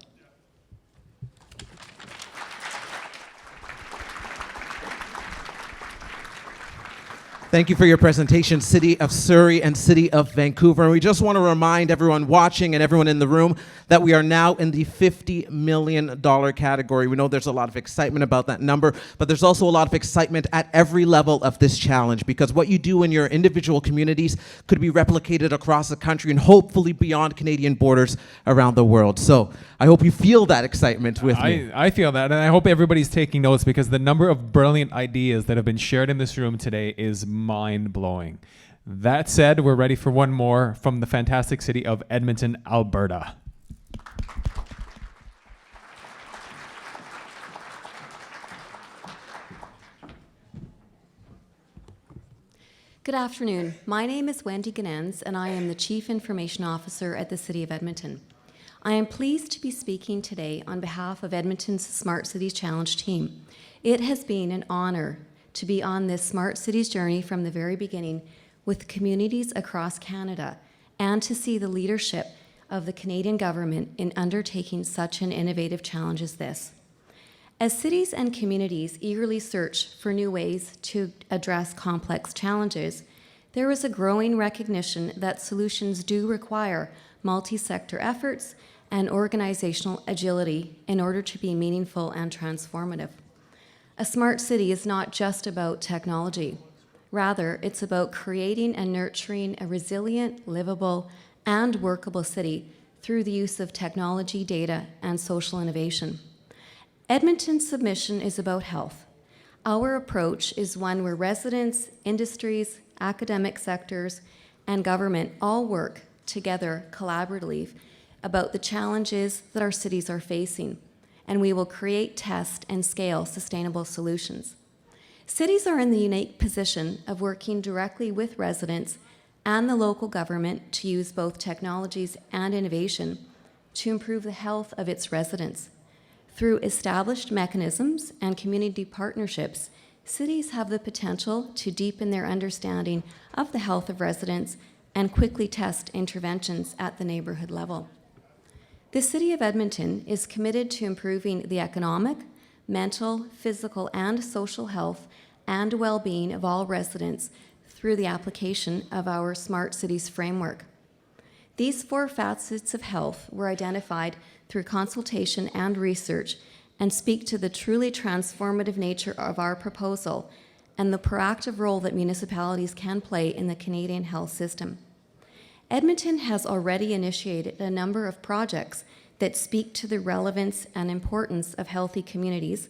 Speaker 2: Thank you for your presentation, City of Surrey and City of Vancouver. And we just want to remind everyone watching and everyone in the room that we are now in the $50 million category. We know there's a lot of excitement about that number, but there's also a lot of excitement at every level of this challenge, because what you do in your individual communities could be replicated across the country and hopefully beyond Canadian borders around the world. So I hope you feel that excitement with me.
Speaker 1: I feel that, and I hope everybody's taking notes, because the number of brilliant ideas that have been shared in this room today is mind-blowing. That said, we're ready for one more from the fantastic city of Edmonton, Alberta.
Speaker 3: Good afternoon. My name is Wendy Ganens, and I am the Chief Information Officer at the City of Edmonton. I am pleased to be speaking today on behalf of Edmonton's Smart Cities Challenge team. It has been an honor to be on this Smart Cities journey from the very beginning with communities across Canada, and to see the leadership of the Canadian government in undertaking such an innovative challenge as this. As cities and communities eagerly search for new ways to address complex challenges, there is a growing recognition that solutions do require multi-sector efforts and organizational agility in order to be meaningful and transformative. A smart city is not just about technology. Rather, it's about creating and nurturing a resilient, livable, and workable city through the use of technology, data, and social innovation. Edmonton's submission is about health. Our approach is one where residents, industries, academic sectors, and government all work together collaboratively about the challenges that our cities are facing, and we will create, test, and scale sustainable solutions. Cities are in the unique position of working directly with residents and the local government to use both technologies and innovation to improve the health of its residents. Through established mechanisms and community partnerships, cities have the potential to deepen their understanding of the health of residents and quickly test interventions at the neighborhood level. The City of Edmonton is committed to improving the economic, mental, physical, and social health and well-being of all residents through the application of our Smart Cities framework. These 4 facets of health were identified through consultation and research and speak to the truly transformative nature of our proposal and the proactive role that municipalities can play in the Canadian health system. Edmonton has already initiated a number of projects that speak to the relevance and importance of healthy communities,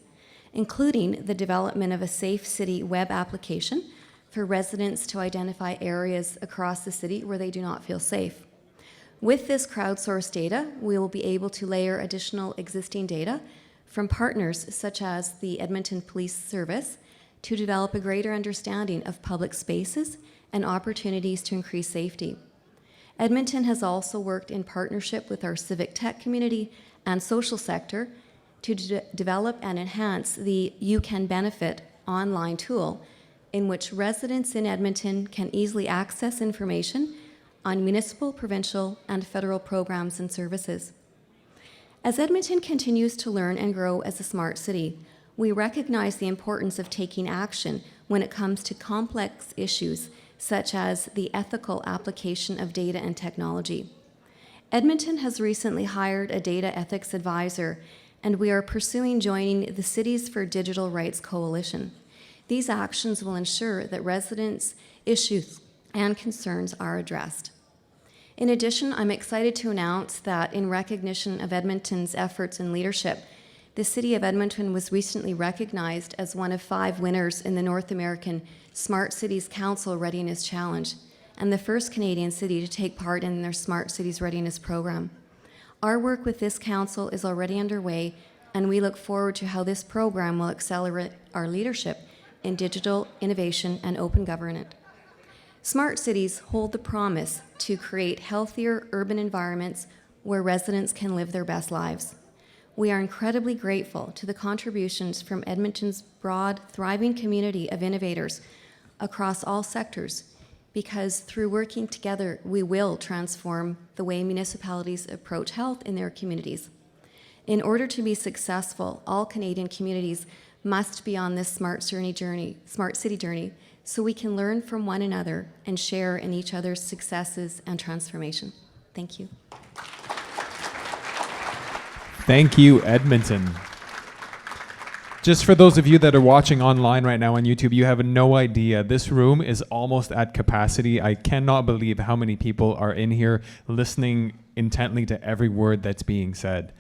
Speaker 3: including the development of a Safe City web application for residents to identify areas across the city where they do not feel safe. With this crowdsourced data, we will be able to layer additional existing data from partners such as the Edmonton Police Service to develop a greater understanding of public spaces and opportunities to increase safety. Edmonton has also worked in partnership with our civic tech community and social sector to develop and enhance the You Can Benefit online tool, in which residents in Edmonton can easily access information on municipal, provincial, and federal programs and services. As Edmonton continues to learn and grow as a smart city, we recognize the importance of taking action when it comes to complex issues such as the ethical application of data and technology. Edmonton has recently hired a data ethics advisor, and we are pursuing joining the Cities for Digital Rights Coalition. These actions will ensure that residents' issues and concerns are addressed. In addition, I'm excited to announce that in recognition of Edmonton's efforts and leadership, the City of Edmonton was recently recognized as one of 5 winners in the North American Smart Cities Council Readiness Challenge, and the first Canadian city to take part in their Smart Cities Readiness program. Our work with this council is already underway, and we look forward to how this program will accelerate our leadership in digital innovation and open government. Smart cities hold the promise to create healthier urban environments where residents can live their best lives. We are incredibly grateful to the contributions from Edmonton's broad, thriving community of innovators across all sectors, because through working together, we will transform the way municipalities approach health in their communities. In order to be successful, all Canadian communities must be on this smart city journey, so we can learn from one another and share in each other's successes and transformation. Thank you.
Speaker 1: Thank you, Edmonton. Just for those of you that are watching online right now on YouTube, you have no idea. This room is almost at capacity. I cannot believe how many people are in here listening intently to every word that's being said.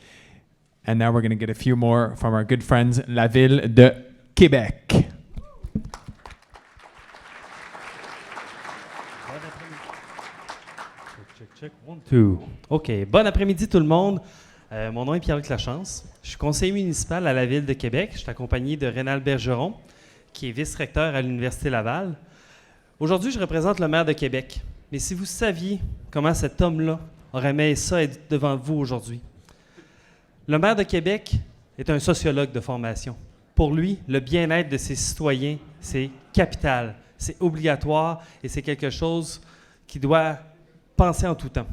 Speaker 1: And now we're going to get a few more from our good friends, la ville de Québec.
Speaker 4: Check, 1, 2. OK. Bon après-midi tout le monde. Mon nom est Pierre-Luc Lachance. Je suis conseiller municipal à la Ville de Québec. Je suis accompagné de Rénal Bergeron, qui est vice-recteur à l'Université Laval. Aujourd'hui, je représente le maire de Québec. Mais si vous saviez comment cet homme-là aurait aimé ça être devant vous aujourd'hui. Le maire de Québec est un sociologue de formation. Pour lui, le bien-être de ses citoyens, c'est capital, c'est obligatoire et c'est quelque chose qui doit penser en tout temps.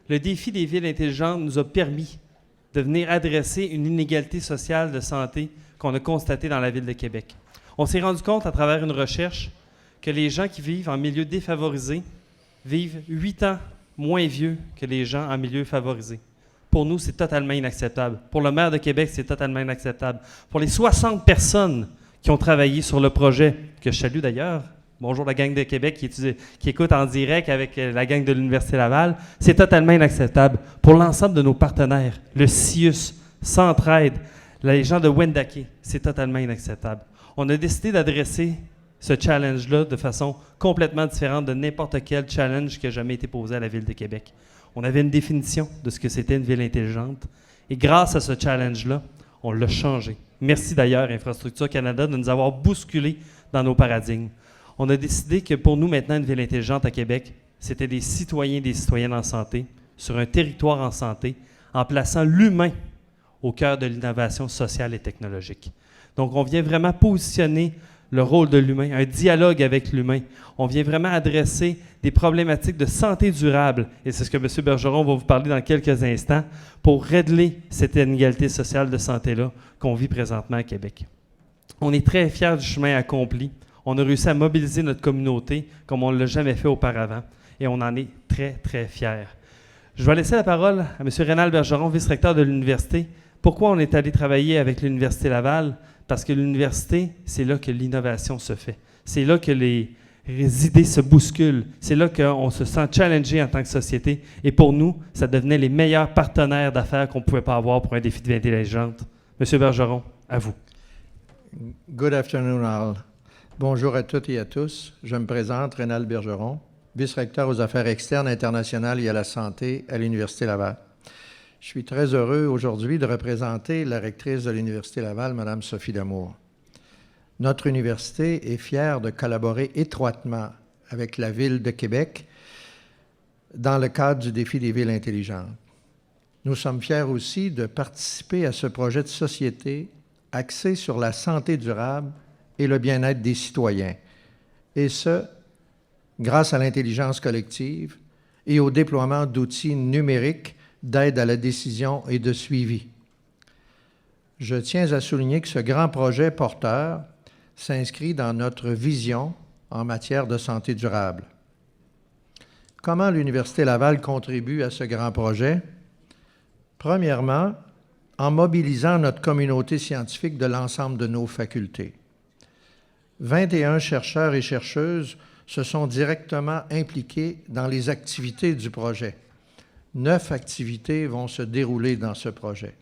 Speaker 4: Le défi des villes intelligentes nous a permis de venir adresser une inégalité sociale de santé qu'on a constatée dans la ville de Québec. On s'est rendu compte à travers une recherche que les gens qui vivent en milieu défavorisé vivent 8 ans moins vieux que les gens en milieu favorisé. Pour nous, c'est totalement inacceptable. Pour le maire de Québec, c'est totalement inacceptable. Pour les 60 personnes qui ont travaillé sur le projet, que je salue d'ailleurs, bonjour la gang de Québec qui écoute en direct avec la gang de l'Université Laval, c'est totalement inacceptable. Pour l'ensemble de nos partenaires, le CIUS, Centraide, les gens de Wendake, c'est totalement inacceptable. On a décidé d'adresser ce challenge-là de façon complètement différente de n'importe quel challenge qui a jamais été posé à la Ville de Québec. On avait une définition de ce que c'était une ville intelligente. Et grâce à ce challenge-là, on l'a changé. Merci d'ailleurs, Infrastructure Canada, de nous avoir bousculés dans nos paradigmes. On a décidé que pour nous, maintenant, une ville intelligente à Québec, c'était des citoyens et des citoyennes en santé, sur un territoire en santé, en plaçant l'humain au cœur de l'innovation sociale et technologique. Donc, on vient vraiment positionner le rôle de l'humain, un dialogue avec l'humain. On vient vraiment adresser des problématiques de santé durable, et c'est ce que M. Bergeron va vous parler dans quelques instants, pour régler cette inégalité sociale de santé-là qu'on vit présentement à Québec. On est très fiers du chemin accompli. On a réussi à mobiliser notre communauté comme on ne l'a jamais fait auparavant, et on en est très, très fiers. Je vais laisser la parole à M. Rénal Bergeron, vice-recteur de l'Université. Pourquoi on est allé travailler avec l'Université Laval? Parce que l'université, c'est là que l'innovation se fait. C'est là que les idées se bousculent. C'est là qu'on se sent challengé en tant que société. Et pour nous, ça devenait les meilleurs partenaires d'affaires qu'on ne pouvait pas avoir pour un défi de vie intelligente. Monsieur Bergeron, à vous.
Speaker 5: Good afternoon all. Bonjour à toutes et à tous. Je me présente, Rénal Bergeron, vice-recteur aux affaires externes, internationales et à la santé à l'Université Laval. Je suis très heureux aujourd'hui de représenter la rectrice de l'Université Laval, Mme Sophie Damour. Notre université est fière de collaborer étroitement avec la Ville de Québec dans le cadre du défi des villes intelligentes. Nous sommes fiers aussi de participer à ce projet de société axé sur la santé durable et le bien-être des citoyens, et ce, grâce à l'intelligence collective et au déploiement d'outils numériques d'aide à la décision et de suivi. Je tiens à souligner que ce grand projet porteur s'inscrit dans notre vision en matière de santé durable. Comment l'Université Laval contribue à ce grand projet? Premièrement, en mobilisant notre communauté scientifique de l'ensemble de nos facultés. 21 chercheurs et chercheuses se sont directement impliqués dans les activités du projet. 9 activités vont se dérouler dans ce projet.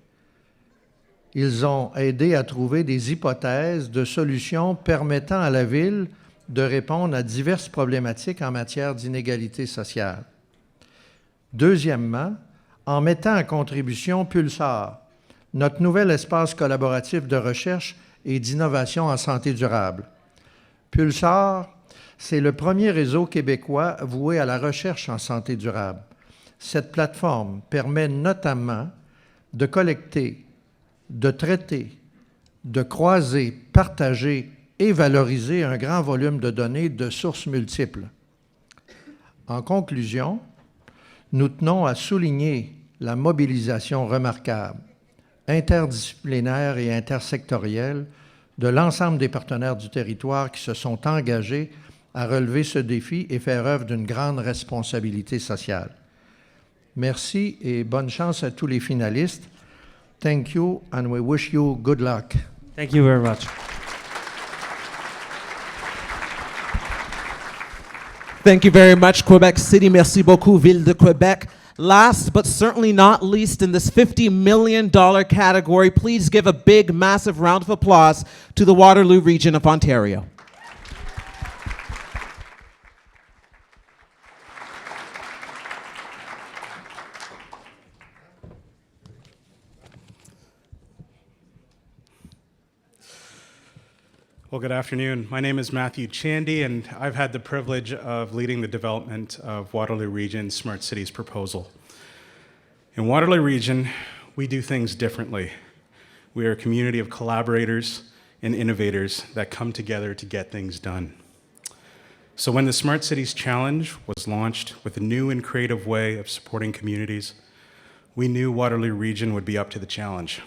Speaker 5: Ils ont aidé à trouver des hypothèses de solutions permettant à la ville de répondre à diverses problématiques en matière d'inégalité sociale. Deuxièmement, en mettant en contribution Pulsar, notre nouvel espace collaboratif de recherche et d'innovation en santé durable. Pulsar, c'est le premier réseau québécois voué à la recherche en santé durable. Cette plateforme permet notamment de collecter, de traiter, de croiser, partager et valoriser un grand volume de données de sources multiples. En conclusion, nous tenons à souligner la mobilisation remarquable, interdisciplinaire et intersectorielle de l'ensemble des partenaires du territoire qui se sont engagés à relever ce défi et faire œuvre d'une grande responsabilité sociale. Merci et bonne chance à tous les finalistes. Thank you and we wish you good luck.
Speaker 4: Thank you very much.
Speaker 2: Thank you very much, Quebec City. Merci beaucoup, Ville de Quebec. Last but certainly not least in this $50 million category, please give a big, massive round of applause to the Waterloo region of Ontario.
Speaker 6: Well, good afternoon. My name is Matthew Chandy, and I've had the privilege of leading the development of Waterloo Region Smart Cities proposal. In Waterloo Region, we do things differently. We are a community of collaborators and innovators that come together to get things done. So when the Smart Cities Challenge was launched with a new and creative way of supporting communities, we knew Waterloo Region would be up to the challenge.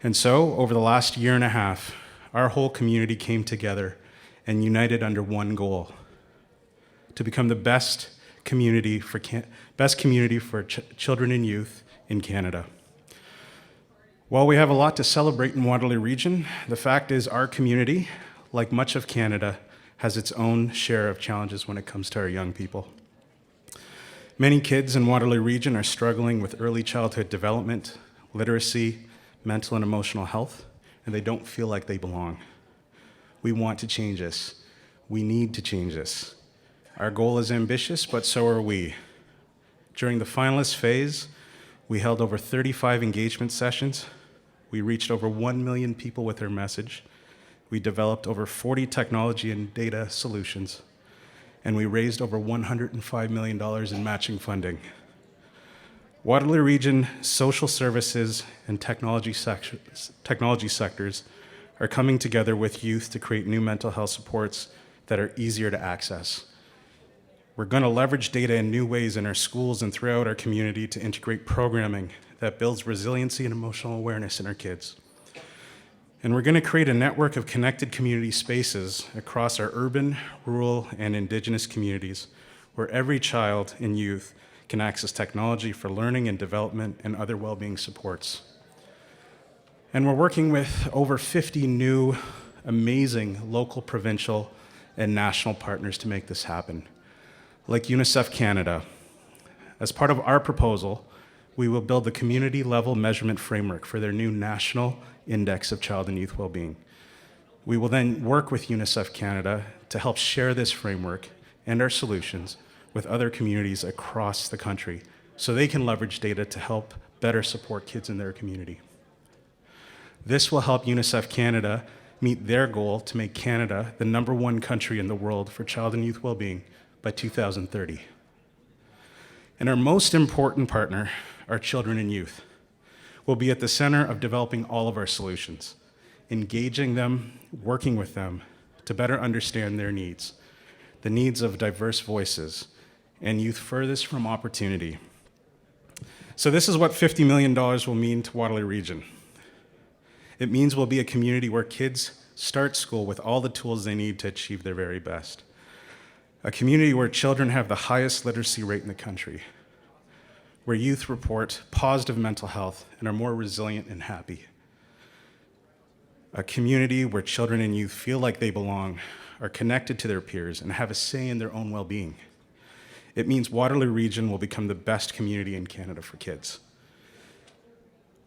Speaker 6: And so, over the last year and a half, our whole community came together and united under one goal: to become the best community for children and youth in Canada. While we have a lot to celebrate in Waterloo Region, the fact is our community, like much of Canada, has its own share of challenges when it comes to our young people. Many kids in Waterloo Region are struggling with early childhood development, literacy, mental and emotional health, and they don't feel like they belong. We want to change this. We need to change this. Our goal is ambitious, but so are we. During the finalist phase, we held over 35 engagement sessions. We reached over 1 million people with our message. We developed over 40 technology and data solutions, and we raised over $105 million in matching funding. Waterloo Region social services and technology sectors are coming together with youth to create new mental health supports that are easier to access. We're going to leverage data in new ways in our schools and throughout our community to integrate programming that builds resiliency and emotional awareness in our kids. And we're going to create a network of connected community spaces across our urban, rural, and Indigenous communities where every child and youth can access technology for learning and development and other well-being supports. And we're working with over 50 new, amazing local, provincial, and national partners to make this happen, like UNICEF Canada. As part of our proposal, we will build the community-level measurement framework for their new National Index of Child and Youth Wellbeing. We will then work with UNICEF Canada to help share this framework and our solutions with other communities across the country so they can leverage data to help better support kids in their community. This will help UNICEF Canada meet their goal to make Canada the #1 country in the world for child and youth well-being by 2030. And our most important partner, our children and youth, will be at the center of developing all of our solutions, engaging them, working with them to better understand their needs, the needs of diverse voices, and youth furthest from opportunity. So this is what $50 million will mean to Waterloo Region. It means we'll be a community where kids start school with all the tools they need to achieve their very best. A community where children have the highest literacy rate in the country, where youth report positive mental health and are more resilient and happy. A community where children and youth feel like they belong, are connected to their peers, and have a say in their own well-being. It means Waterloo Region will become the best community in Canada for kids.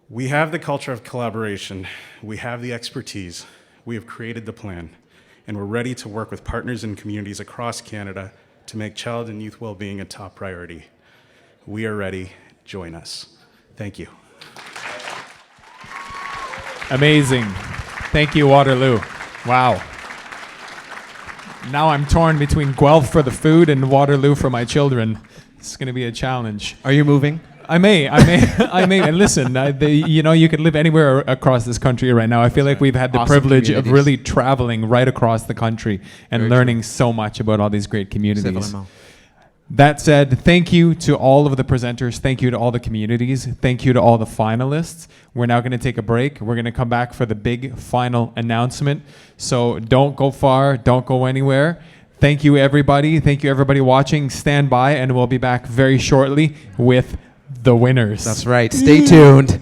Speaker 6: We have the culture of collaboration, we have the expertise, we have created the plan, and we're ready to work with partners and communities across Canada to make child and youth well-being a top priority. We are ready. Join us. Thank you.
Speaker 1: Amazing. Thank you, Waterloo. Wow. Now I'm torn between Guelph for the food and Waterloo for my children. It's going to be a challenge.
Speaker 2: Are you moving?
Speaker 1: I may. And listen, you could live anywhere across this country right now. I feel like we've had the
Speaker 2: Awesome
Speaker 1: privilege of
Speaker 2: communities.
Speaker 1: really traveling right across the country and
Speaker 2: Very
Speaker 1: learning so much about all these great communities.
Speaker 2: Vraiment.
Speaker 1: That said, thank you to all of the presenters. Thank you to all the communities. Thank you to all the finalists. We're now going to take a break. We're going to come back for the big final announcement. So don't go far. Don't go anywhere. Thank you, everybody. Thank you, everybody watching. Stand by, and we'll be back very shortly with the winners.
Speaker 2: That's right. Stay tuned.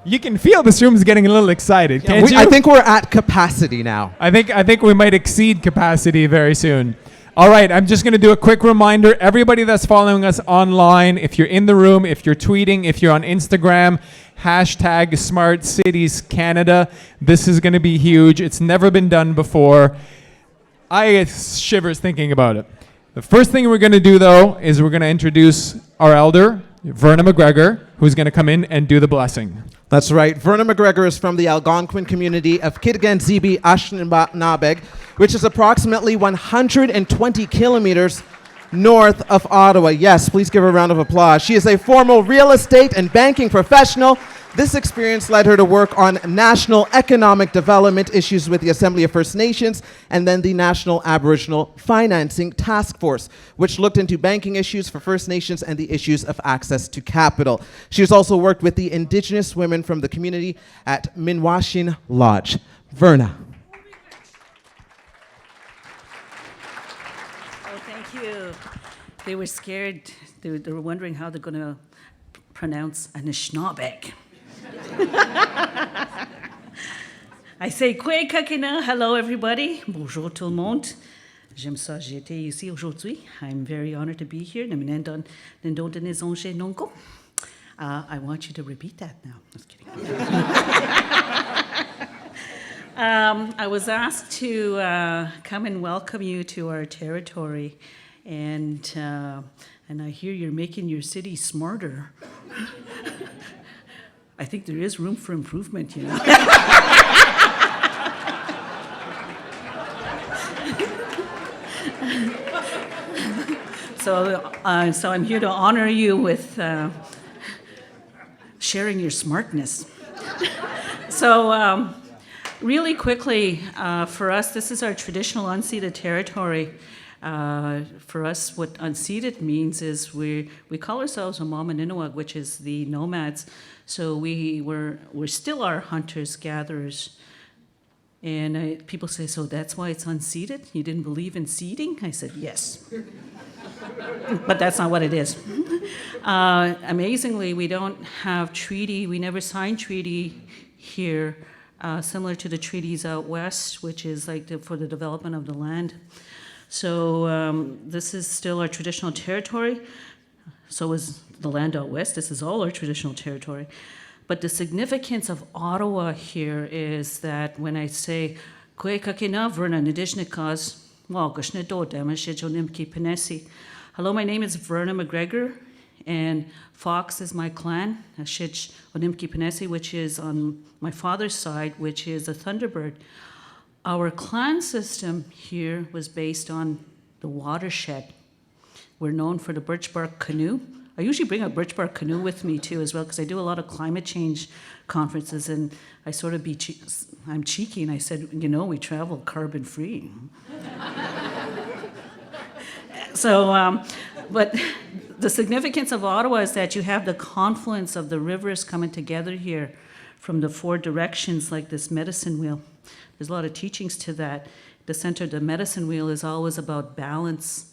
Speaker 1: You can feel this room's getting a little excited, can't you?
Speaker 2: I think we're at capacity now.
Speaker 1: I think we might exceed capacity very soon. All right, I'm just going to do a quick reminder. Everybody that's following us online, if you're in the room, if you're tweeting, if you're on Instagram, hashtag Smart Cities Canada. This is going to be huge. It's never been done before. I get shivers thinking about it. The first thing we're going to do, though, is we're going to introduce our elder, Verna McGregor, who's going to come in and do the blessing.
Speaker 2: That's right. Verna McGregor is from the Algonquin community of Nishnaabeg, which is approximately 120 kilometers north of Ottawa. Yes, please give her a round of applause. She is a former real estate and banking professional. This experience led her to work on national economic development issues with the Assembly of First Nations and then the National Aboriginal Financing Task Force, which looked into banking issues for First Nations and the issues of access to capital. She has also worked with the Indigenous women from the community at Minwashin Lodge. Verna.
Speaker 7: Oh, thank you. They were scared. They were wondering how they're going to pronounce Nishnaabeg. I say, Kwe kakina, hello everybody, bonjour tout le monde. J'aime ça, j'ai été ici aujourd'hui. I'm very honored to be here. I want you to repeat that now. Just kidding. I was asked to come and welcome you to our territory, and I hear you're making your city smarter. I think there is room for improvement, you know. So I'm here to honor you with sharing your smartness. So really quickly, for us, this is our traditional unceded territory. For us, what unceded means is we call ourselves a Mamaninawag, which is the nomads. So we're still our hunters-gatherers. And people say, so that's why it's unceded? You didn't believe in seeding? I said, yes. But that's not what it is. Amazingly, we don't have treaty. We never signed treaty here, similar to the treaties out west, which is like for the development of the land. So this is still our traditional territory. So is the land out west. This is all our traditional territory. But the significance of Ottawa here is that when I say, hello, my name is Verna McGregor, and Fox is my clan, which is on my father's side, which is a Thunderbird. Our clan system here was based on the watershed. We're known for the birch bark canoe. I usually bring a birch bark canoe with me too as well, because I do a lot of climate change conferences, and I sort of I'm cheeky, and I said, you know, we travel carbon free. So, but the significance of Ottawa is that you have the confluence of the rivers coming together here from the four directions, like this medicine wheel. There's a lot of teachings to that. The center of the medicine wheel is always about balance.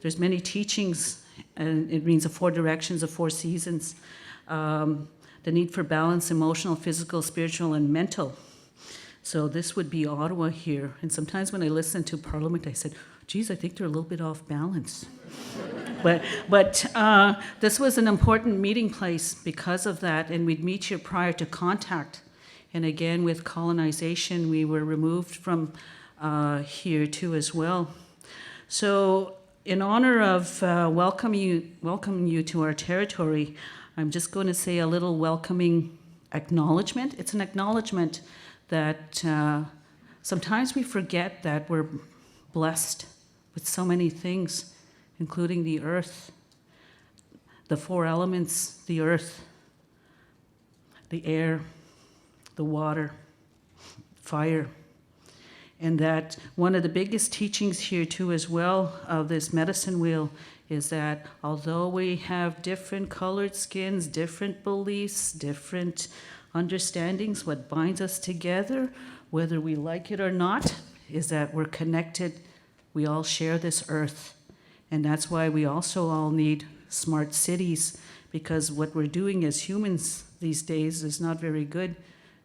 Speaker 7: There's many teachings, and it means the four directions, the four seasons. The need for balance, emotional, physical, spiritual, and mental. So this would be Ottawa here. And sometimes when I listen to Parliament, I said, geez, I think they're a little bit off balance. but this was an important meeting place because of that, and we'd meet here prior to contact. And again, with colonization, we were removed from here too as well. So in honor of welcoming you to our territory, I'm just going to say a little welcoming acknowledgement. It's an acknowledgement that sometimes we forget that we're blessed with so many things, including the earth, the four elements, the earth, the air, the water, fire. And that one of the biggest teachings here too as well of this medicine wheel is that although we have different colored skins, different beliefs, different understandings, what binds us together, whether we like it or not, is that we're connected. We all share this earth. And that's why we also all need smart cities, because what we're doing as humans these days is not very good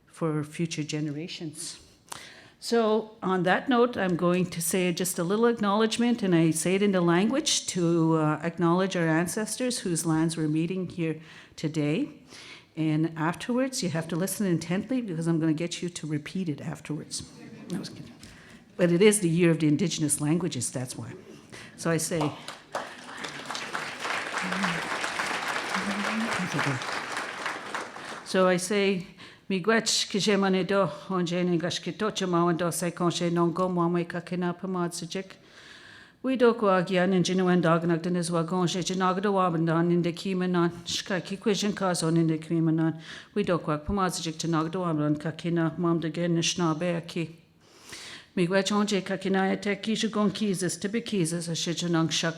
Speaker 7: for future generations. So on that note, I'm going to say just a little acknowledgement, and I say it in the language to acknowledge our ancestors whose lands we're meeting here today. And afterwards, you have to listen intently because I'm going to get you to repeat it afterwards. I was kidding. But it is the year of the indigenous languages, that's why. So I say, Miigwech kijemane do onjene gashkito mawando sai konche nongo mwamwe kakena pamad sujik. We do ko agyan in genuine dognak den is wagonje janagdo wabandan in the kimanan shkaki question cause on in the kimanan. We do ko pamad sujik janagdo wabandan kakena mam de gen Nishnaabeg. Miigwech onje kakena ete kishugon kizes to be kizes a shijanang shak.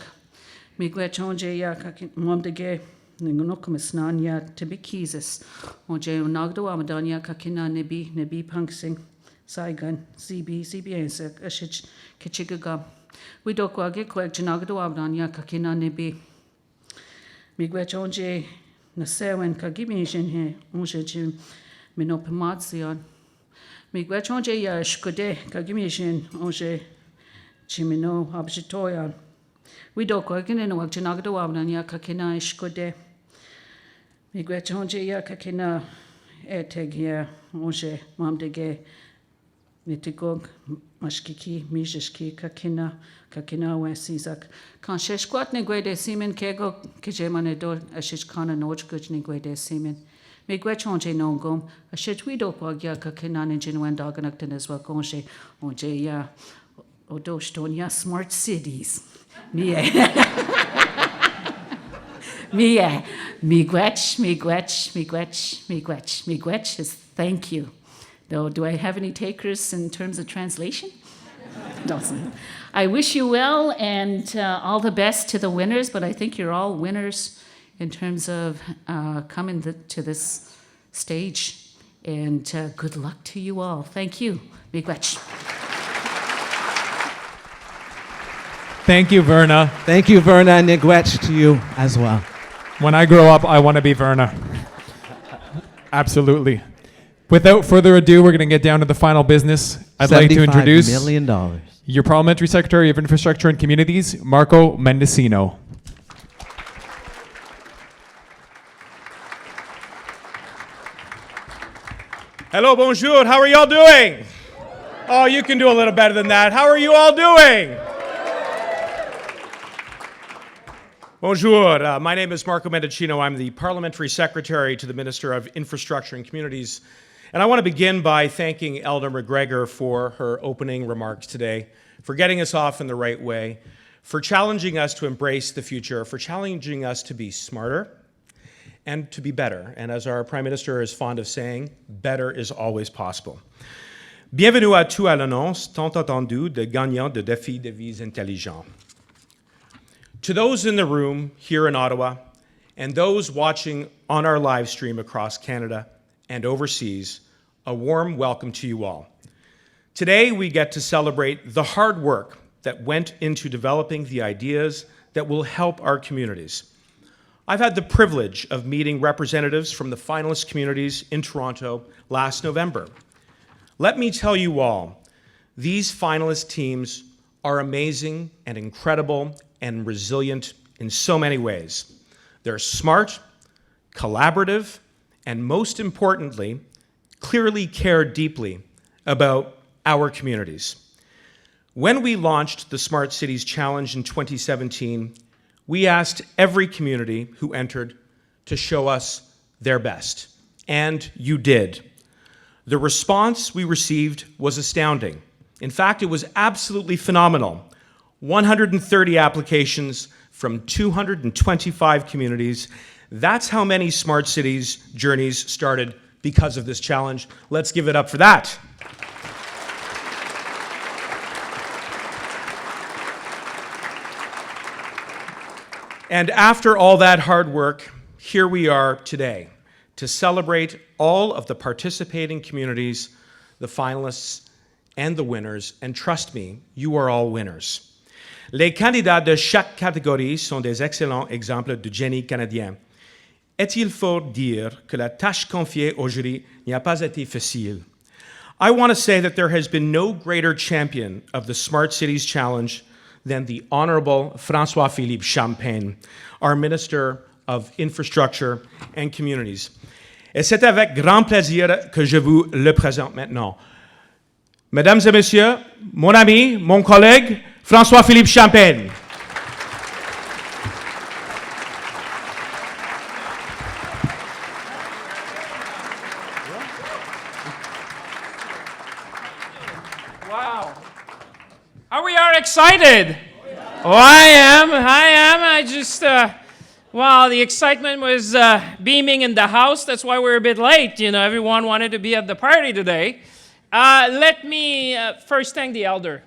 Speaker 7: Miigwech onje ya kakin mam de ge. Ningunokumisnan ya tibi kizis. Onje unagdo amadan ya kakina nebi punksing. Saigan, zibi ensek, ashich kichigagam. We dokwage kwek janagdo amadan ya kakina nebi. Miigwech onje nasewen kagimishin he, onje jim minopamadzion. Miigwech onje ya shkode kagimishin, onje chimino abjitoyan. We dokwage ninowak janagdo amadan ya kakina shkode. Miigwech onje ya kakina etegia onje mamdege Biigtigong mashkiki mijishki kakina wesizak kan sheshkwat nigwede simen kego kijemane do ashishkana nojguj nigwede simen Miigwech onje nongom ashitwido pagya kakina ninjinwen daganak denizwa gonje onje ya odoshtonya smart cities Miigwech is thank you. Though, do I have any takers in terms of translation? Awesome. I wish you well and all the best to the winners, but I think you're all winners in terms of coming to this stage. And good luck to you all. Thank you. Miigwech.
Speaker 1: Thank you, Verna.
Speaker 2: Thank you, Verna, and miigwech to you as well.
Speaker 1: When I grow up, I want to be Verna. Absolutely. Without further ado, we're going to get down to the final business. I'd like to introduce
Speaker 8: $75 million.
Speaker 1: Your Parliamentary Secretary of Infrastructure and Communities, Marco Mendicino.
Speaker 9: Hello, bonjour. How are y'all doing? Oh, you can do a little better than that. How are you all doing? Bonjour. My name is Marco Mendicino. I'm the Parliamentary Secretary to the Minister of Infrastructure and Communities. And I want to begin by thanking Elder McGregor for her opening remarks today, for getting us off in the right way, for challenging us to embrace the future, for challenging us to be smarter and to be better. And as our Prime Minister is fond of saying, better is always possible. Bienvenue à tous à l'annonce tant attendue de gagnants de Défi de villes intelligents. To those in the room here in Ottawa and those watching on our live stream across Canada and overseas, a warm welcome to you all. Today, we get to celebrate the hard work that went into developing the ideas that will help our communities. I've had the privilege of meeting representatives from the finalist communities in Toronto last November. Let me tell you all, these finalist teams are amazing and incredible and resilient in so many ways. They're smart, collaborative, and most importantly, clearly care deeply about our communities. When we launched the Smart Cities Challenge in 2017, we asked every community who entered to show us their best, and you did. The response we received was astounding. In fact, it was absolutely phenomenal. 130 applications from 225 communities. That's how many Smart Cities journeys started because of this challenge. Let's give it up for that. And after all that hard work, here we are today to celebrate all of the participating communities, the finalists, and the winners. And trust me, you are all winners. Les candidats de chaque catégorie sont des excellents exemples de génie canadien. est-il fort dire que la tâche confiée au jury n'a pas été facile? I want to say that there has been no greater champion of the Smart Cities Challenge than the Honorable François-Philippe Champagne, our Minister of Infrastructure and Communities. Et c'est avec grand plaisir que je vous le présente maintenant. Mesdames et messieurs, mon ami, mon collègue, François-Philippe Champagne.
Speaker 8: Wow. We are excited. Oh, I am. I just, wow, the excitement was beaming in the house. That's why we're a bit late. You know, everyone wanted to be at the party today. Let me first thank the elder.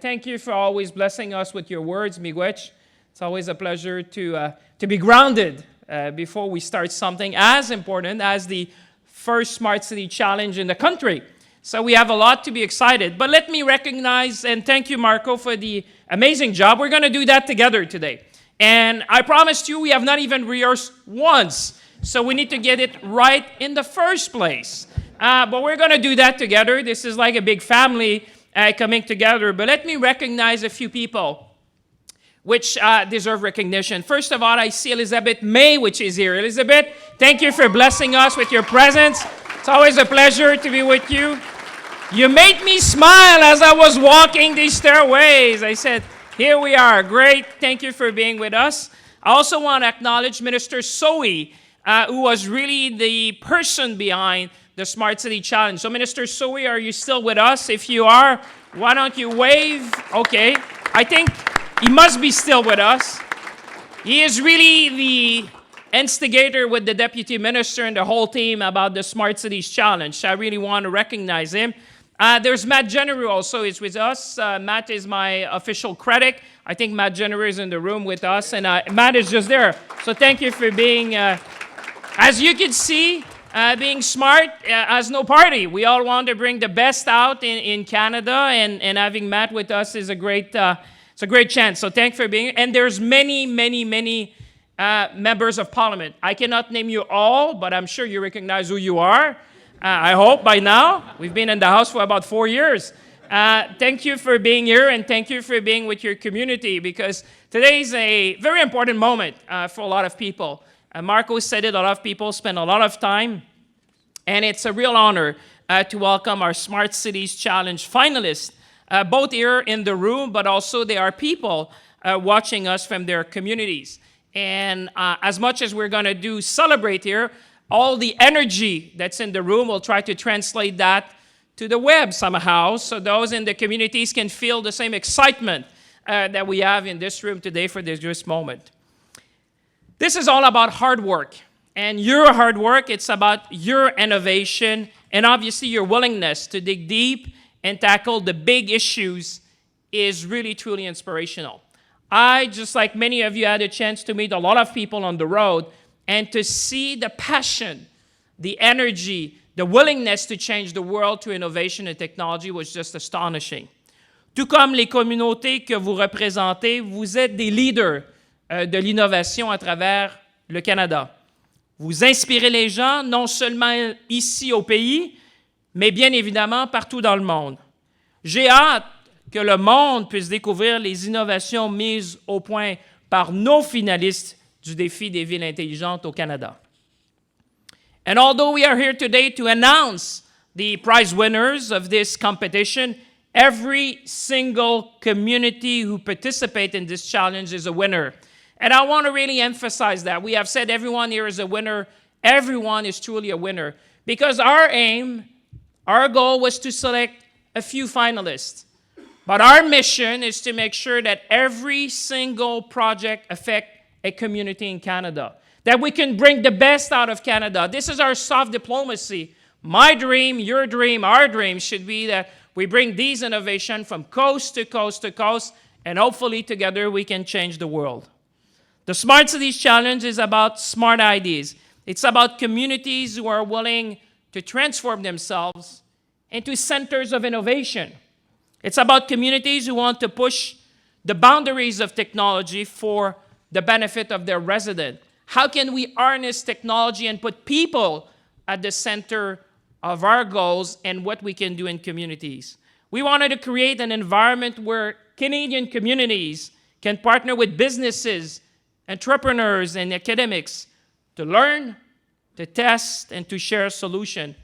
Speaker 8: Thank you for always blessing us with your words, Miigwech. It's always a pleasure to be grounded before we start something as important as the first Smart City Challenge in the country. So we have a lot to be excited. But let me recognize and thank you, Marco, for the amazing job. We're going to do that together today. And I promised you we have not even rehearsed once. So we need to get it right in the first place. But we're going to do that together. This is like a big family coming together. But let me recognize a few people which deserve recognition. First of all, I see Elizabeth May, which is here. Elizabeth, thank you for blessing us with your presence. It's always a pleasure to be with you. You made me smile as I was walking these stairways. I said, here we are. Great. Thank you for being with us. I also want to acknowledge Minister Soe, who was really the person behind the Smart City Challenge. So Minister Soe, are you still with us? If you are, why don't you wave? Okay. I think he must be still with us. He is really the instigator with the Deputy Minister and the whole team about the Smart Cities Challenge. I really want to recognize him. There's Matt Jenneru also is with us. Matt is my official critic. I think Matt Jenneru is in the room with us, and Matt is just there. So thank you for being, as you can see, being smart has no party. We all want to bring the best out in Canada, and having Matt with us is a great, it's a great chance. So thank you for being here. And there's many members of Parliament. I cannot name you all, but I'm sure you recognize who you are. I hope by now. We've been in the House for about 4 years. Thank you for being here, and thank you for being with your community, because today is a very important moment for a lot of people. Marco said it, a lot of people spend a lot of time, and it's a real honor to welcome our Smart Cities Challenge finalists, both here in the room, but also there are people watching us from their communities. And as much as we're going to celebrate here, all the energy that's in the room, we'll try to translate that to the web somehow, so those in the communities can feel the same excitement that we have in this room today for this moment. This is all about hard work, and your hard work, it's about your innovation, and obviously your willingness to dig deep and tackle the big issues is really, truly inspirational. I, just like many of you, had a chance to meet a lot of people on the road, and to see the passion, the energy, the willingness to change the world through innovation and technology was just astonishing. Tout comme les communautés que vous représentez, vous êtes des leaders de l'innovation à travers le Canada. Vous inspirez les gens, non seulement ici au pays, mais bien évidemment partout dans le monde. J'ai hâte que le monde puisse découvrir les innovations mises au point par nos finalistes du Défi des villes intelligentes au Canada. And although we are here today to announce the prize winners of this competition, every single community who participates in this challenge is a winner. And I want to really emphasize that. We have said everyone here is a winner. Everyone is truly a winner. Because our aim, our goal was to select a few finalists. But our mission is to make sure that every single project affects a community in Canada, that we can bring the best out of Canada. This is our soft diplomacy. My dream, your dream, our dream should be that we bring these innovations from coast to coast to coast, and hopefully together we can change the world. The Smart Cities Challenge is about smart ideas. It's about communities who are willing to transform themselves into centers of innovation. It's about communities who want to push the boundaries of technology for the benefit of their residents. How can we harness technology and put people at the center of our goals and what we can do in communities? We wanted to create an environment where Canadian communities can partner with businesses, entrepreneurs, and academics to learn, to test, and to share a solution.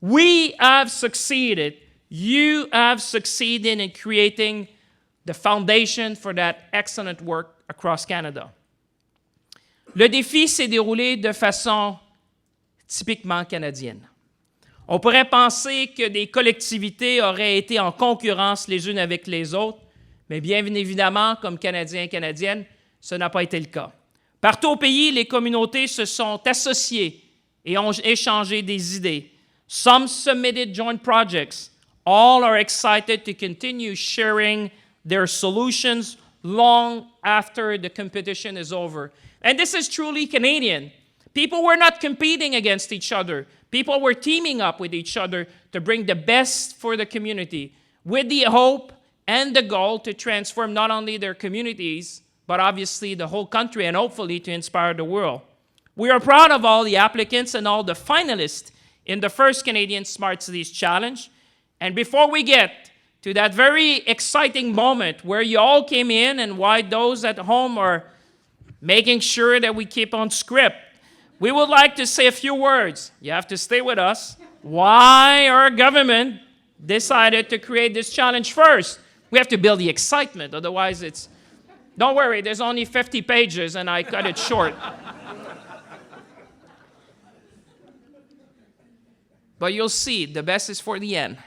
Speaker 8: We have succeeded. You have succeeded in creating the foundation for that excellent work across Canada. Le défi s'est déroulé de façon typiquement canadienne. On pourrait penser que des collectivités auraient été en concurrence les unes avec les autres, mais bien évidemment, comme Canadiens et Canadiennes, ce n'a pas été le cas. Partout au pays, les communautés se sont associées et ont échangé des idées. Some submitted joint projects. All are excited to continue sharing their solutions long after the competition is over. And this is truly Canadian. People were not competing against each other. People were teaming up with each other to bring the best for the community with the hope and the goal to transform not only their communities, but obviously the whole country and hopefully to inspire the world. We are proud of all the applicants and all the finalists in the first Canadian Smart Cities Challenge. And before we get to that very exciting moment where you all came in and why those at home are making sure that we keep on script, we would like to say a few words. You have to stay with us. Why our government decided to create this challenge first. We have to build the excitement, otherwise it's... Don't worry, there's only 50 pages and I cut it short. But you'll see, the best is for the end.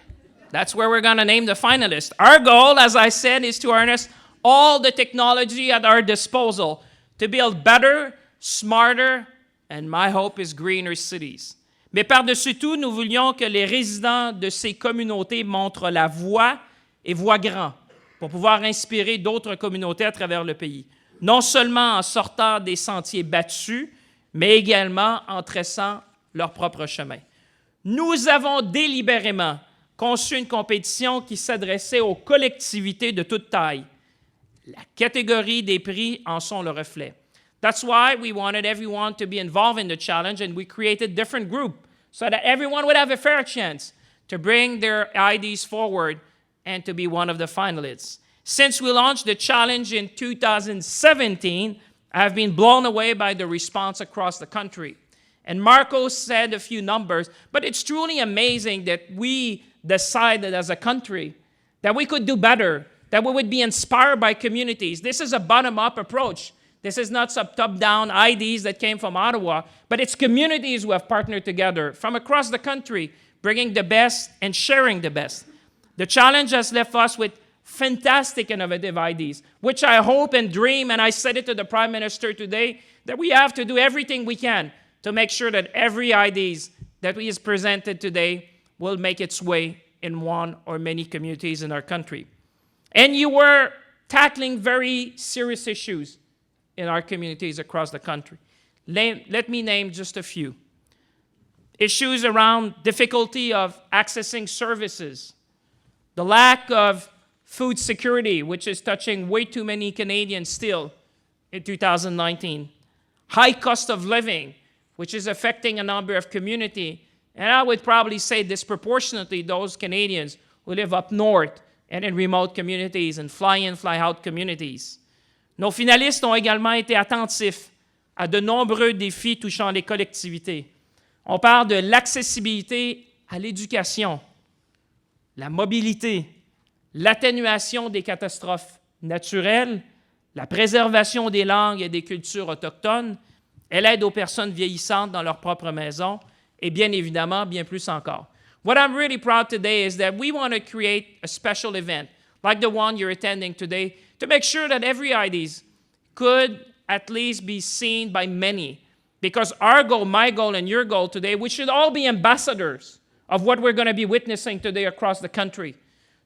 Speaker 8: That's where we're going to name the finalists. Our goal, as I said, is to harness all the technology at our disposal to build better, smarter, and my hope is greener cities. Mais par-dessus tout, nous voulions que les résidents de ces communautés montrent la voie et voient grand pour pouvoir inspirer d'autres communautés à travers le pays. Non seulement en sortant des sentiers battus, mais également en traçant leur propre chemin. Nous avons délibérément conçu une compétition qui s'adressait aux collectivités de toute taille. La catégorie des prix en sont le reflet. That's why we wanted everyone to be involved in the challenge, and we created different groups so that everyone would have a fair chance to bring their IDs forward and to be one of the finalists. Since we launched the challenge in 2017, I've been blown away by the response across the country. And Marco said a few numbers, but it's truly amazing that we decided as a country that we could do better, that we would be inspired by communities. This is a bottom-up approach. This is not some top-down IDs that came from Ottawa, but it's communities who have partnered together from across the country, bringing the best and sharing the best. The challenge has left us with fantastic innovative IDs, which I hope and dream, and I said it to the Prime Minister today, that we have to do everything we can to make sure that every IDs that is presented today will make its way in one or many communities in our country. And you were tackling very serious issues in our communities across the country. Let me name just a few. Issues around difficulty of accessing services, the lack of food security, which is touching way too many Canadians still in 2019, high cost of living, which is affecting a number of communities, and I would probably say disproportionately those Canadians who live up north and in remote communities and fly-in, fly-out communities. Nos finalistes ont également été attentifs à de nombreux défis touchant les collectivités. On parle de l'accessibilité à l'éducation, la mobilité, l'atténuation des catastrophes naturelles, la préservation des langues et des cultures autochtones, et l'aide aux personnes vieillissantes dans leur propre maison, et bien évidemment, bien plus encore. What I'm really proud today is that we want to create a special event, like the one you're attending today, to make sure that every IDs could at least be seen by many. Because our goal, my goal, and your goal today, we should all be ambassadors of what we're going to be witnessing today across the country,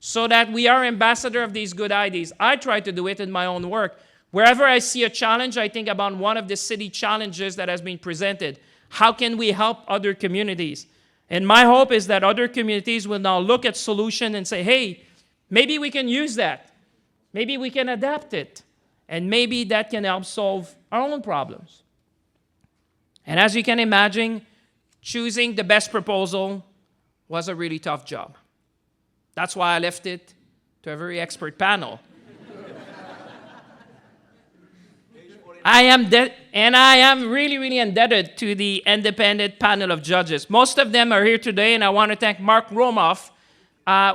Speaker 8: so that we are ambassador of these good IDs. I try to do it in my own work. Wherever I see a challenge, I think about one of the city challenges that has been presented. How can we help other communities? And my hope is that other communities will now look at solution and say, hey, maybe we can use that. Maybe we can adapt it. And maybe that can help solve our own problems. And as you can imagine, choosing the best proposal was a really tough job. That's why I left it to a very expert panel. I am really, really indebted to the independent panel of judges. Most of them are here today, and I want to thank Mark Romoff,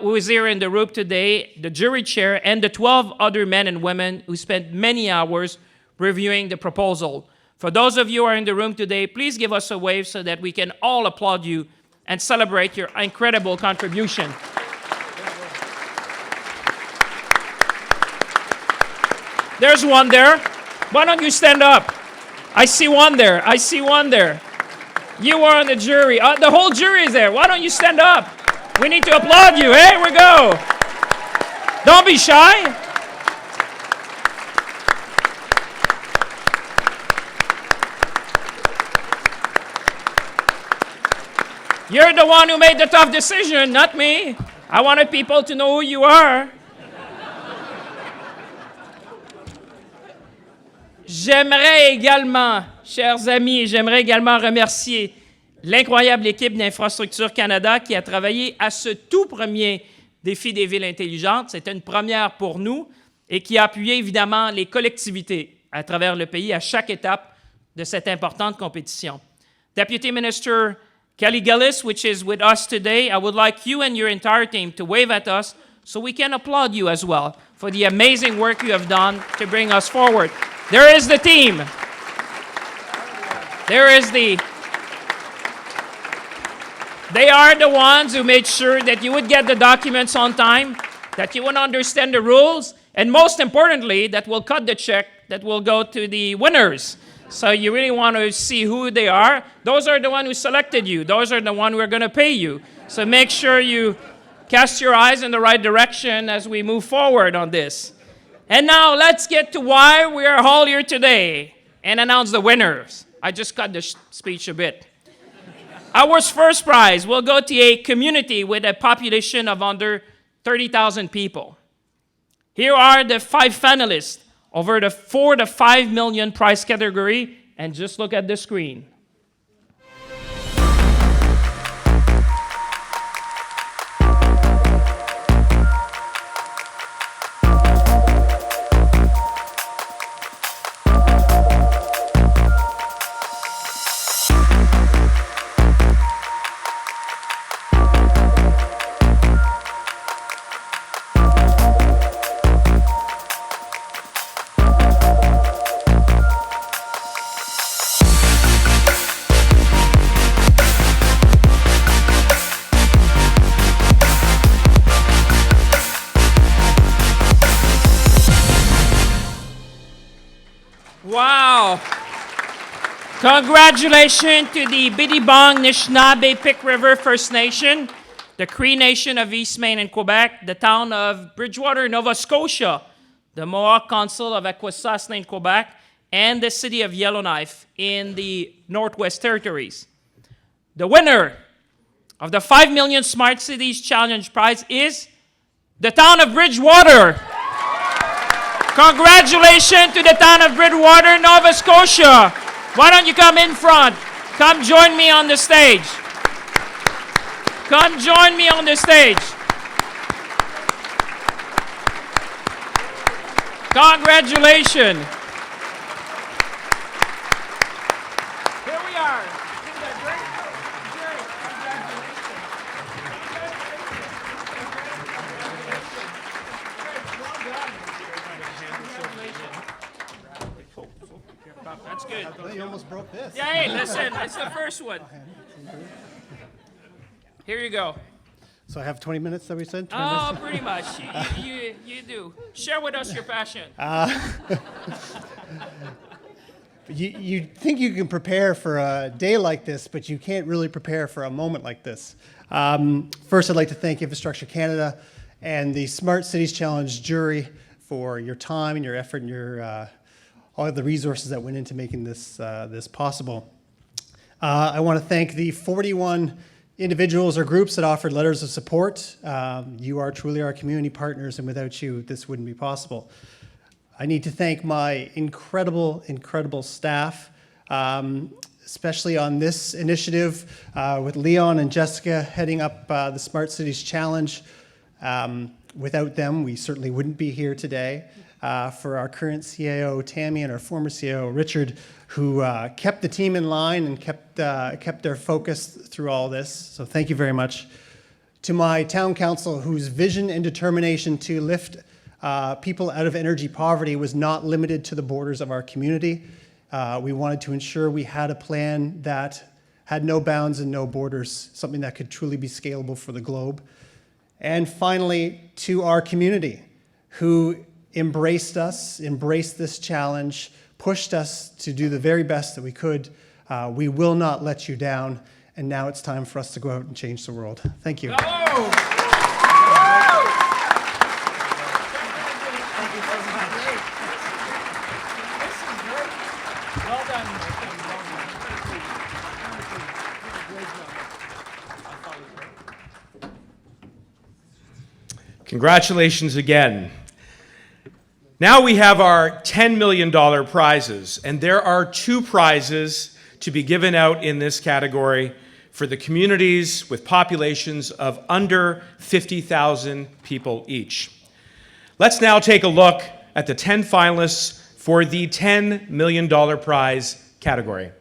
Speaker 8: who is here in the room today, the jury chair, and the 12 other men and women who spent many hours reviewing the proposal. For those of you who are in the room today, please give us a wave so that we can all applaud you and celebrate your incredible contribution. There's one there. Why don't you stand up? I see one there. I see one there. You are on the jury. The whole jury is there. Why don't you stand up? We need to applaud you. Here we go. Don't be shy. You're the one who made the tough decision, not me. I wanted people to know who you are. J'aimerais également, chers amis, remercier l'incroyable équipe d'Infrastructure Canada qui a travaillé à ce tout premier défi des villes intelligentes. C'était une première pour nous et qui a appuyé évidemment les collectivités à travers le pays à chaque étape de cette importante compétition. Deputy Minister Kelly Gillis, which is with us today, I would like you and your entire team to wave at us so we can applaud you as well for the amazing work you have done to bring us forward. There is the team. They are the ones who made sure that you would get the documents on time, that you would understand the rules, and most importantly, that will cut the check that will go to the winners. So you really want to see who they are. Those are the ones who selected you. Those are the ones who are going to pay you. So make sure you cast your eyes in the right direction as we move forward on this. And now let's get to why we are all here today and announce the winners. I just cut the speech a bit. Our first prize will go to a community with a population of under 30,000 people. Here are the 5 finalists over the 4 to 5 million prize category, and just look at the screen. Wow! Congratulations to the Biigtigong Nishnaabeg Pic River First Nation, the CREE Nation of EASTMAIN in Quebec, the town of Bridgewater, Nova Scotia, the Mohawk Council of Akwesasne in Quebec, and the city of Yellowknife in the Northwest Territories. The winner of the 5 Million Smart Cities Challenge Prize is the town of Bridgewater. Congratulations to the town of Bridgewater, Nova Scotia. Why don't you come in front? Come join me on the stage. Come join me on the stage. Congratulations. Here we are. That's good.
Speaker 10: You almost broke this.
Speaker 8: Yeah, hey, listen, it's the first one. Here you go.
Speaker 10: So I have 20 minutes that we said? 20
Speaker 8: Oh,
Speaker 10: minutes?
Speaker 8: pretty much. You do. Share with us your passion.
Speaker 10: You think you can prepare for a day like this, but you can't really prepare for a moment like this. First, I'd like to thank Infrastructure Canada and the Smart Cities Challenge jury for your time and your effort and your all of the resources that went into making this this possible. I want to thank the 41 individuals or groups that offered letters of support. You are truly our community partners, and without you, this wouldn't be possible. I need to thank my incredible staff. especially on this initiative with Leon and Jessica heading up the Smart Cities Challenge. Without them, we certainly wouldn't be here today. For our current CAO, Tammy, and our former CAO, Richard, who kept the team in line and kept their focus through all this. So thank you very much. To my town council, whose vision and determination to lift people out of energy poverty was not limited to the borders of our community. We wanted to ensure we had a plan that had no bounds and no borders, something that could truly be scalable for the globe. And finally, to our community, who embraced us, embraced this challenge, pushed us to do the very best that we could. We will not let you down, and now it's time for us to go out and change the world. Thank you.
Speaker 9: Congratulations again. Now we have our $10 million prizes, and there are 2 prizes to be given out in this category for the communities with populations of under 50,000 people each. Let's now take a look at the 10 finalists for the $10 million prize category.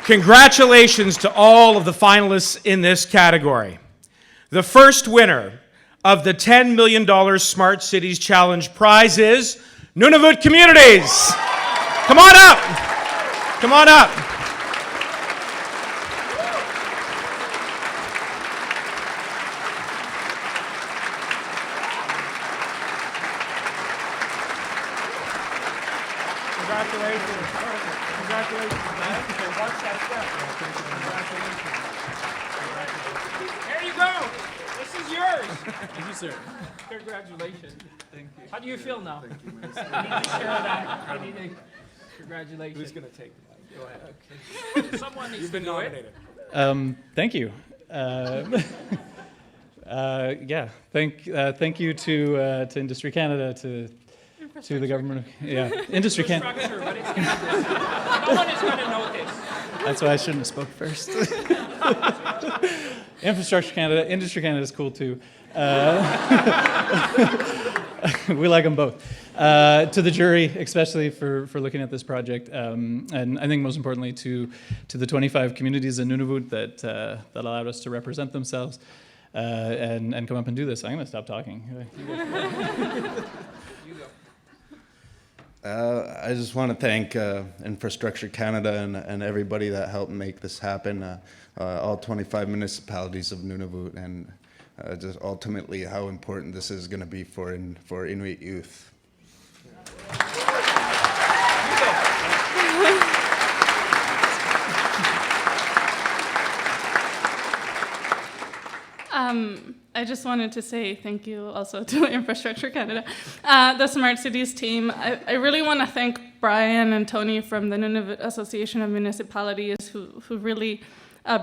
Speaker 9: Congratulations to all of the finalists in this category. The first winner of the $10 million Smart Cities Challenge prize is Nunavut Communities. Come on up. Come on up. Congratulations. Congratulations, man. There you go. This is yours.
Speaker 11: Thank you, sir.
Speaker 8: Congratulations.
Speaker 11: Thank you.
Speaker 8: How do you feel now?
Speaker 11: Thank you.
Speaker 8: You need to share that. Anything? Congratulations.
Speaker 11: Who's going to take the mic? Go ahead.
Speaker 8: Okay. Someone needs
Speaker 11: You've been
Speaker 8: to do
Speaker 11: nominated.
Speaker 12: Thank you. Yeah, thank you to Industry Canada, to the government. Yeah, Industry Canada.
Speaker 8: But it's no one is going to notice.
Speaker 12: That's why I shouldn't have spoke first. Infrastructure Canada, Industry Canada is cool too. We like them both. To the jury, especially for looking at this project, and I think most importantly to the 25 communities in Nunavut that allowed us to represent themselves and come up and do this. I'm going to stop talking.
Speaker 15: I just want to thank Infrastructure Canada and everybody that helped make this happen, all 25 municipalities of Nunavut, and just ultimately how important this is going to be for Inuit youth.
Speaker 24: I just wanted to say thank you also to Infrastructure Canada, the Smart Cities team. I really want to thank Brian and Tony from the Nunavut Association of Municipalities who really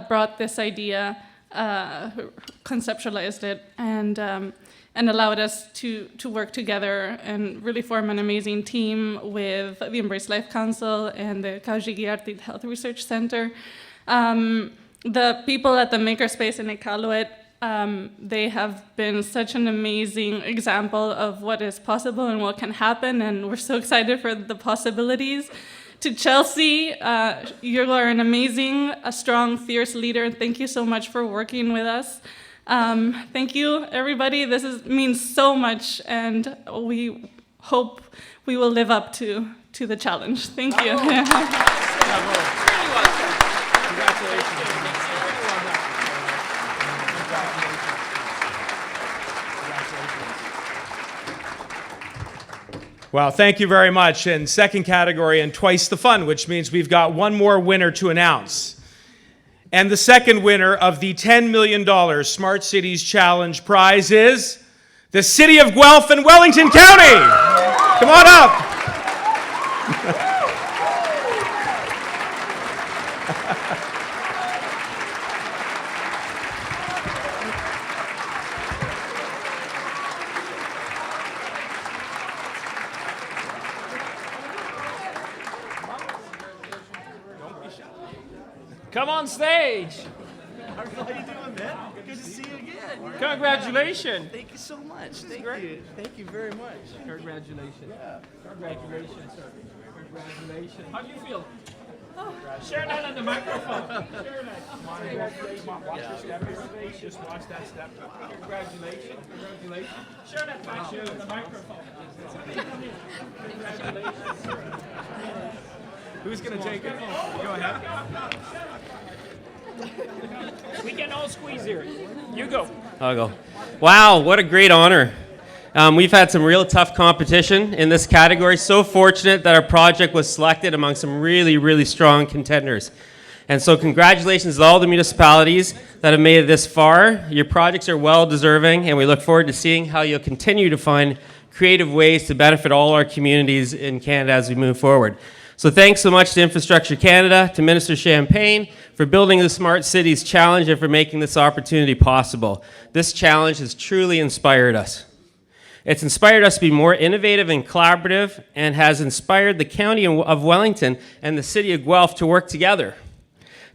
Speaker 24: brought this idea, who conceptualized it, and and allowed us to work together and really form an amazing team with the Embrace Life Council and the Kaujigi Health Research Center. The people at the Makerspace in Iqaluit, they have been such an amazing example of what is possible and what can happen, and we're so excited for the possibilities. To Chelsea, you are an amazing, a strong, fierce leader. Thank you so much for working with us. Thank you, everybody. This means so much, and we hope we will live up to the challenge. Thank you.
Speaker 9: Well, thank you very much. And second category, and twice the fun, which means we've got one more winner to announce. And the second winner of the $10 million Smart Cities Challenge prize is the City of Guelph and Wellington County. Come on up.
Speaker 8: Come on stage.
Speaker 14: How you doing, man? Good to see you again.
Speaker 8: Congratulations.
Speaker 14: Thank you so much. Thank you. Thank you very much.
Speaker 8: Congratulations.
Speaker 14: Yeah.
Speaker 8: Congratulations, sir. Congratulations. How do you feel? Share that on the microphone. Share that. Congratulations. Watch your step here. Just watch that step. Congratulations. Congratulations. Share that back here on the microphone. Congratulations.
Speaker 9: Who's going to take it? Go ahead.
Speaker 8: We can all squeeze here. You go.
Speaker 16: I'll go. Wow, what a great honor. We've had some real tough competition in this category. So fortunate that our project was selected among some really, really strong contenders. And so congratulations to all the municipalities that have made it this far. Your projects are well deserving, and we look forward to seeing how you'll continue to find creative ways to benefit all our communities in Canada as we move forward. So thanks so much to Infrastructure Canada, to Minister Champagne for building the Smart Cities Challenge and for making this opportunity possible. This challenge has truly inspired us. It's inspired us to be more innovative and collaborative, and has inspired the County of Wellington and the City of Guelph to work together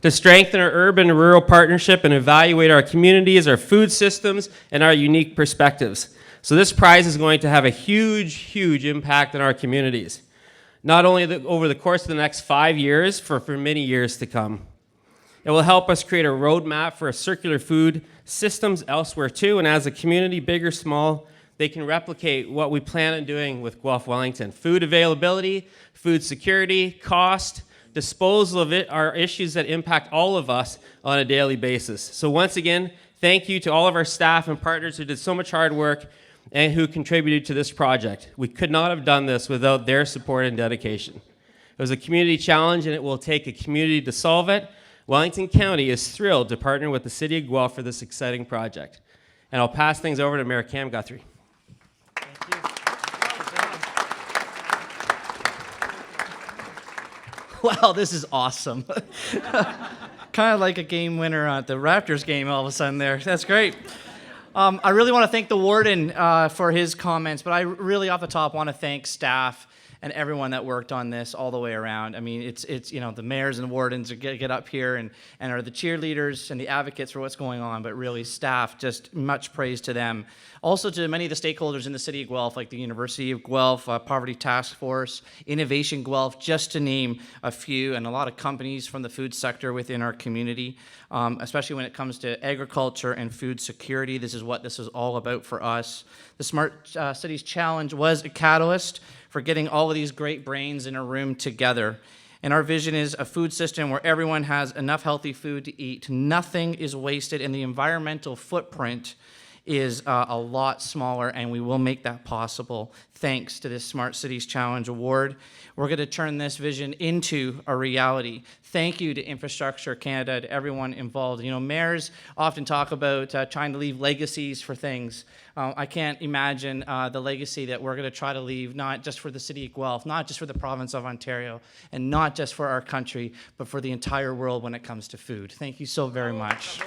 Speaker 16: to strengthen our urban and rural partnership and evaluate our communities, our food systems, and our unique perspectives. So this prize is going to have a huge, huge impact on our communities. Not only over the course of the next 5 years, for many years to come. It will help us create a roadmap for circular food systems elsewhere too, and as a community, big or small, they can replicate what we plan on doing with Guelph Wellington. Food availability, food security, cost, disposal of it are issues that impact all of us on a daily basis. So once again, thank you to all of our staff and partners who did so much hard work and who contributed to this project. We could not have done this without their support and dedication. It was a community challenge, and it will take a community to solve it. Wellington County is thrilled to partner with the City of Guelph for this exciting project. And I'll pass things over to Mayor Cam Guthrie.
Speaker 14: Wow, this is awesome. Kind of like a game winner at the Raptors game all of a sudden there. That's great. I really want to thank the warden for his comments, but I really off the top want to thank staff and everyone that worked on this all the way around. I mean, it's you know, the mayors and wardens get up here and are the cheerleaders and the advocates for what's going on, but really staff, just much praise to them. Also to many of the stakeholders in the City of Guelph, like the University of Guelph, Poverty Task Force, Innovation Guelph, just to name a few, and a lot of companies from the food sector within our community, especially when it comes to agriculture and food security. This is what this is all about for us. The Smart Cities Challenge was a catalyst for getting all of these great brains in a room together. And our vision is a food system where everyone has enough healthy food to eat, nothing is wasted, and the environmental footprint is a lot smaller, and we will make that possible thanks to this Smart Cities Challenge Award. We're going to turn this vision into a reality. Thank you to Infrastructure Canada, to everyone involved. You know, mayors often talk about trying to leave legacies for things. I can't imagine the legacy that we're going to try to leave, not just for the City of Guelph, not just for the province of Ontario, and not just for our country, but for the entire world when it comes to food. Thank you so very much.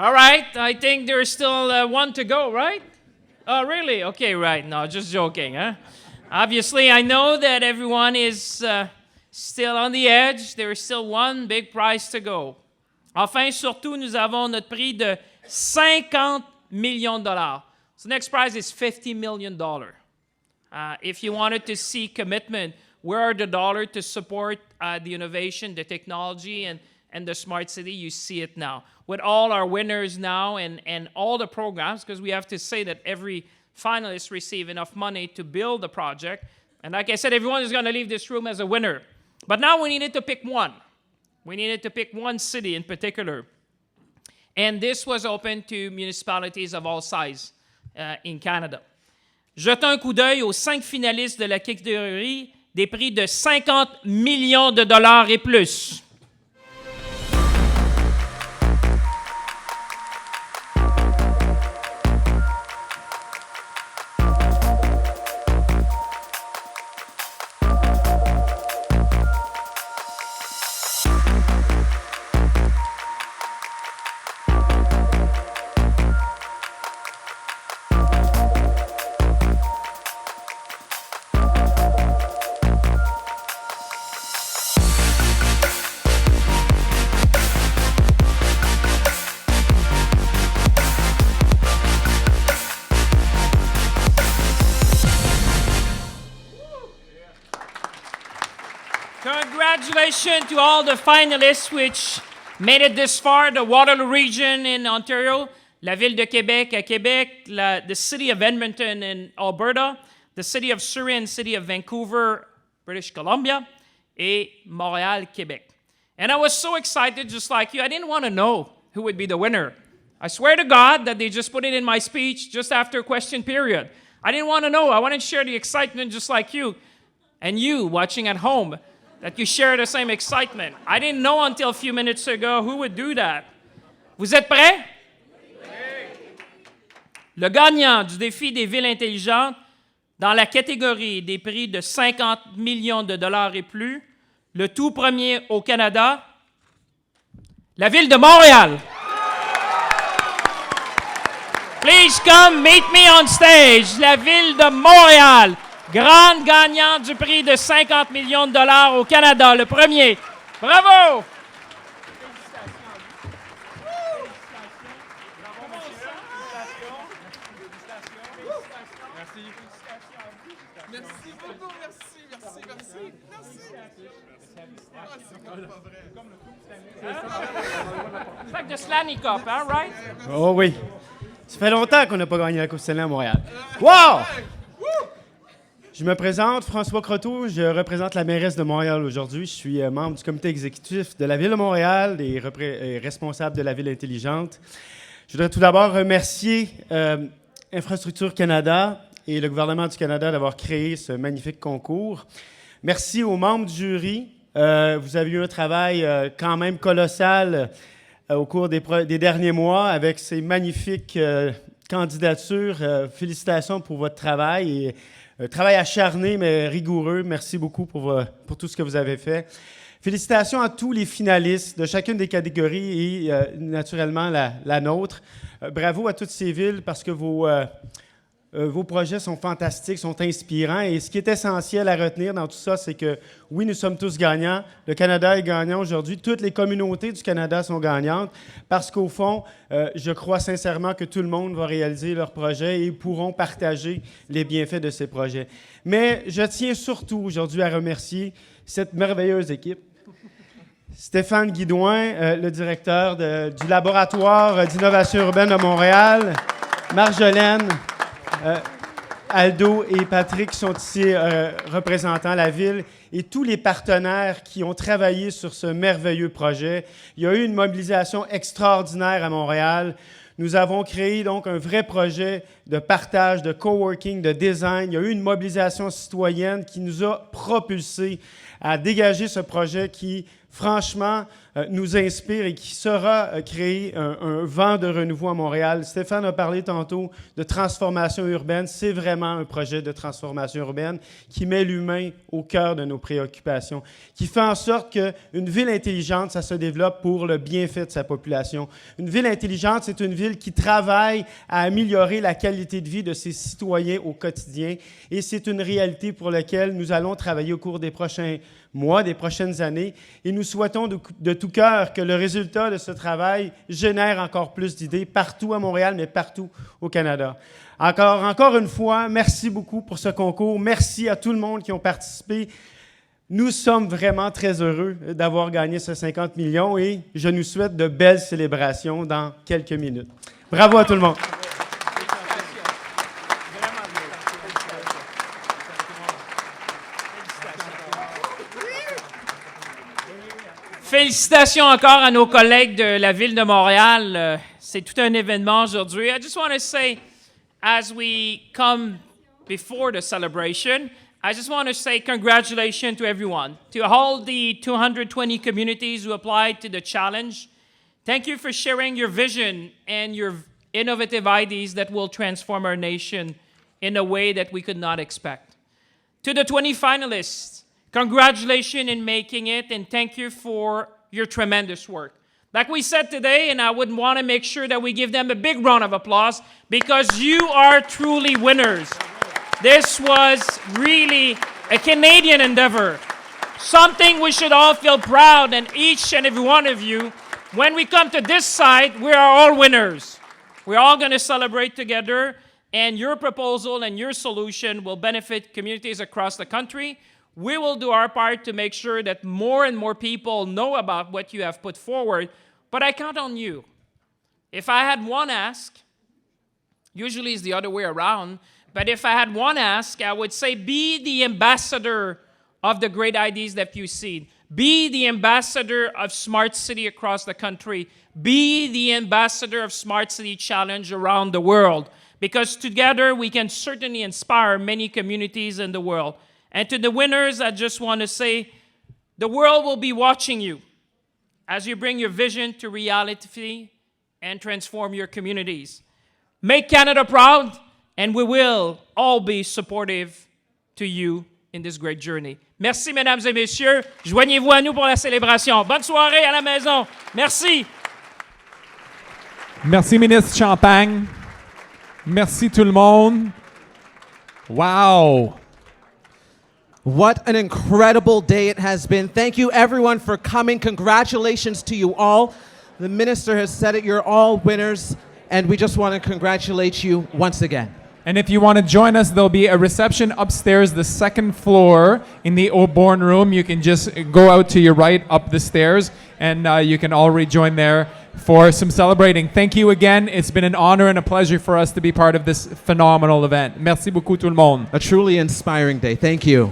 Speaker 8: All right, I think there's still one to go, right? Oh, really? Okay, right. No, just joking, huh? Obviously, I know that everyone is still on the edge. There is still one big prize to go. Enfin, surtout, nous avons notre prix de 50 millions de dollars. So the next prize is $50 million. If you wanted to see commitment, where are the dollars to support the innovation, the technology, and the smart city? You see it now. With all our winners now and all the programs, because we have to say that every finalist receive enough money to build the project. And like I said, everyone is going to leave this room as a winner. But now we needed to pick one. We needed to pick one city in particular. And this was open to municipalities of all sizes in Canada. Jetons un coup d'œil aux 5 finalistes de la catégorie des prix de 50 millions de dollars et plus. Congratulations to all the finalists which made it this far. The Waterloo region in Ontario, la ville de Québec à Québec, the city of Edmonton in Alberta, the city of Surrey and city of Vancouver, British Columbia, et Montréal, Québec. And I was so excited, just like you. I didn't want to know who would be the winner. I swear to God that they just put it in my speech just after question period. I didn't want to know. I wanted to share the excitement just like you. And you watching at home, that you share the same excitement. I didn't know until a few minutes ago who would do that. Vous êtes prêts? Le gagnant du défi des villes intelligentes dans la catégorie des prix de 50 millions de dollars et plus, le tout premier au Canada, la ville de Montréal. Please come meet me on stage, la ville de Montréal. Grande gagnante du prix de 50 millions de dollars au Canada, le premier. Bravo!
Speaker 11: Merci beaucoup, merci.
Speaker 8: It's like the Slaney Cup, hein, right?
Speaker 13: Oh oui. Ça fait longtemps qu'on n'a pas gagné la Coupe Stanley à Montréal. Wow! Je me présente, François Croteau, je représente la mairesse de Montréal aujourd'hui. Je suis membre du comité exécutif de la Ville de Montréal et responsable de la Ville intelligente. Je voudrais tout d'abord remercier Infrastructure Canada et le gouvernement du Canada d'avoir créé ce magnifique concours. Merci aux membres du jury. Vous avez eu un travail quand même colossal au cours des derniers mois avec ces magnifiques candidatures. Félicitations pour votre travail et travail acharné, mais rigoureux. Merci beaucoup pour tout ce que vous avez fait. Félicitations à tous les finalistes de chacune des catégories et naturellement la nôtre. Bravo à toutes ces villes parce que vos projets sont fantastiques, sont inspirants. Et ce qui est essentiel à retenir dans tout ça, c'est que oui, nous sommes tous gagnants. Le Canada est gagnant aujourd'hui. Toutes les communautés du Canada sont gagnantes parce qu'au fond, je crois sincèrement que tout le monde va réaliser leurs projets et pourront partager les bienfaits de ces projets. Mais je tiens surtout aujourd'hui à remercier cette merveilleuse équipe. Stéphane Guidouin, le directeur du laboratoire d'innovation urbaine de Montréal, Marjolaine, Aldo et Patrick sont ici représentant la ville et tous les partenaires qui ont travaillé sur ce merveilleux projet. Il y a eu une mobilisation extraordinaire à Montréal. Nous avons créé donc un vrai projet de partage, de coworking, de design. Il y a eu une mobilisation citoyenne qui nous a propulsés à dégager ce projet qui, franchement, nous inspire et qui saura créer un vent de renouveau à Montréal. Stéphane a parlé tantôt de transformation urbaine. C'est vraiment un projet de transformation urbaine qui met l'humain au cœur de nos préoccupations, qui fait en sorte qu'une ville intelligente, ça se développe pour le bienfait de sa population. Une ville intelligente, c'est une ville qui travaille à améliorer la qualité de vie de ses citoyens au quotidien, et c'est une réalité pour laquelle nous allons travailler au cours des prochains mois, des prochaines années, et nous souhaitons de tout cœur que le résultat de ce travail génère encore plus d'idées partout à Montréal, mais partout au Canada. Encore une fois, merci beaucoup pour ce concours. Merci à tout le monde qui ont participé. Nous sommes vraiment très heureux d'avoir gagné ce 50 millions et je nous souhaite de belles célébrations dans quelques minutes. Bravo à tout le monde.
Speaker 8: Félicitations encore à nos collègues de la ville de Montréal. C'est tout un événement aujourd'hui. I just want to say, as we come before the celebration, I just want to say congratulations to everyone, to all the 220 communities who applied to the challenge. Thank you for sharing your vision and your innovative ideas that will transform our nation in a way that we could not expect. To the 20 finalists, congratulations in making it, and thank you for your tremendous work. Like we said today, and I would want to make sure that we give them a big round of applause because you are truly winners. This was really a Canadian endeavor, something we should all feel proud, and each and every one of you, when we come to this side, we are all winners. We're all going to celebrate together, and your proposal and your solution will benefit communities across the country. We will do our part to make sure that more and more people know about what you have put forward, but I count on you. If I had one ask, usually it's the other way around, but if I had one ask, I would say be the ambassador of the great ideas that you see. Be the ambassador of Smart City across the country. Be the ambassador of Smart City Challenge around the world, because together we can certainly inspire many communities in the world. And to the winners, I just want to say, the world will be watching you as you bring your vision to reality and transform your communities. Make Canada proud, and we will all be supportive to you in this great journey. Merci, mesdames et messieurs. Joignez-vous à nous pour la célébration. Bonne soirée à la maison. Merci.
Speaker 1: Merci, ministre Champagne. Merci tout le monde. Wow.
Speaker 2: What an incredible day it has been. Thank you everyone for coming. Congratulations to you all. The minister has said it, you're all winners, and we just want to congratulate you once again.
Speaker 1: And if you want to join us, there'll be a reception upstairs, the second floor in the Auborn room. You can just go out to your right up the stairs, and you can all rejoin there for some celebrating. Thank you again. It's been an honor and a pleasure for us to be part of this phenomenal event. Merci beaucoup tout le monde.
Speaker 2: A truly inspiring day. Thank you.